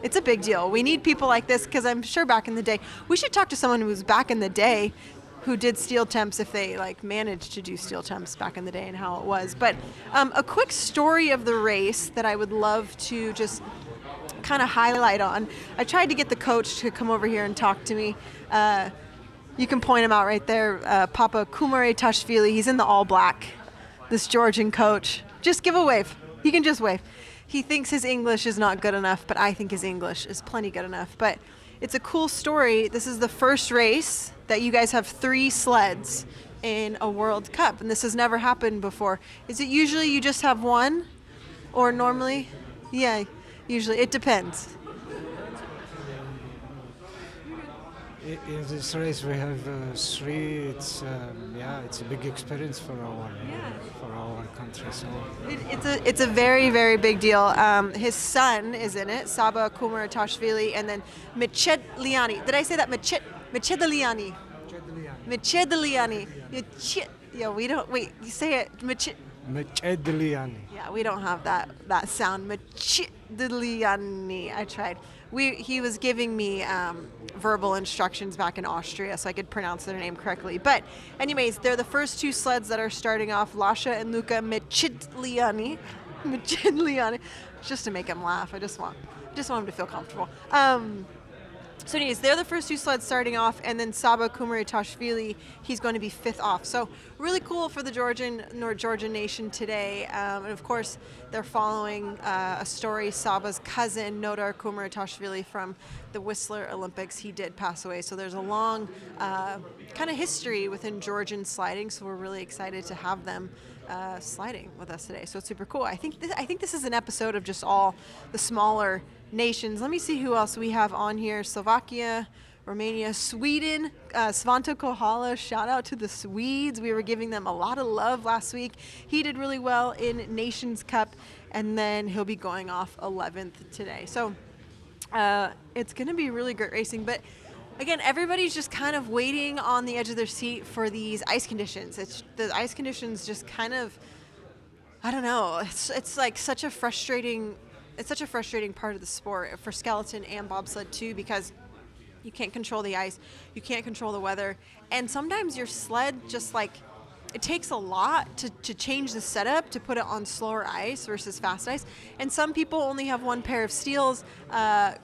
it's a big deal. We need people like this because I'm sure back in the day, we should talk to someone who was back in the day who did steel temps, if they like managed to do steel temps back in the day and how it was. But a quick story of the race that I would love to just kind of highlight on. I tried to get the coach to come over here and talk to me. You can point him out right there, Papa Kumaretashvili. He's in the all black, this Georgian coach. Just give a wave. He can just wave. He thinks his English is not good enough, but I think his English is plenty good enough. But it's a cool story. This is the first race that you guys have 3 sleds in a World Cup, and this has never happened before. Is it usually you just have one, or normally? Yeah, usually. It depends. In this race we have 3. It's it's a big experience for our country. So it's a very, very big deal. His son is in it, Saba Kumaretashvili, and then Mechedliani. Did I say that? Mechedliani. Mechedliani. Yeah, we don't. Wait, you say it. Mechedliani. Yeah, we don't have that sound. Mechedliani. I tried. He was giving me verbal instructions back in Austria so I could pronounce their name correctly. But anyways, they're the first 2 sleds that are starting off, Lasha and Luka Mechedliani. Just to make him laugh. I just want him to feel comfortable. So anyways, they're the first 2 sleds starting off, and then Saba Kumaretashvili, he's going to be 5th off. So really cool for the Georgian nation today. And of course, they're following a story. Saba's cousin, Nodar Kumaretashvili, from the Whistler Olympics, he did pass away. So there's a long kind of history within Georgian sliding. So we're really excited to have them sliding with us today. So it's super cool. I think this is an episode of just all the smaller nations. Let me see who else we have on here. Slovakia, Romania, Sweden, Svante Kohala. Shout out to the Swedes. We were giving them a lot of love last week. He did really well in Nations Cup, and then he'll be going off 11th today. So it's going to be really great racing. But again, everybody's just kind of waiting on the edge of their seat for these ice conditions. The ice conditions just kind of, I don't know. It's like such a frustrating. It's such a frustrating part of the sport for skeleton and bobsled too, because you can't control the ice, you can't control the weather, and sometimes your sled just like, it takes a lot to change the setup to put it on slower ice versus fast ice. And some people only have 1 pair of steels.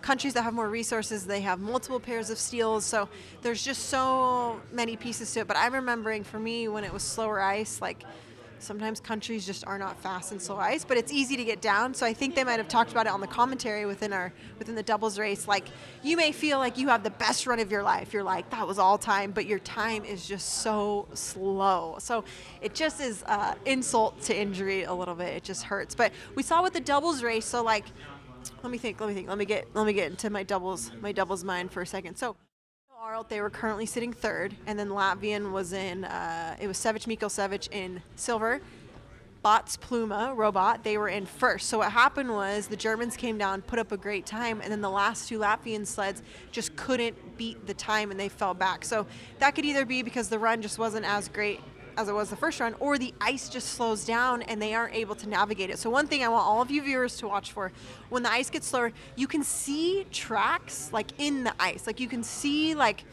Countries that have more resources, they have multiple pairs of steels. So there's just so many pieces to it. But I'm remembering for me when it was slower ice, like sometimes countries just are not fast in slow ice, but it's easy to get down. So I think they might have talked about it on the commentary within the doubles race. Like, you may feel like you have the best run of your life. You're like, that was all time, but your time is just so slow. So it just is insult to injury a little bit. It just hurts. But we saw with the doubles race. So like, let me think. Let me get into my doubles mind for a second. So they were currently sitting 3rd, and then Latvian was in, it was Sevic Mikkelsevic in silver. Bots Pluma, Robot, they were in 1st. So what happened was the Germans came down, put up a great time, and then the last 2 Latvian sleds just couldn't beat the time, and they fell back. So that could either be because the run just wasn't as great as it was the first run, or the ice just slows down and they aren't able to navigate it. So one thing I want all of you viewers to watch for, when the ice gets slower, you can see tracks like in the ice. Like you can see like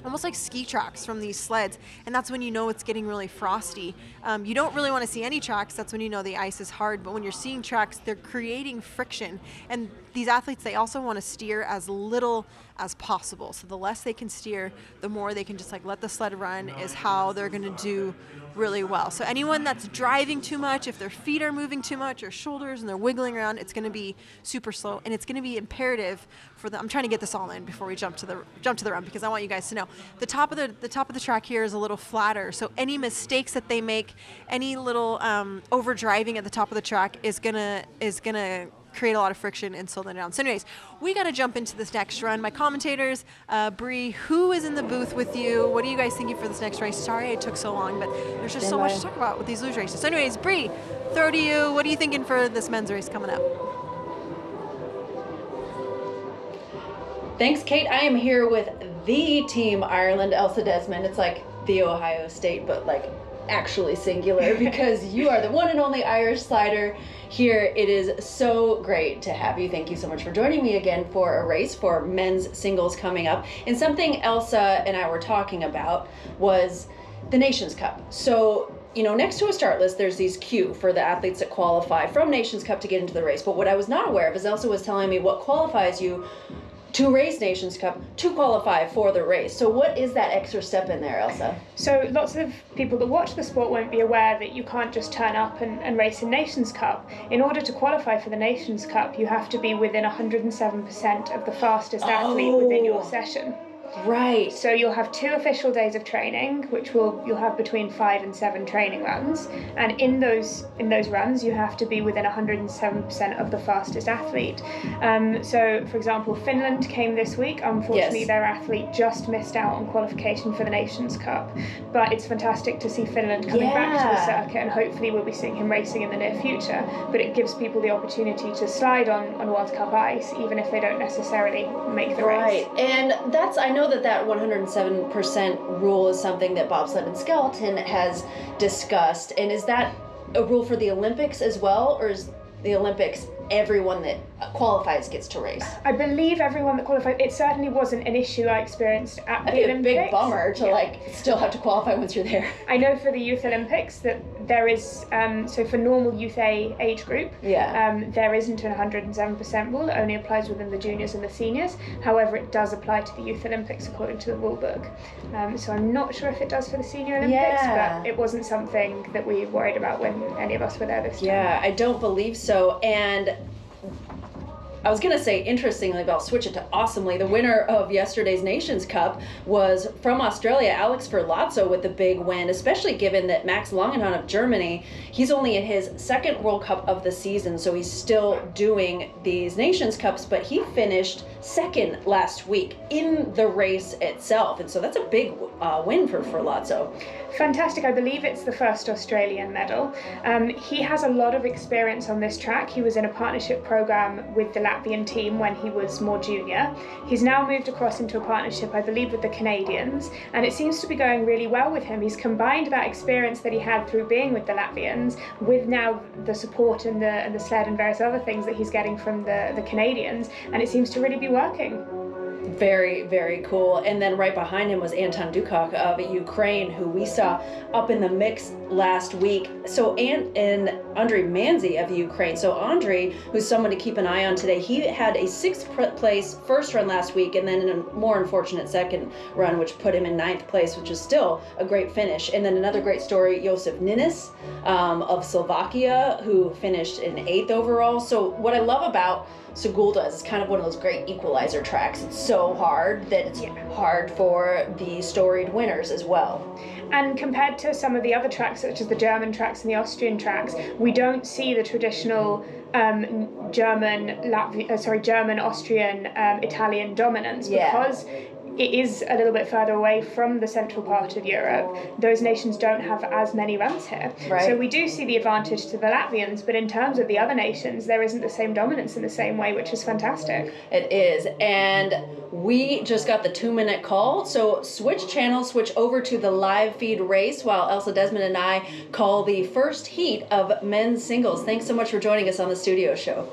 almost like ski tracks from these sleds, and that's when you know it's getting really frosty. You don't really want to see any tracks. That's when you know the ice is hard. But when you're seeing tracks, they're creating friction. And these athletes, they also want to steer as little as possible. So the less they can steer, the more they can just like let the sled run, is how they're going to do really well. So anyone that's driving too much, if their feet are moving too much or shoulders and they're wiggling around, it's going to be super slow, and it's going to be imperative for them. I'm trying to get this all in before we jump to the run, because I want you guys to know the top of the track here is a little flatter. So any mistakes that they make, any little over driving at the top of the track is gonna create a lot of friction and slow them down. So anyways, we got to jump into this next run. My commentators, Bree, who is in the booth with you? What are you guys thinking for this next race? Sorry it took so long, but there's just so much to talk about with these luge races. So anyways, Bree, throw to you. What are you thinking for this men's race coming up? Thanks, Kate. I am here with the Team Ireland, Elsa Desmond. It's like the Ohio State, but like actually singular because you are the one and only Irish slider here. It is so great to have you. Thank you so much for joining me again for a race for men's singles coming up. And something Elsa and I were talking about was the Nations Cup. So, you know, next to a start list, there's these queue for the athletes that qualify from Nations Cup to get into the race. But what I was not aware of is Elsa was telling me what qualifies you to race Nations Cup to qualify for the race. So what is that extra step in there, Elsa? So lots of people that watch the sport won't be aware that you can't just turn up and race in Nations Cup. In order to qualify for the Nations Cup, you have to be within 107% of the fastest athlete within your session. Right. So you'll have 2 official days of training, which you'll have between 5 and 7 training runs, and in those runs you have to be within 107% of the fastest athlete. So, for example, Finland came this week. Unfortunately, their athlete just missed out on qualification for the Nations Cup, but it's fantastic to see Finland coming back to the circuit, and hopefully we'll be seeing him racing in the near future. But it gives people the opportunity to slide on World Cup ice, even if they don't necessarily make the race. Right, and I know that 107% rule is something that bobsled and skeleton has discussed. And is that a rule for the Olympics as well, or is the Olympics everyone that qualifies gets to race? I believe everyone that qualifies. It certainly wasn't an issue I experienced at the Olympics. Big bummer to like still have to qualify once you're there. I know for the Youth Olympics that there is, so for normal Youth A age group, there isn't an 107% rule. It only applies within the juniors and the seniors. However, it does apply to the Youth Olympics according to the rule book. So I'm not sure if it does for the Senior Olympics, but it wasn't something that we worried about when any of us were there this time. Yeah, I don't believe so. And I was going to say, interestingly, but I'll switch it to awesomely. The winner of yesterday's Nations Cup was from Australia, Alex Ferlazzo, with the big win, especially given that Max Langenhahn of Germany, he's only in his 2nd World Cup of the season, so he's still doing these Nations Cups, but he finished 2nd last week in the race itself, and so that's a big win for Ferlazzo. Fantastic. I believe it's the first Australian medal. He has a lot of experience on this track. He was in a partnership program with the Latvian team when he was more junior. He's now moved across into a partnership, I believe, with the Canadians, and it seems to be going really well with him. He's combined that experience that he had through being with the Latvians with now the support and the sled and various other things that he's getting from the Canadians, and it seems to really be working. Very, very cool. And then right behind him was Anton Dukak of Ukraine, who we saw up in the mix last week. So, and Andrei Manzi of Ukraine. So Andrei, who's someone to keep an eye on today, he had a 6th place first run last week, and then in a more unfortunate 2nd run, which put him in 9th place, which is still a great finish. And then another great story, Josip Ninis of Slovakia, who finished in 8th overall. So what I love about Sigulda is it's kind of one of those great equalizer tracks. It's so hard that it's hard for the storied winners as well. And compared to some of the other tracks, such as the German tracks and the Austrian tracks, we don't see the traditional German, Austrian, Italian dominance because it is a little bit further away from the central part of Europe. Those nations don't have as many runs here. Right. So we do see the advantage to the Latvians, but in terms of the other nations, there isn't the same dominance in the same way, which is fantastic. It is. And we just got the 2-minute call. So switch channel, switch over to the live feed race while Elsa Desmond and I call the first heat of men's singles. Thanks so much for joining us on the studio show.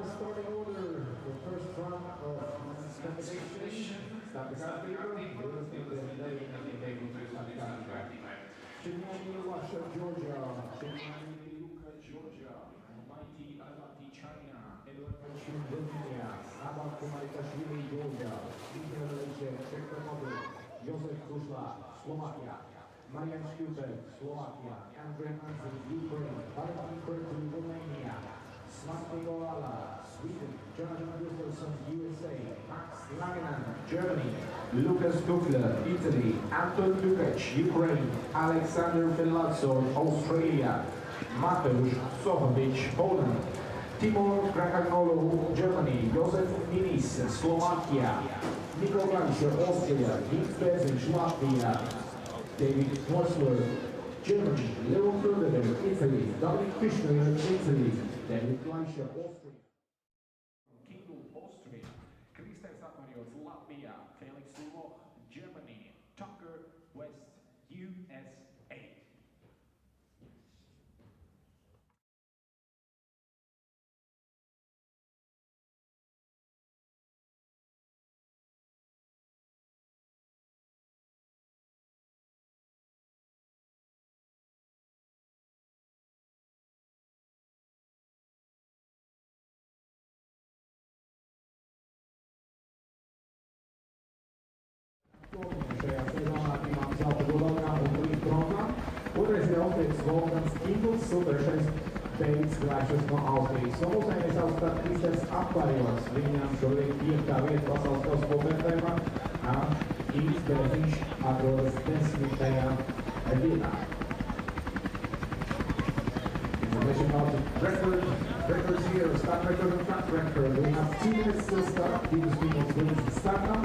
Starting order for first run of men's competition. Start the car paper. Georgia. Georgia. Mighty Alati China. Edward Romania. Abak Kumarikashvili Georgia. Czech Republic. Josef Kusla, Slovakia. Marian Škutek, Slovakia. Andrej Manzi, Ukraine. Valentin Kurtu, Romania. Slavko Sweden, Jonathan Gustafsson, USA, Max Langenhahn, Germany, Lucas Kukler, Italy, Anton Dukac, Ukraine, Alexander Ferlazzo, Australia, Mateusz Sochovic, Poland, Timur Krakanoğlu, Germany. Josef Minis, Slovakia. Nico Gleicher, Austria. Yves Bezic, Latvia. David Horsler, Germany. Leo Further, Italy. Dominic Fischner, Italy. David Gleicher, Austria. Kindle, Austria. Christoph Sakarios, Latvia. Felix Loch, Germany. Tucker, West, USA. Šajā sezonā pirmām zelta godalgā un trīs bronzām. Otrais ir Austrijas Wolfgangs Ingls, un trešais Davids Gleichers no Austrijas. Somultēnijas augstāk Kristers Apārjos. Viņam šobrīd 5. vieta pasaules kausa kopvērtējumā. Yves Bezic atrodas 10. vietā. Information about the records here, start record and track record. We have 2 minutes to start. These people will start now.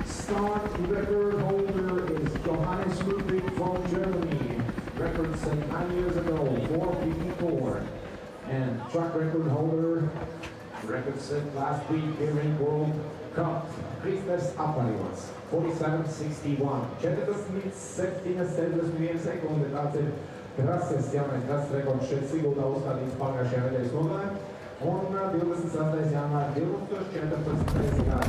Start record holder is Johannes Ludwig from Germany. Record set 9 years ago, 4:54. And track record holder, record set last week here in World Cup, Christers Aparios, 47:61. 47 sekundes, tāds ir krases, jaunais krases rekords šeit Siguldā uzstādīts pagājušajā nedēļas nogalē. Un 28. janvāra 2014. gadā.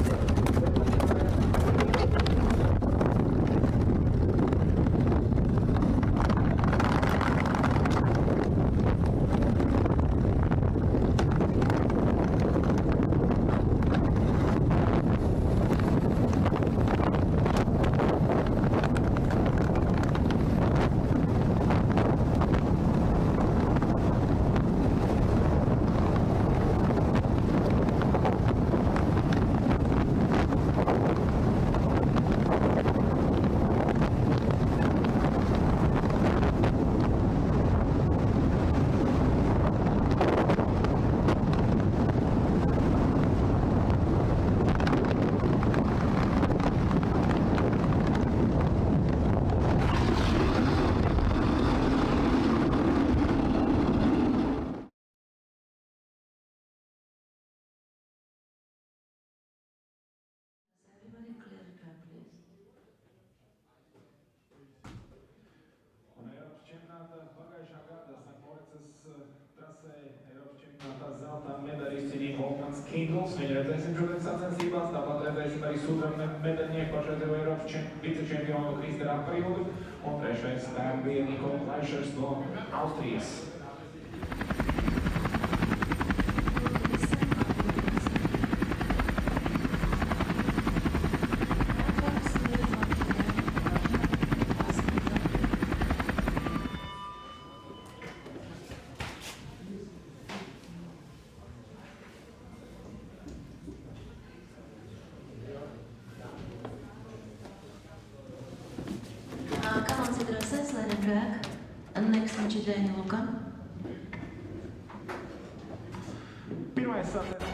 Viņu redzēsim šodien sacensībās, tāpat redzēsim arī sudraba medaļnieku pašreizējo Eiropas vicečempionu Kristeru Apariolu, un trešais tēm bija Niko Gleichers no Austrijas. Sled and drag, and next Macedonia Luka. Pirmais sacensības.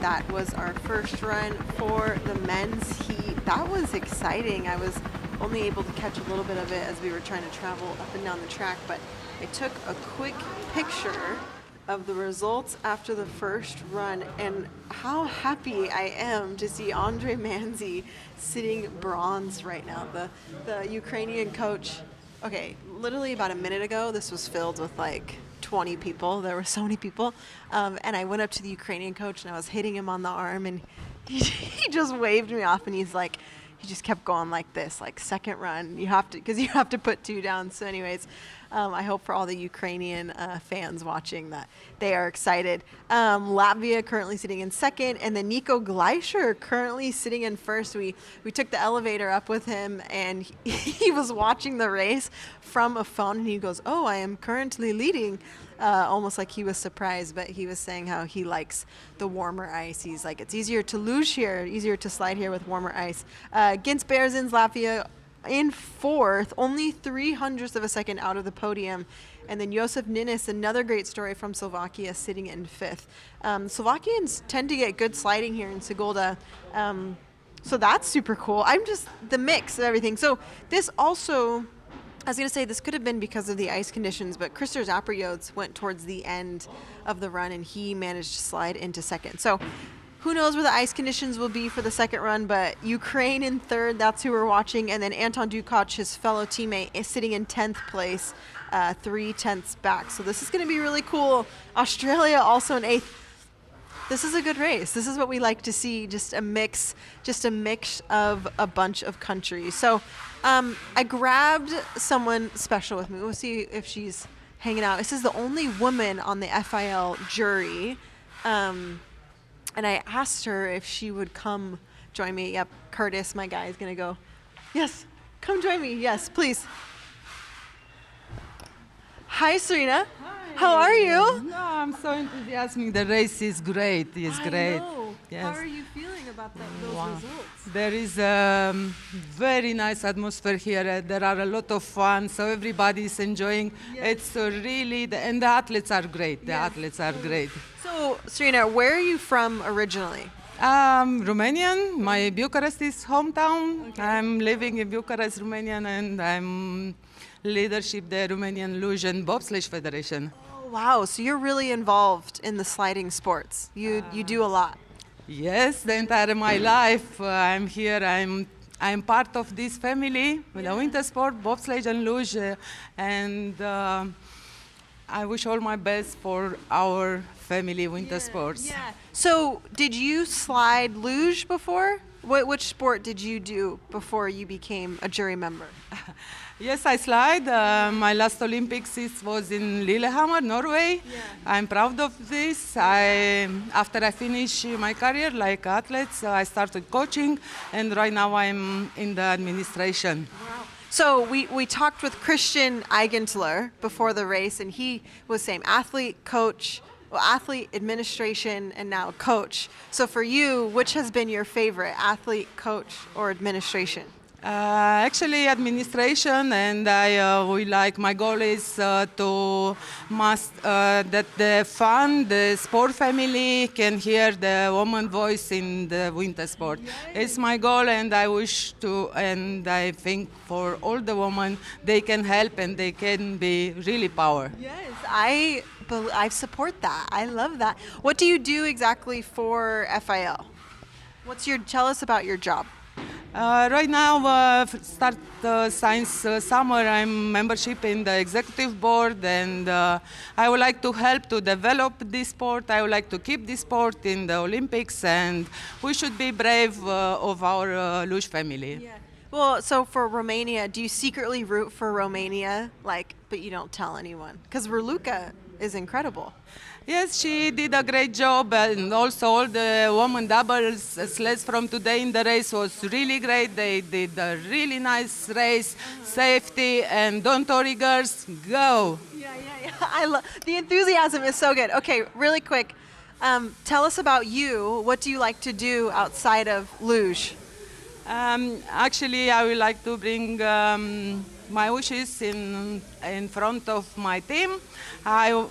That was our first run for the men's heat. That was exciting. I was only able to catch a little bit of it as we were trying to travel up and down the track, but I took a quick picture of the results after the first run, and how happy I am to see Andre Manzi sitting bronze right now. The Ukrainian coach, okay, literally about a minute ago, this was filled with like 20 people. There were so many people. And I went up to the Ukrainian coach and I was hitting him on the arm, and he just waved me off, and he's like, he just kept going like this, like second run, you have to, because you have to put 2 down. So anyways, I hope for all the Ukrainian fans watching that they are excited. Latvia currently sitting in second, and then Nico Gleischer currently sitting in first. We took the elevator up with him, and he was watching the race from a phone, and he goes, "Oh, I am currently leading." Almost like he was surprised, but he was saying how he likes the warmer ice. He's like, it's easier to luge here, easier to slide here with warmer ice. Gins Berzins, Latvia in fourth, only 0.03 of a second out of the podium. And then Josef Ninis, another great story from Slovakia, sitting in fifth. Slovakians tend to get good sliding here in Sigulda. So that's super cool. I'm just the mix of everything. So this also, I was going to say this could have been because of the ice conditions, but Krister Zapriots went towards the end of the run, and he managed to slide into second. So who knows where the ice conditions will be for the second run, but Ukraine in third, that's who we're watching. And then Anton Dukac, his fellow teammate, is sitting in 10th place, 0.3 back. So this is going to be really cool. Australia also in 8th. This is a good race. This is what we like to see, just a mix of a bunch of countries. So I grabbed someone special with me. We'll see if she's hanging out. This is the only woman on the FIL jury. And I asked her if she would come join me. Yep, Curtis, my guy, is going to go. Yes, come join me. Yes, please. Hi, Serena. Hi. How are you? No, I'm so enthusiastic. The race is great. It's great. Know. Yes. How are you feeling about those results? There is a very nice atmosphere here. There are a lot of fun, so everybody is enjoying. Yes. It's really, and the athletes are great. The athletes are great. So, Serena, where are you from originally? Romanian. My Bucharest is hometown. Okay. I'm living in Bucharest, Romania, and I'm leadership the Romanian Luge and Bobsleigh Federation. Oh, wow. So you're really involved in the sliding sports. You do a lot. Yes, the entire my life. I'm here. I'm part of this family with the winter sport, bobsleigh and luge, and I wish all my best for our family winter sports. Yeah. So, did you slide luge before? Which sport did you do before you became a jury member? Yes, I slide. My last Olympics was in Lillehammer, Norway. Yeah. I'm proud of this. After I finished my career like athlete, I started coaching, and right now I'm in the administration. Wow. So we talked with Christian Eigentler before the race, and he was saying athlete, coach, athlete, administration, and now coach. So for you, which has been your favorite, athlete, coach, or administration? Actually, administration, and we like. My goal is that the sport family can hear the woman voice in the winter sport. Yay. It's my goal, and I wish to, and I think for all the women, they can help and they can be really power. Yes, I support that. I love that. What do you do exactly for FIL? Tell us about your job. Right now, start science summer. I'm membership in the executive board, and I would like to help to develop this sport. I would like to keep this sport in the Olympics, and we should be brave of our luge family. Yeah. Well, so for Romania, do you secretly root for Romania, but you don't tell anyone? Because Raluca is incredible. Yes, she did a great job, and also all the women doubles sleds from today in the race was really great. They did a really nice race, safety, and don't worry, girls, go. Yeah. I love the enthusiasm is so good. Okay, really quick, tell us about you. What do you like to do outside of luge? Actually, I would like to bring my wishes in front of my team.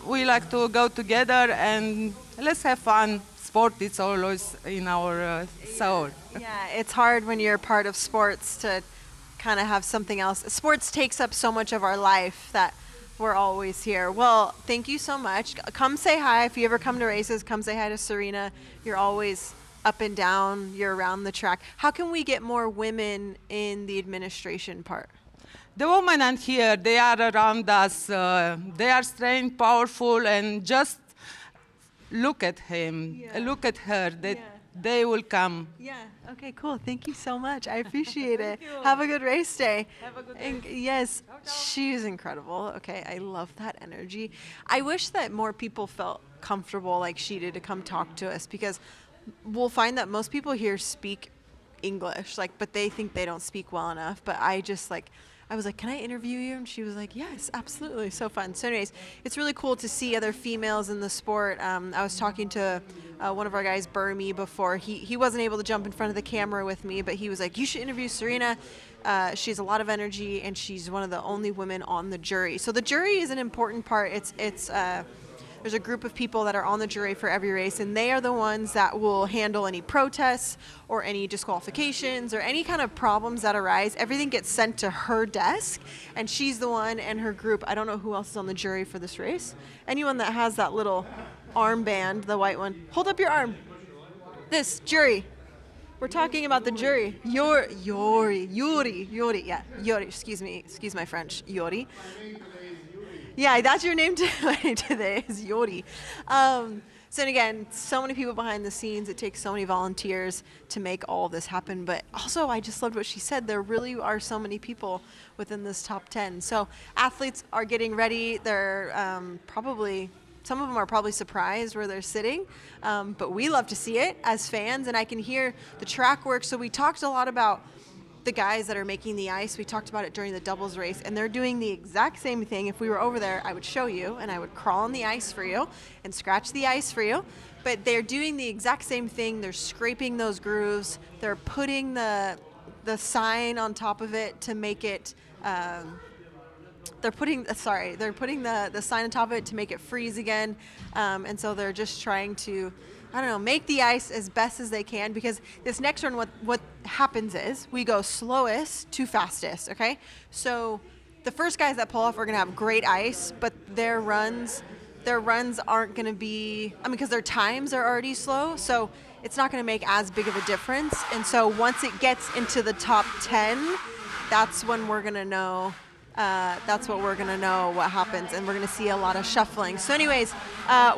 We like to go together and let's have fun. Sport is always in our soul. Yeah, it's hard when you're part of sports to kind of have something else. Sports takes up so much of our life that we're always here. Well, thank you so much. Come say hi. If you ever come to races, come say hi to Serena. You're always up and down. You're around the track. How can we get more women in the administration part? The women are here. They are around us. They are strong, powerful, and just look at him. Look at her. They will come. Yeah. Okay, cool. Thank you so much. I appreciate it. Have a good race day. Have a good day. And yes, she is incredible. Okay, I love that energy. I wish that more people felt comfortable like she did to come talk to us, because we'll find that most people here speak English, but they think they don't speak well enough. But I was like, can I interview you? And she was like, yes, absolutely. So fun. So anyways, it's really cool to see other females in the sport. I was talking to one of our guys, Burmy, before. He wasn't able to jump in front of the camera with me, but he was like, you should interview Serena. She has a lot of energy, and she's one of the only women on the jury. So the jury is an important part. There's a group of people that are on the jury for every race, and they are the ones that will handle any protests or any disqualifications or any kind of problems that arise. Everything gets sent to her desk, and she's the one and her group. I don't know who else is on the jury for this race. Anyone that has that little armband, the white one, hold up your arm. This jury. We're talking about the jury. Yuri. Yeah, Yuri. Excuse my French. Yuri. Yeah, that's your name today is Yori. So again, so many people behind the scenes. It takes so many volunteers to make all this happen. But also, I just loved what she said. There really are so many people within this top 10. So athletes are getting ready. They're some of them are probably surprised where they're sitting. But we love to see it as fans. And I can hear the track work. So we talked a lot about the guys that are making the ice. We talked about it during the doubles race, and they're doing the exact same thing. If we were over there, I would show you, and I would crawl on the ice for you and scratch the ice for you. But they're doing the exact same thing. They're scraping those grooves. They're putting the sign on top of it to make it they're putting the sign on top of it to make it freeze again. And so they're just trying to, I don't know, make the ice as best as they can, because this next run, what happens is we go slowest to fastest, okay? So the first guys that pull off are gonna have great ice, but their runs aren't gonna be, because their times are already slow, so it's not gonna make as big of a difference. And so once it gets into the top 10, that's when we're gonna know what happens, and we're going to see a lot of shuffling. So anyways,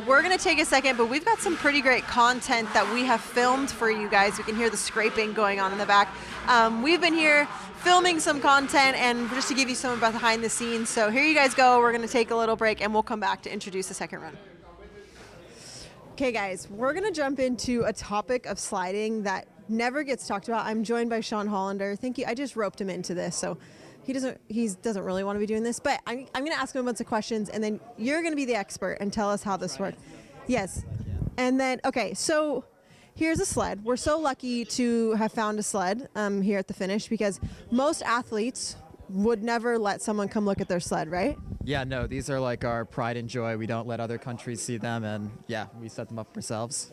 we're going to take a second, but we've got some pretty great content that we have filmed for you guys. We can hear the scraping going on in the back. We've been here filming some content, and just to give you some behind the scenes. So here you guys go. We're going to take a little break, and we'll come back to introduce the second run. Okay, guys, we're going to jump into a topic of sliding that never gets talked about. I'm joined by Sean Hollander. Thank you. I just roped him into this, so he doesn't really want to be doing this, but I'm going to ask him a bunch of questions, and then you're going to be the expert and tell us how this works. Yes. And then, okay, so here's a sled. We're so lucky to have found a sled here at the finish, because most athletes would never let someone come look at their sled, right? Yeah, no, these are like our pride and joy. We don't let other countries see them, and yeah, we set them up ourselves.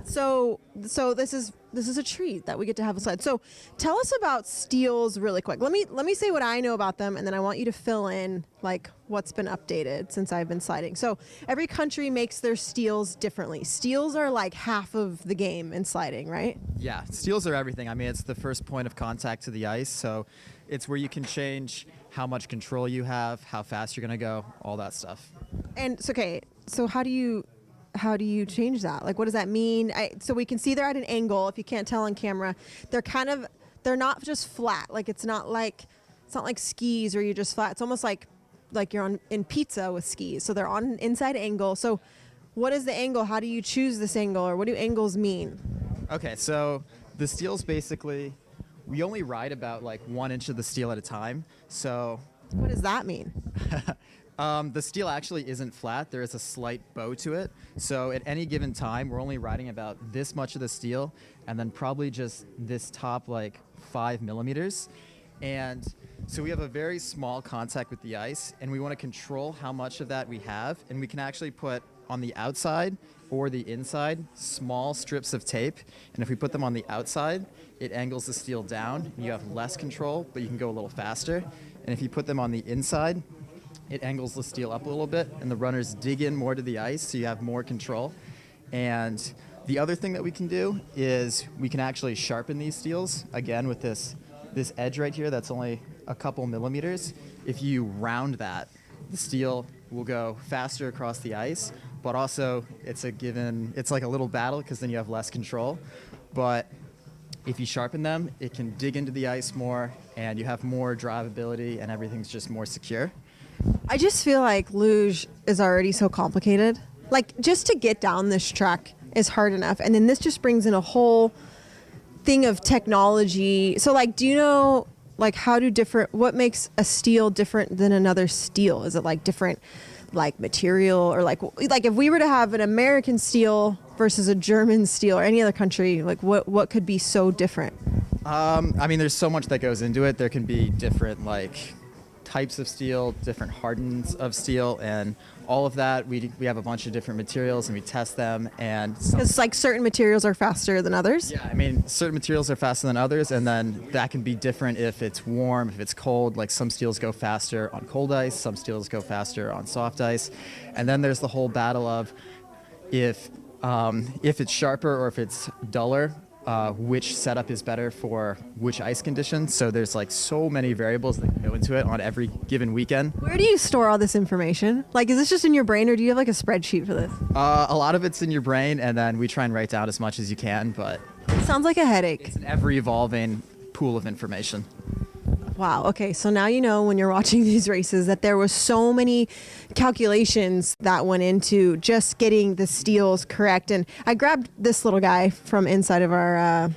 So this is a treat that we get to have a sled. So tell us about steels really quick. Let me say what I know about them, and then I want you to fill in like what's been updated since I've been sliding. So every country makes their steels differently. Steels are like half of the game in sliding, right? Yeah, steels are everything. It's the first point of contact to the ice, so it's where you can change how much control you have, how fast you're gonna go, all that stuff. And so, okay, so how do you change that? Like, what does that mean? So we can see they're at an angle. If you can't tell on camera, they're not just flat. Like it's not like skis where you're just flat. It's almost like like you're on in pizza with skis. So they're on an inside angle. So what is the angle? How do you choose this angle, or what do angles mean? Okay, so the steel's basically, we only ride about like 1 inch of the steel at a time. So what does that mean? The steel actually isn't flat. There is a slight bow to it. So at any given time, we're only riding about this much of the steel, and then probably just this top like 5 millimeters. And so we have a very small contact with the ice, and we want to control how much of that we have. And we can actually put on the outside or the inside small strips of tape. And if we put them on the outside, it angles the steel down. And you have less control, but you can go a little faster. And if you put them on the inside, it angles the steel up a little bit, and the runners dig in more to the ice, so you have more control. And the other thing that we can do is we can actually sharpen these steels, again, with this edge right here that's only a couple millimeters. If you round that, the steel will go faster across the ice, but also it's like a little battle because then you have less control. But if you sharpen them, it can dig into the ice more, and you have more drivability, and everything's just more secure. I just feel like luge is already so complicated. Like, just to get down this track is hard enough. And then this just brings in a whole thing of technology. So, like, do you know, like, what makes a steel different than another steel? Is it, like, different, like, material? Or, like if we were to have an American steel versus a German steel or any other country, like, what could be so different? I mean, there's so much that goes into it. There can be different, like, types of steel, different hardens of steel, and all of that. We have a bunch of different materials, and we test them. And it's like certain materials are faster than others. Yeah, I mean, certain materials are faster than others, and then that can be different if it's warm, if it's cold. Like, some steels go faster on cold ice, some steels go faster on soft ice, and then there's the whole battle of if it's sharper or if it's duller. Which setup is better for which ice conditions. So there's like so many variables that go into it on every given weekend. Where do you store all this information? Like, is this just in your brain, or do you have like a spreadsheet for this? A lot of it's in your brain, and then we try and write down as much as you can, but it sounds like a headache. It's an ever-evolving pool of information. Wow. Okay. So now you know, when you're watching these races, that there was so many calculations that went into just getting the steels correct. And I grabbed this little guy from inside of our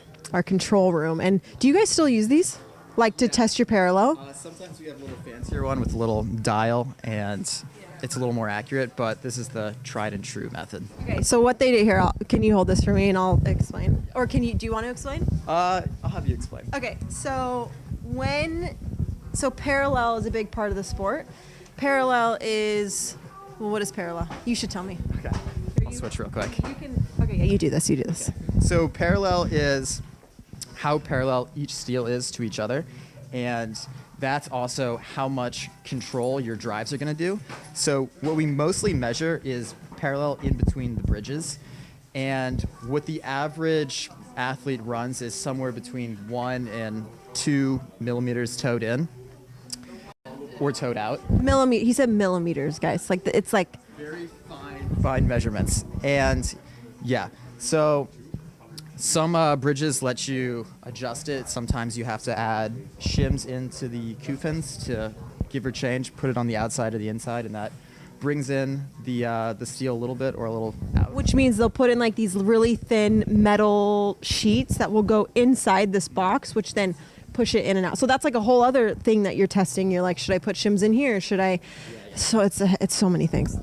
control room. And do you guys still use these, like, to test your parallel? Sometimes we have a little fancier one with a little dial, and it's a little more accurate. But this is the tried and true method. Okay. So what they did here, can you hold this for me and I'll explain? Or do you want to explain? I'll have you explain. Okay. So parallel is a big part of the sport. Parallel is, well, what is parallel? You should tell me. Okay. I'll switch real quick. Okay, yeah, you do this. Okay. So parallel is how parallel each steel is to each other, and that's also how much control your drives are going to do. So what we mostly measure is parallel in between the bridges, and what the average athlete runs is somewhere between 1 and 2 millimeters towed in or towed out. He said millimeters, guys. Like, it's like very fine measurements. And yeah, so some bridges let you adjust it. Sometimes you have to add shims into the coupons to give or change, put it on the outside or the inside, and that brings in the steel a little bit or a little out. Which means they'll put in like these really thin metal sheets that will go inside this box, which then push it in and out. So that's like a whole other thing that you're testing. You're like, should I put shims in here? Should I? So it's so many things.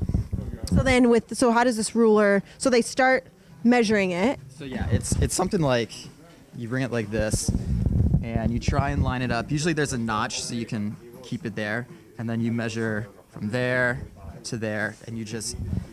So then how does this ruler? So they start measuring it. So yeah, it's something like you bring it like this, and you try and line it up. Usually there's a notch so you can keep it there, and then you measure from there to there, and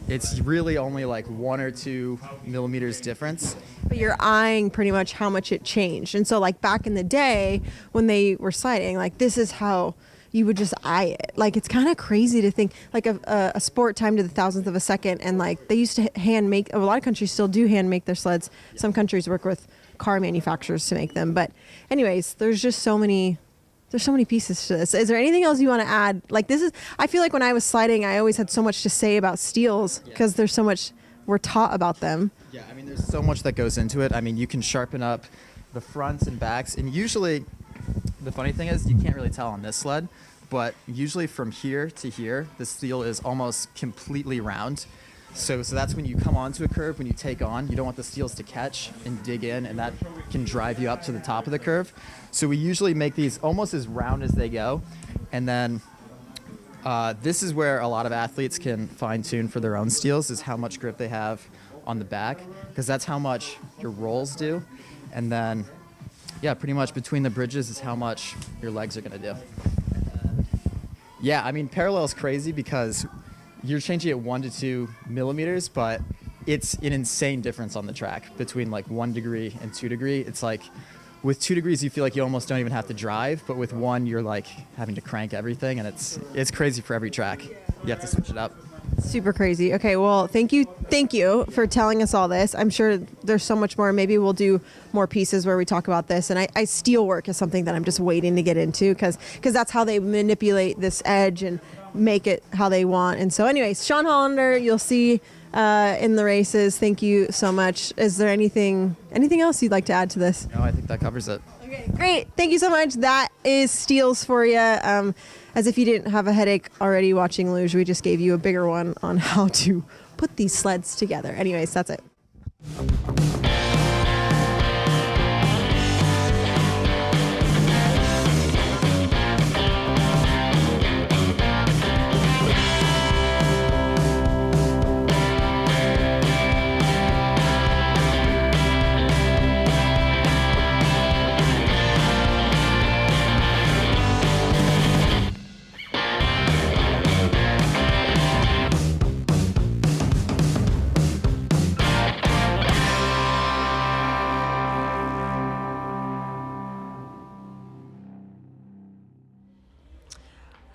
it's really only like 1 or 2 millimeters difference. But you're eyeing pretty much how much it changed. And so, like, back in the day when they were sliding, like, this is how you would just eye it. Like, it's kind of crazy to think, like, a sport timed to the thousandth of a second, and like they used to hand make, a lot of countries still do hand make their sleds. Some countries work with car manufacturers to make them. But anyways, there's so many pieces to this. Is there anything else you want to add? Like, I feel like when I was sliding, I always had so much to say about steels because there's so much we're taught about them. Yeah, I mean, there's so much that goes into it. I mean, you can sharpen up the fronts and backs, and usually the funny thing is you can't really tell on this sled, but usually from here to here, the steel is almost completely round. So that's when you come onto a curve, when you take on, you don't want the steels to catch and dig in, and that can drive you up to the top of the curve. So we usually make these almost as round as they go. And then this is where a lot of athletes can fine tune for their own steels, is how much grip they have on the back, because that's how much your rolls do. And then, yeah, pretty much between the bridges is how much your legs are gonna do. Yeah, I mean, parallel is crazy because you're changing it 1 to 2 millimeters, but it's an insane difference on the track between like 1 degree and 2 degree. It's like with 2 degrees, you feel like you almost don't even have to drive, but with 1, you're like having to crank everything, and it's crazy for every track. You have to switch it up. Super crazy. Okay, well, thank you for telling us all this. I'm sure there's so much more. Maybe we'll do more pieces where we talk about this. And I steel work is something that I'm just waiting to get into because that's how they manipulate this edge and make it how they want. And so anyways, Sean Hollander, you'll see in the races. Thank you so much. Is there anything else you'd like to add to this? No, I think that covers it. Okay, great. Thank you so much. That is steels for you. As if you didn't have a headache already watching Luge, we just gave you a bigger one on how to put these sleds together. Anyways, that's it.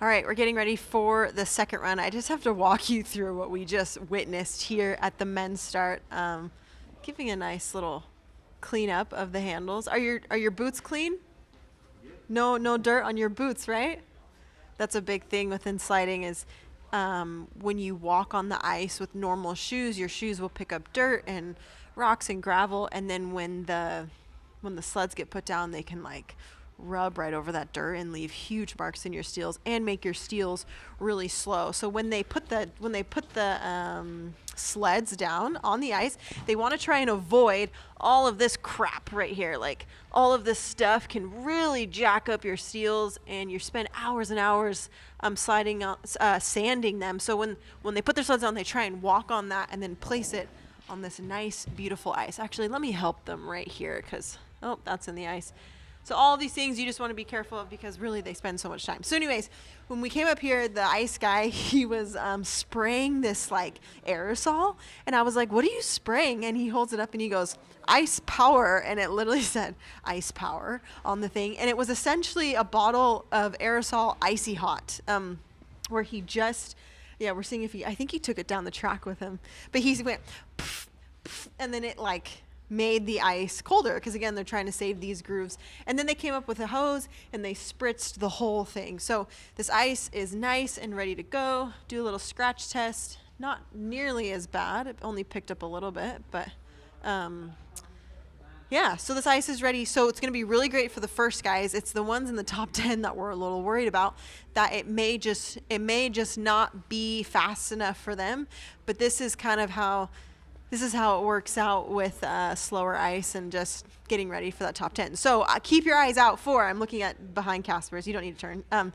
All right, we're getting ready for the second run. I just have to walk you through what we just witnessed here at the men's start. Giving a nice little cleanup of the handles. Are your boots clean? No dirt on your boots, right? That's a big thing within sliding is when you walk on the ice with normal shoes, your shoes will pick up dirt and rocks and gravel, and then when the sleds get put down, they can like rub right over that dirt and leave huge marks in your steels and make your steels really slow. So when they put the sleds down on the ice, they want to try and avoid all of this crap right here. Like all of this stuff can really jack up your steels, and you spend hours and hours sanding them. So when they put their sleds on, they try and walk on that and then place it on this nice, beautiful ice. Actually, let me help them right here because, oh, that's in the ice. So all of these things you just want to be careful of because really they spend so much time. So anyways, when we came up here, the ice guy, he was spraying this like aerosol. And I was like, what are you spraying? And he holds it up and he goes, ice power. And it literally said ice power on the thing. And it was essentially a bottle of aerosol icy hot where he just, yeah, we're seeing if I think he took it down the track with him. But he went, pff, pff, and then it like made the ice colder because again they're trying to save these grooves, and then they came up with a hose and they spritzed the whole thing. So this ice is nice and ready to go. Do a little scratch test. Not nearly as bad, it only picked up a little bit, but yeah, so this ice is ready. So it's going to be really great for the first guys. It's the ones in the top 10 that we're a little worried about, that it may just not be fast enough for them. But this is kind of how it works out with slower ice and just getting ready for that top 10. So keep your eyes out for, I'm looking at behind Casper's, you don't need to turn.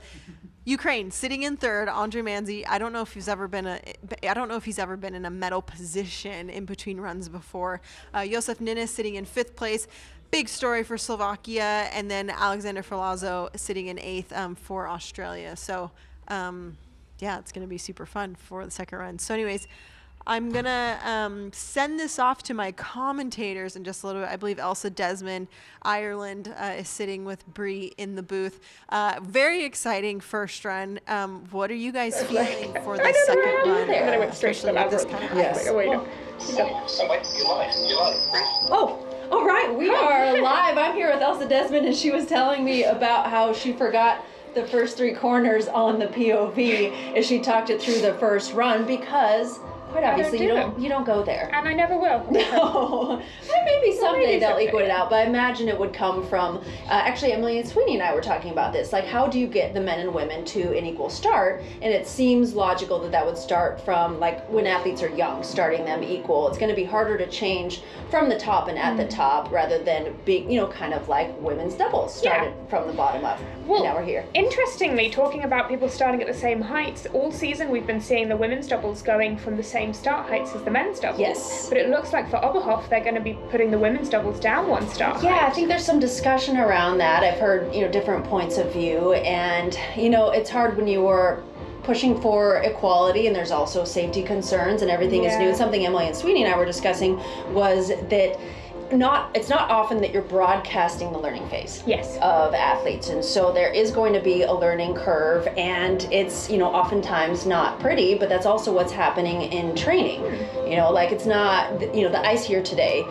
Ukraine sitting in third, Andre Manzi. I don't know if he's ever been in a medal position in between runs before. Josef Ninnis sitting in fifth place. Big story for Slovakia, and then Alexander Ferlazzo sitting in eighth for Australia. So yeah, it's going to be super fun for the second run. So anyways, I'm going to send this off to my commentators in just a little bit. I believe Elsa Desmond, Ireland, is sitting with Bree in the booth. Very exciting first run. What are you guys feeling for the second run? And then I went straight to the lab. Yes. Oh, all right. We are live. I'm here with Elsa Desmond, and she was telling me about how she forgot the first three corners on the POV as she talked it through the first run because quite obviously you don't go there. And I never will. No. Maybe someday they'll equal it out, but I imagine it would come from, actually Emily and Sweeney and I were talking about this, like how do you get the men and women to an equal start? And it seems logical that that would start from like when athletes are young, starting them equal. It's going to be harder to change from the top and at the top rather than being, you know, kind of like women's doubles started from the bottom up. Well, and now we're here. Interestingly, talking about people starting at the same heights, all season we've been seeing the women's doubles going from the same start heights as the men's doubles. Yes. But it looks like for Oberhof, they're going to be putting the women's doubles down one start height. Yeah, I think there's some discussion around that. I've heard, you know, different points of view, and, you know, it's hard when you are pushing for equality and there's also safety concerns and everything is new. And something Emily and Sweeney and I were discussing was that it's not often that you're broadcasting the learning phase of athletes, and so there is going to be a learning curve, and it's, you know, oftentimes not pretty, but that's also what's happening in training. You know, like it's not, you know, the ice here today,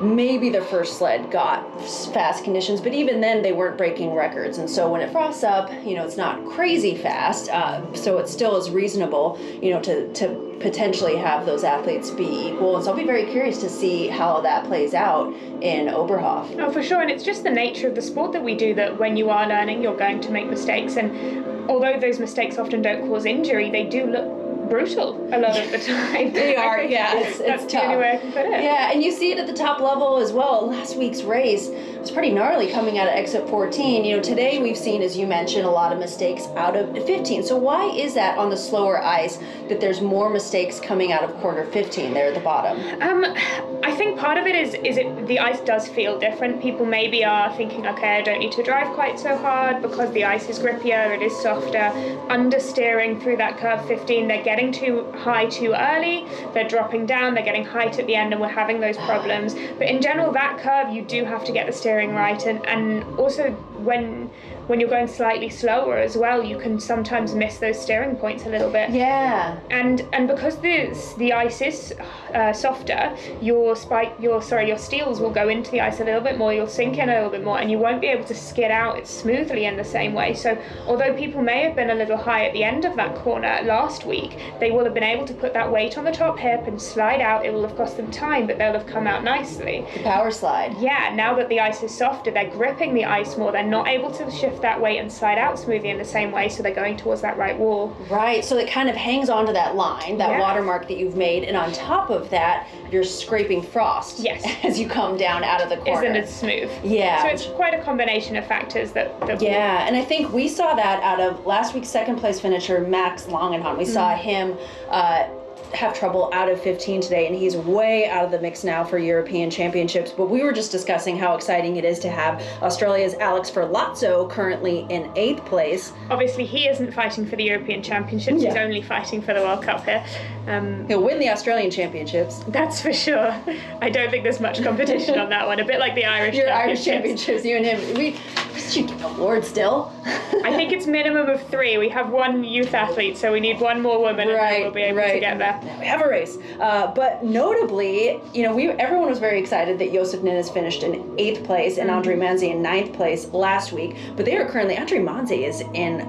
maybe the first sled got fast conditions, but even then they weren't breaking records. And so when it frosts up, you know, it's not crazy fast, so it still is reasonable, you know, to potentially have those athletes be equal. And so I'll be very curious to see how that plays out in Oberhof. Oh, for sure. And it's just the nature of the sport that we do, that when you are learning, you're going to make mistakes. And although those mistakes often don't cause injury, they do look brutal a lot of the time. They are, it's that's tough. the only way I can put it. Yeah, and you see it at the top level as well. Last week's race was pretty gnarly coming out of exit 14. You know, today we've seen, as you mentioned, a lot of mistakes out of 15. So why is that on the slower ice that there's more mistakes coming out of corner 15 there at the bottom? I think part of it is the ice does feel different. People maybe are thinking, okay, I don't need to drive quite so hard because the ice is grippier, it is softer. Understeering through that curve 15, they're getting too high too early, they're dropping down, they're getting height at the end, and we're having those problems. But in general, that curve, you do have to get the steering right, and also when you're going slightly slower as well, you can sometimes miss those steering points a little bit. Yeah. And because the ice is softer, your steels will go into the ice a little bit more, you'll sink in a little bit more, and you won't be able to skid out it smoothly in the same way. So although people may have been a little high at the end of that corner last week, they will have been able to put that weight on the top hip and slide out. It will have cost them time, but they'll have come out nicely. The power slide. Yeah, now that the ice is softer, they're gripping the ice more, they're not able to shift that weight and slide out smoothly in the same way, so they're going towards that right wall. Right, so it kind of hangs onto that line, that watermark that you've made, and on top of that, you're scraping frost as you come down out of the corner. Isn't it smooth? Yeah. So it's quite a combination of factors that and I think we saw that out of last week's second place finisher, Max Langenhahn. We saw him have trouble out of 15 today, and he's way out of the mix now for European Championships. But we were just discussing how exciting it is to have Australia's Alex Ferlazzo currently in 8th place. Obviously, he isn't fighting for the European Championships, he's only fighting for the World Cup here. He'll win the Australian Championships. That's for sure. I don't think there's much competition on that one, a bit like the Irish Championships, you and him. We should get an award still. I think it's minimum of 3. We have 1 youth athlete, so we need 1 more woman, and then we'll be able to get there. We have a race. But notably, you know, everyone was very excited that Josef Ninnis finished in 8th place and Andre Manzi in 9th place last week. But they are currently, Andre Manzi is in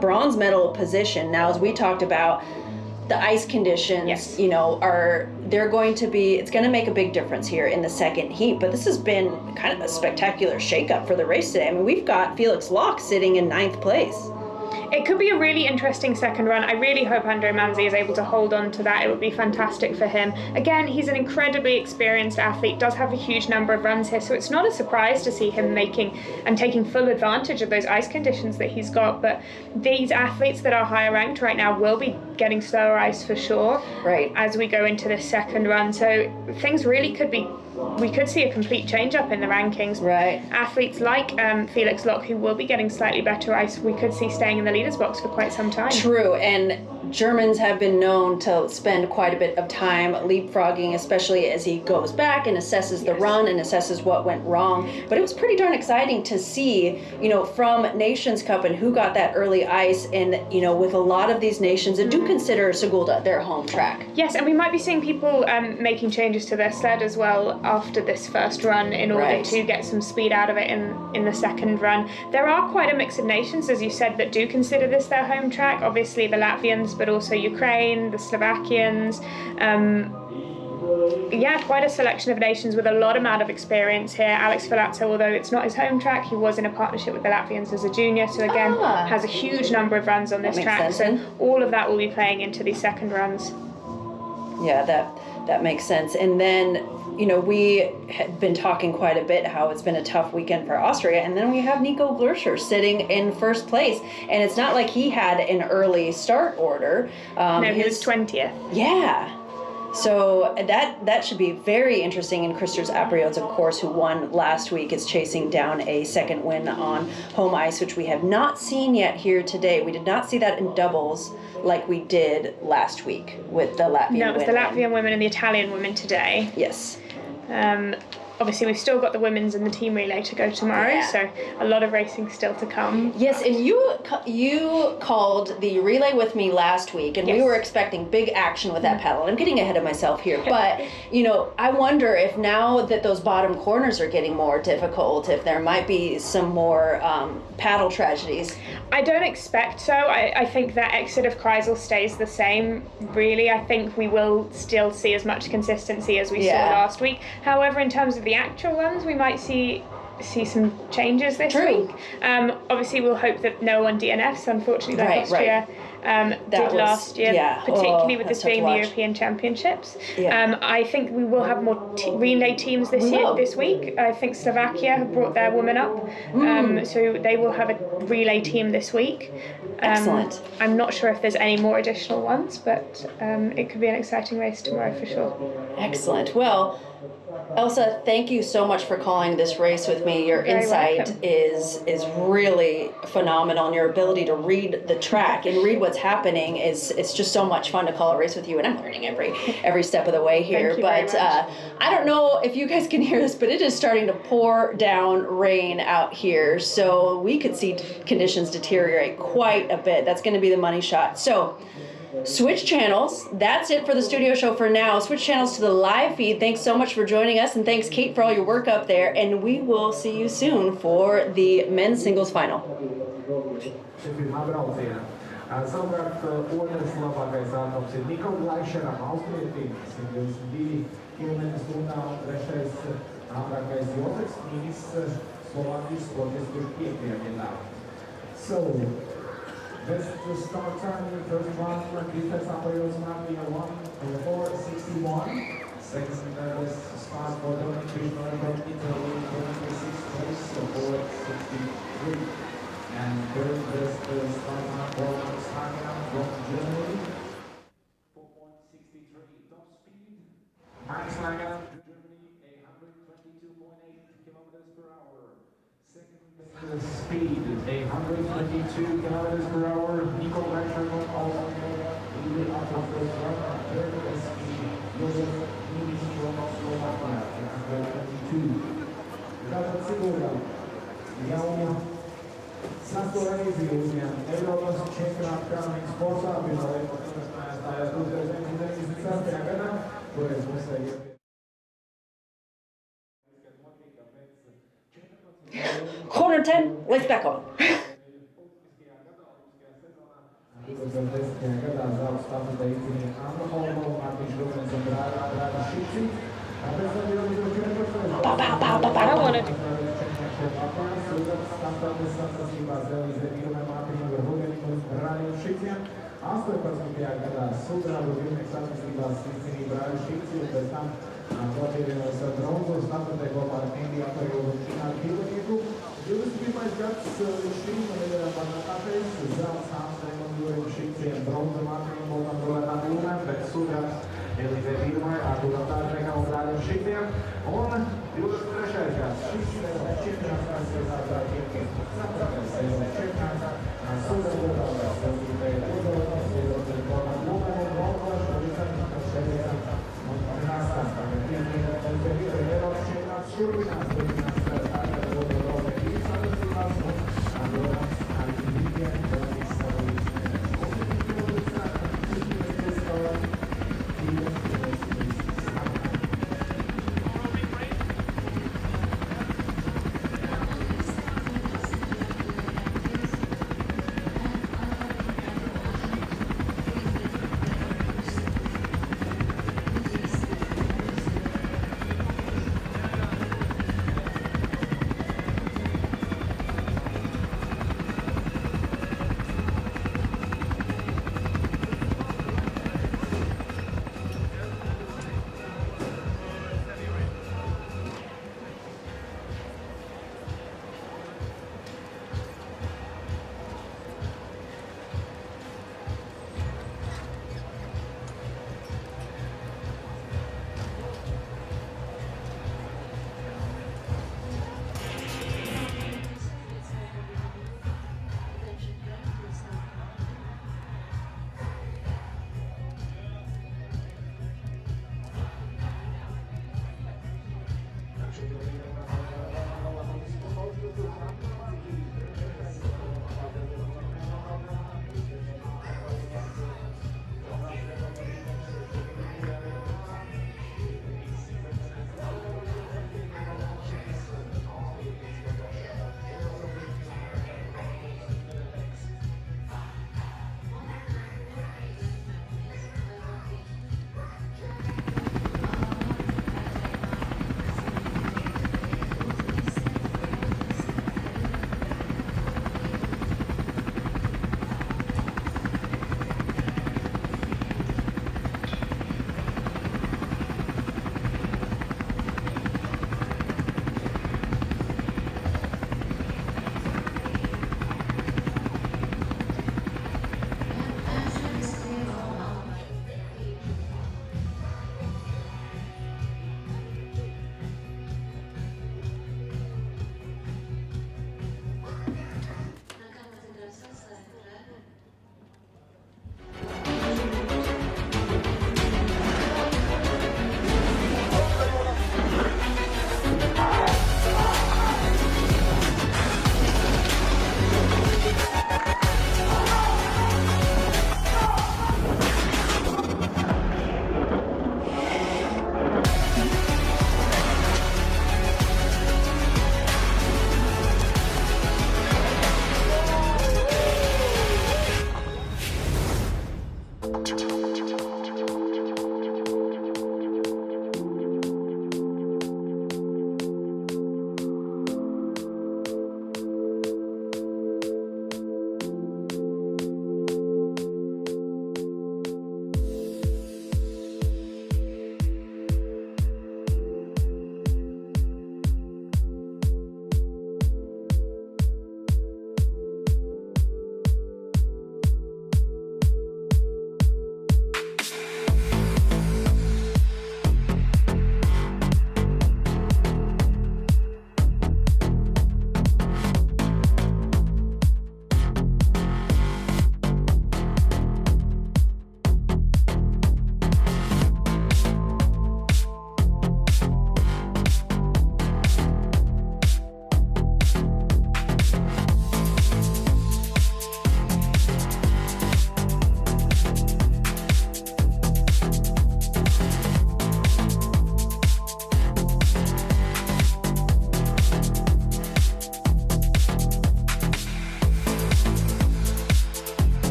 bronze medal position. Now, as we talked about, the ice conditions, you know, it's going to make a big difference here in the second heat. But this has been kind of a spectacular shakeup for the race today. I mean, we've got Felix Locke sitting in 9th place. It could be a really interesting second run. I really hope Andre Manzi is able to hold on to that. It would be fantastic for him. Again, he's an incredibly experienced athlete, does have a huge number of runs here, so it's not a surprise to see him making and taking full advantage of those ice conditions that he's got. But these athletes that are higher ranked right now will be getting slower ice for sure as we go into this second run. So things really we could see a complete change up in the rankings. Athletes like Felix Locke, who will be getting slightly better ice, we could see staying in the leaders box for quite some time. True, and Germans have been known to spend quite a bit of time leapfrogging, especially as he goes back and assesses the run and assesses what went wrong. But it was pretty darn exciting to see, you know, from Nations Cup and who got that early ice, and, you know, with a lot of these nations that do consider Sigulda their home track. Yes, and we might be seeing people making changes to their sled as well. after this first run in order to get some speed out of it in the second run. There are quite a mix of nations, as you said, that do consider this their home track. Obviously the Latvians, but also Ukraine, the Slovakians. Yeah, quite a selection of nations with a lot amount of experience here. Alex Filatto, although it's not his home track, he was in a partnership with the Latvians as a junior, so again has a huge number of runs on this track. So all of that will be playing into these second runs. Yeah, that makes sense. And then, you know, we had been talking quite a bit how it's been a tough weekend for Austria, and then we have Nico Glöscher sitting in first place, and it's not like he had an early start order. No, he was 20th. Yeah. So that should be very interesting. And Christers Abriots, of course, who won last week, is chasing down a second win on home ice, which we have not seen yet here today. We did not see that in doubles like we did last week with the Latvian women. No, it was the Latvian women and the Italian women today. Yes. Obviously, we've still got the women's and the team relay to go tomorrow, so a lot of racing still to come. Yes, and you called the relay with me last week, and we were expecting big action with that paddle. I'm getting ahead of myself here, but you know, I wonder if now that those bottom corners are getting more difficult, if there might be some more paddle tragedies. I don't expect so. I think that exit of Kreisel stays the same, really. I think we will still see as much consistency as we saw last week. However, in terms of the actual runs, we might see some changes this week. Obviously, we'll hope that no one DNFs, unfortunately, like Austria did last year, particularly with this being the European Championships. I think we will have more relay teams this week. I think Slovakia have brought their women up, so they will have a relay team this week. Excellent. I'm not sure if there's any more additional ones, but it could be an exciting race tomorrow for sure. Excellent. Well, Elsa, thank you so much for calling this race with me. Your insight is really phenomenal, and your ability to read the track and read what's happening it's just so much fun to call a race with you, and I'm learning every step of the way here. But I don't know if you guys can hear this, but it is starting to pour down rain out here, so we could see conditions deteriorate quite a bit. That's going to be the money shot. So switch channels. That's it for the studio show for now. Switch channels to the live feed. Thanks so much for joining us, and thanks, Kate, for all your work up there. And we will see you soon for the men's singles final. Savukārt otrs labākais ātrums ir Nico Glöscher, austrietim, 122 km/h, un trešais ātrākais Jozefs Mīnis, Slovākijas sportists, kurš 5. vietā. So, best start time in the first one, Christers Abriots Latvia 1:4:61. Second best start for Dominic Krishna from Italy, 26th place, 4:63. And third best start time for Max Hagen from Germany, 4:63 top speed. Max Hagen, Germany, 122.8 km/h. Second best speed, 122 km/h. Nico Glöscher from Austria, leading out of the front. Third best speed, Josef Mīnis from Slovakia, 122. Tātad Sigulda jau sasto reizi uzņem Eiropas čempionātu karaliņu sportā, pirmā reize stājās 1996. gadā, toreiz mums te Corner 10, let's back on. 2010. gadā zelta stafetē izcīnīja Anna Holma un Mārtiņš Rūpens un Brāļa Šīci. Pēc tam 2014. I wanted Stafetes sacensībās realizē pirmajā Mārtiņu Rūpenu un Brāļu Šīciem. 18. gadā sudraba pirmajā sacensībās izcīnīja Brāļu Šīci, un pēc tam pievienojas bronzu stafetē kopā ar Indiju Apkarovu un Šināru Pilnieku. 21. gads līdz šim ir panāktais zelts Amsterdam Jurim Šīciem, bronza Mārtiņam Boltam Rolēnam Lūmēm, bet sudrabs Elizē Pirmai, Arturam Tāžniekam un Brāļam Šīciem. Un 23. gads šis čempionāts, kas ir ātrākiem, 4. čempionāts, sudrabs Elizē Pirmai, Boltam Lūmēm un Rolēnam Šīciem. Un nāstās tagad Eiropas čempionāts turpinās.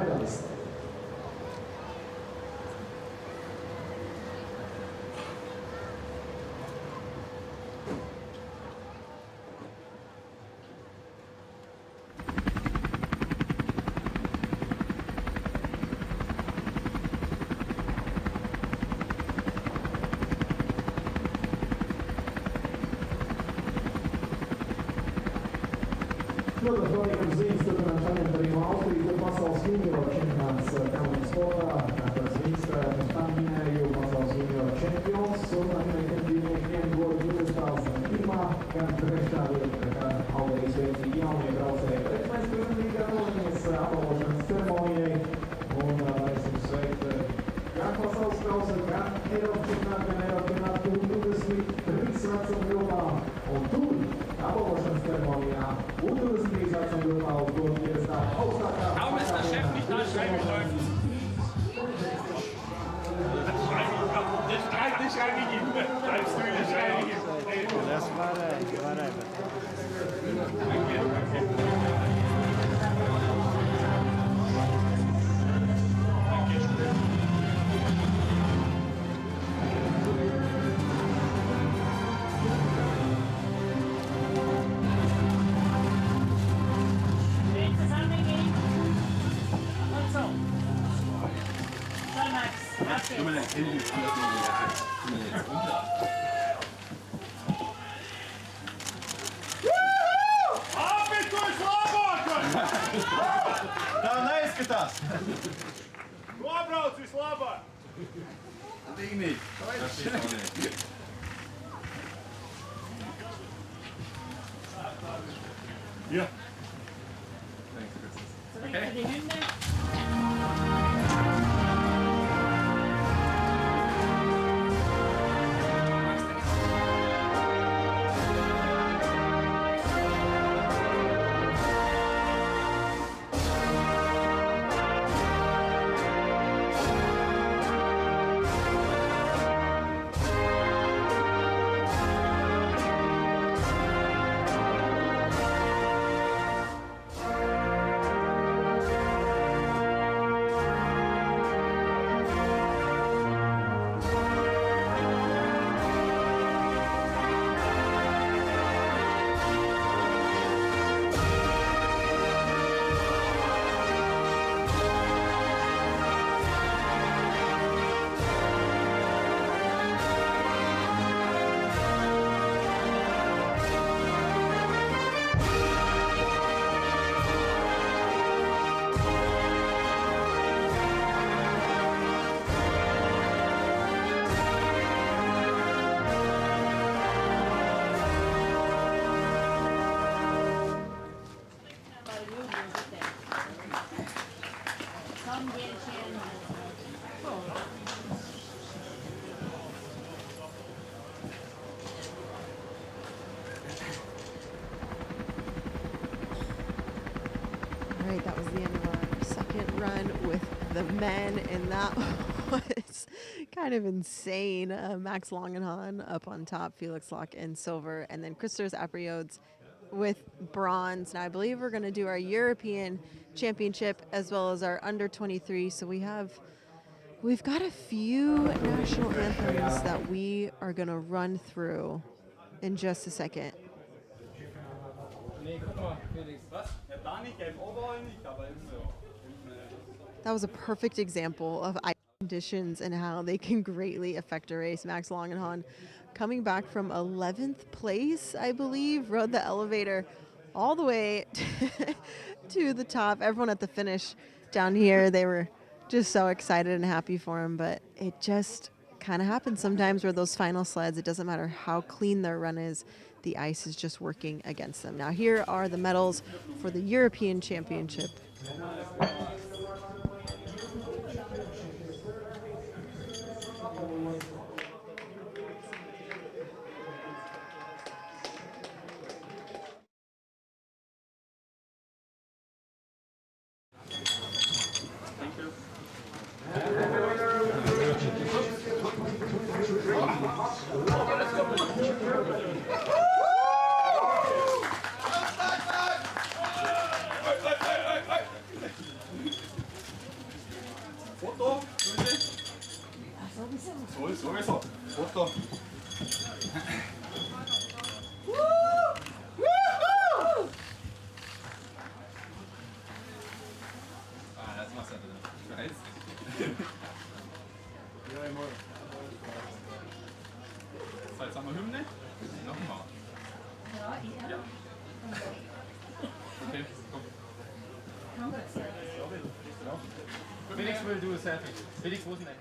medalist. Ļoti svarīgas ziņas turpinām šodien arī no Austrijas pasaules junioru čempionāts kalnu sportā. Tāpēc viņas pirms tam minēju pasaules junioru čempions un minēju dzīvniekiem godu 21. gan 3. vieta, kā Alderijas veicīgi jaunie braucēji. Bet mēs pirmīgā noliņas apbalvošanas ceremonijai un varēsim sveikt gan pasaules kausa, gan Eiropas čempionātu, gan Eiropas čempionātu 23 vecuma grupā. Un tur apbalvošanas ceremonijā 23 vecuma grupā uz godu iestāt augstākā. Kaum ist der Chef nicht da, schreiben läuft. Das schreibe ich ihm. Schreibst du, das schreibe ich ihm. Das war Tā neizskatās! Nobrauc vislabāk! Tīnīt! Ja. All right, that was the end of our second run with the men, and that was kind of insane. Max Longenhahn up on top, Felix Locke in silver, and then Christos Apriodes with bronze. Now, I believe we're going to do our European Championship as well as our under 23. So we've got a few national anthems that we are going to run through in just a second. That was a perfect example of ice conditions and how they can greatly affect a race. Max Longenhahn coming back from 11th place, I believe, rode the elevator all the way to the top. Everyone at the finish down here, they were just so excited and happy for him, but it just kind of happens sometimes where those final sleds, it doesn't matter how clean their run is, the ice is just working against them. Now here are the medals for the European Championship. will do a selfie. Felix, wo ist denn der?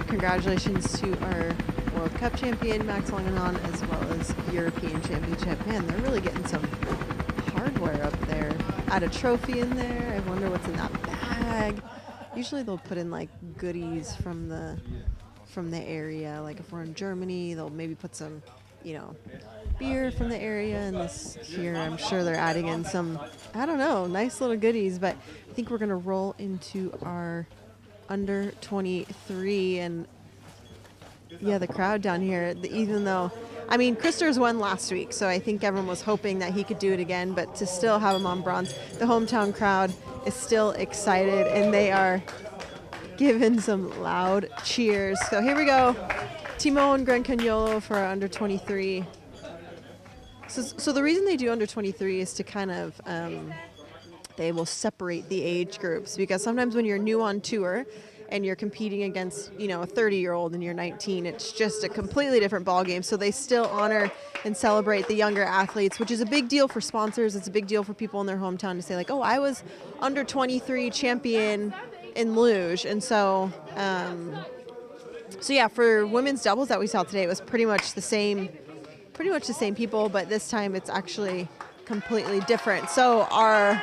Congratulations to our World Cup champion, Max Langenon, as well as European Championship. Man, they're really getting some hardware up there. Add a trophy in there. I wonder what's in that bag. Usually they'll put in like goodies from the area. Like if we're in Germany, they'll maybe put some, you know, beer from the area. And this here, I'm sure they're adding in some, I don't know, nice little goodies. But I think we're going to roll into our under 23, and yeah, the crowd down here, even though, I mean, Christers won last week, so I think everyone was hoping that he could do it again, but to still have him on bronze, the hometown crowd is still excited, and they are giving some loud cheers. So here we go, Timo and Gren Cagnolo for our under 23. So the reason they do under 23 is to kind of they will separate the age groups, because sometimes when you're new on tour and you're competing against, you know, a 30-year-old and you're 19, it's just a completely different ballgame. So they still honor and celebrate the younger athletes, which is a big deal for sponsors. It's a big deal for people in their hometown to say like, oh, I was under 23 champion in luge. And so, so yeah, for women's doubles that we saw today, it was pretty much the same people, but this time it's actually completely different. So our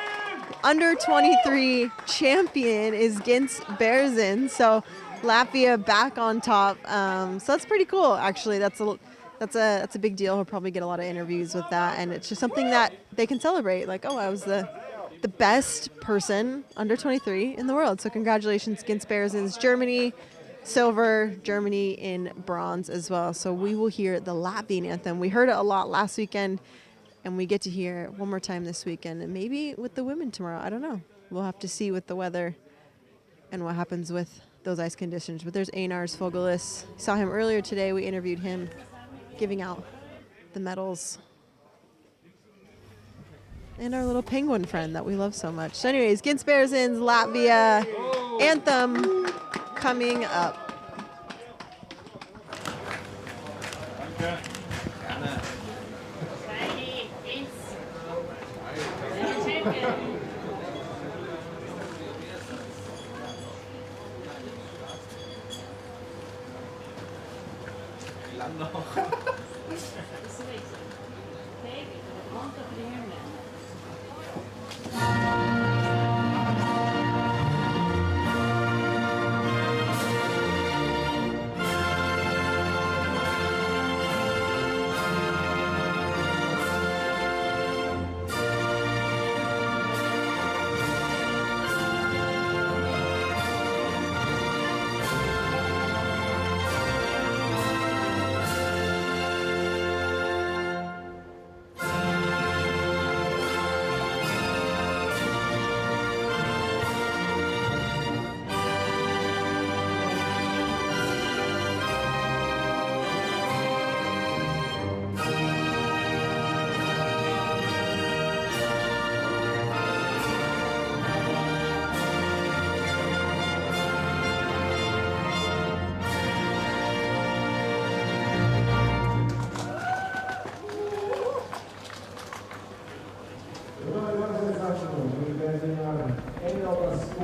under 23 champion is Gins Berzin. So Latvia back on top. So that's pretty cool, actually. That's a big deal. He'll probably get a lot of interviews with that, and it's just something that they can celebrate. Like, oh, I was the best person under 23 in the world. So congratulations, Gins Berzin's Germany, silver, Germany in bronze as well. So we will hear the Latvian anthem. We heard it a lot last weekend, and we get to hear it one more time this weekend, and maybe with the women tomorrow. I don't know. We'll have to see with the weather and what happens with those ice conditions. But there's Einars Fogelis. Saw him earlier today. We interviewed him giving out the medals. And our little penguin friend that we love so much. So anyways, Gins Berzin's Latvia anthem coming up.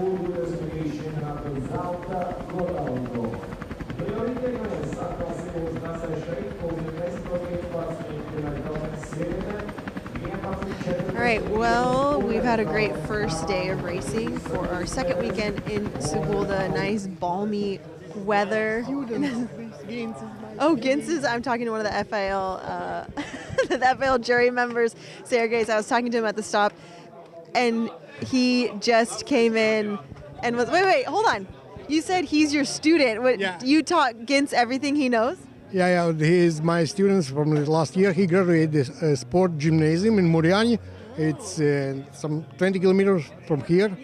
All right, well, we've had a great first day of racing for our second weekend in Sigulda. Nice balmy weather. Oh, Gintz's. I'm talking to one of the FIL, the FIL jury members, Sergey. So I was talking to him at the stop, and he just came in and was, wait, hold on. You said he's your student. What, Yeah. You taught Gintz everything he knows? Yeah, he is my student from the last year. He graduated sport gymnasium in Muriani. It's some 20 kilometers from here.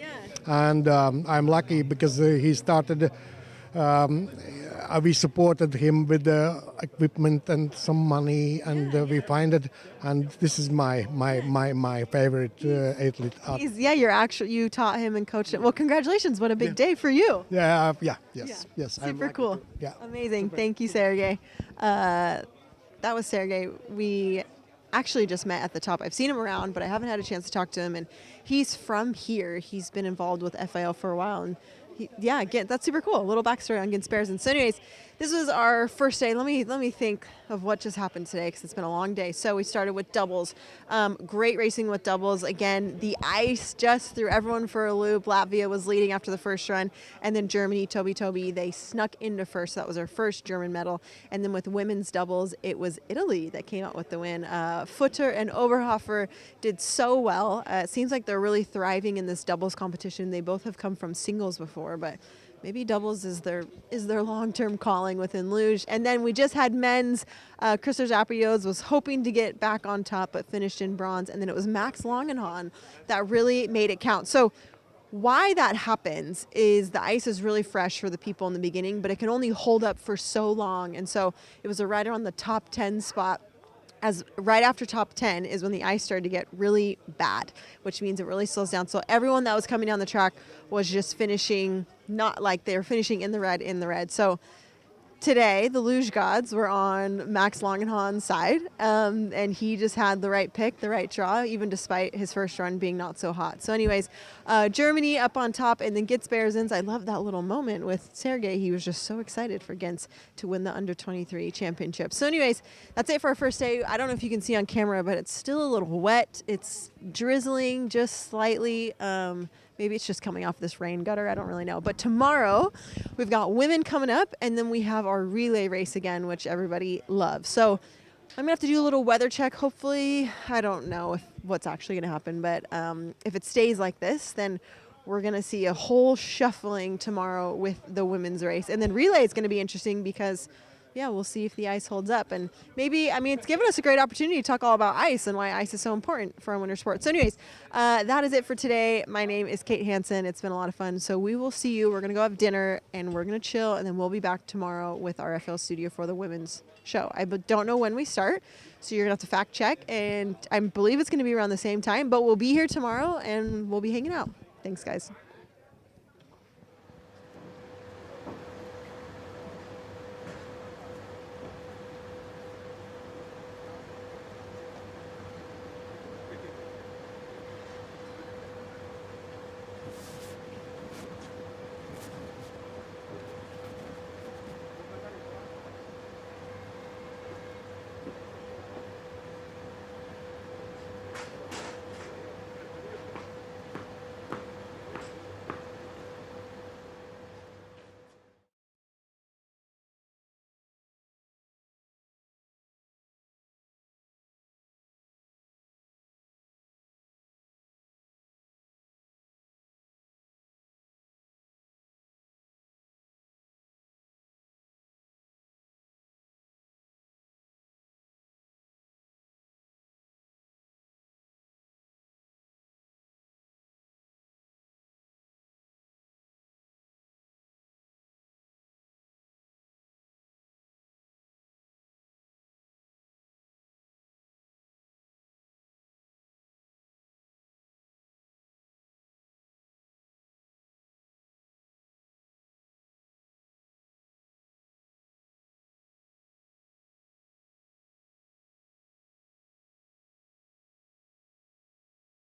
And I'm lucky because he started, we supported him with the equipment and some money, and we find it. And this is my favorite athlete. You taught him and coached him. Well, congratulations. What a big day for you. Yes. Super cool. Yeah. Amazing. Thank you, Sergey. That was Sergey. We actually just met at the top. I've seen him around, but I haven't had a chance to talk to him. And he's from here. He's been involved with FIL for a while. And that's super cool. A little backstory on EBERSPÄCHER. So anyways, this was our first day. Let me think of what just happened today, because it's been a long day. So we started with doubles. Great racing with doubles. Again, the ice just threw everyone for a loop. Latvia was leading after the first run. And then Germany, Toby, they snuck into first. That was our first German medal. And then with women's doubles, it was Italy that came out with the win. Futter and Oberhofer did so well. It seems like they're really thriving in this doubles competition. They both have come from singles before, but maybe doubles is their long-term calling within Luge. And then we just had men's. Christopher Zaprios was hoping to get back on top, but finished in bronze. And then it was Max Langenhahn that really made it count. So why that happens is the ice is really fresh for the people in the beginning, but it can only hold up for so long. And so it was right around the top 10 spot. As right after top 10 is when the ice started to get really bad, which means it really slows down. So everyone that was coming down the track was just finishing, not like they were finishing in the red. So today, the Luge gods were on Max Langenhahn's side, and he just had the right pick, the right draw, even despite his first run being not so hot. So anyways, Germany up on top, and then EBERSPÄCHER. I love that little moment with Sergey. He was just so excited for Gintz to win the under-23 championship. So anyways, that's it for our first day. I don't know if you can see on camera, but it's still a little wet. It's drizzling just slightly. Maybe it's just coming off this rain gutter. I don't really know. But tomorrow, we've got women coming up, and then we have our relay race again, which everybody loves. So I'm going to have to do a little weather check. Hopefully, I don't know what's actually going to happen. But if it stays like this, then we're going to see a whole shuffling tomorrow with the women's race. And then relay is going to be interesting because we'll see if the ice holds up. And maybe, it's given us a great opportunity to talk all about ice and why ice is so important for our winter sport. So anyways, that is it for today. My name is Kate Hansen. It's been a lot of fun. So we will see you. We're going to go have dinner and we're going to chill. And then we'll be back tomorrow with our FL studio for the women's show. I don't know when we start, so you're going to have to fact check. And I believe it's going to be around the same time, but we'll be here tomorrow and we'll be hanging out. Thanks, guys.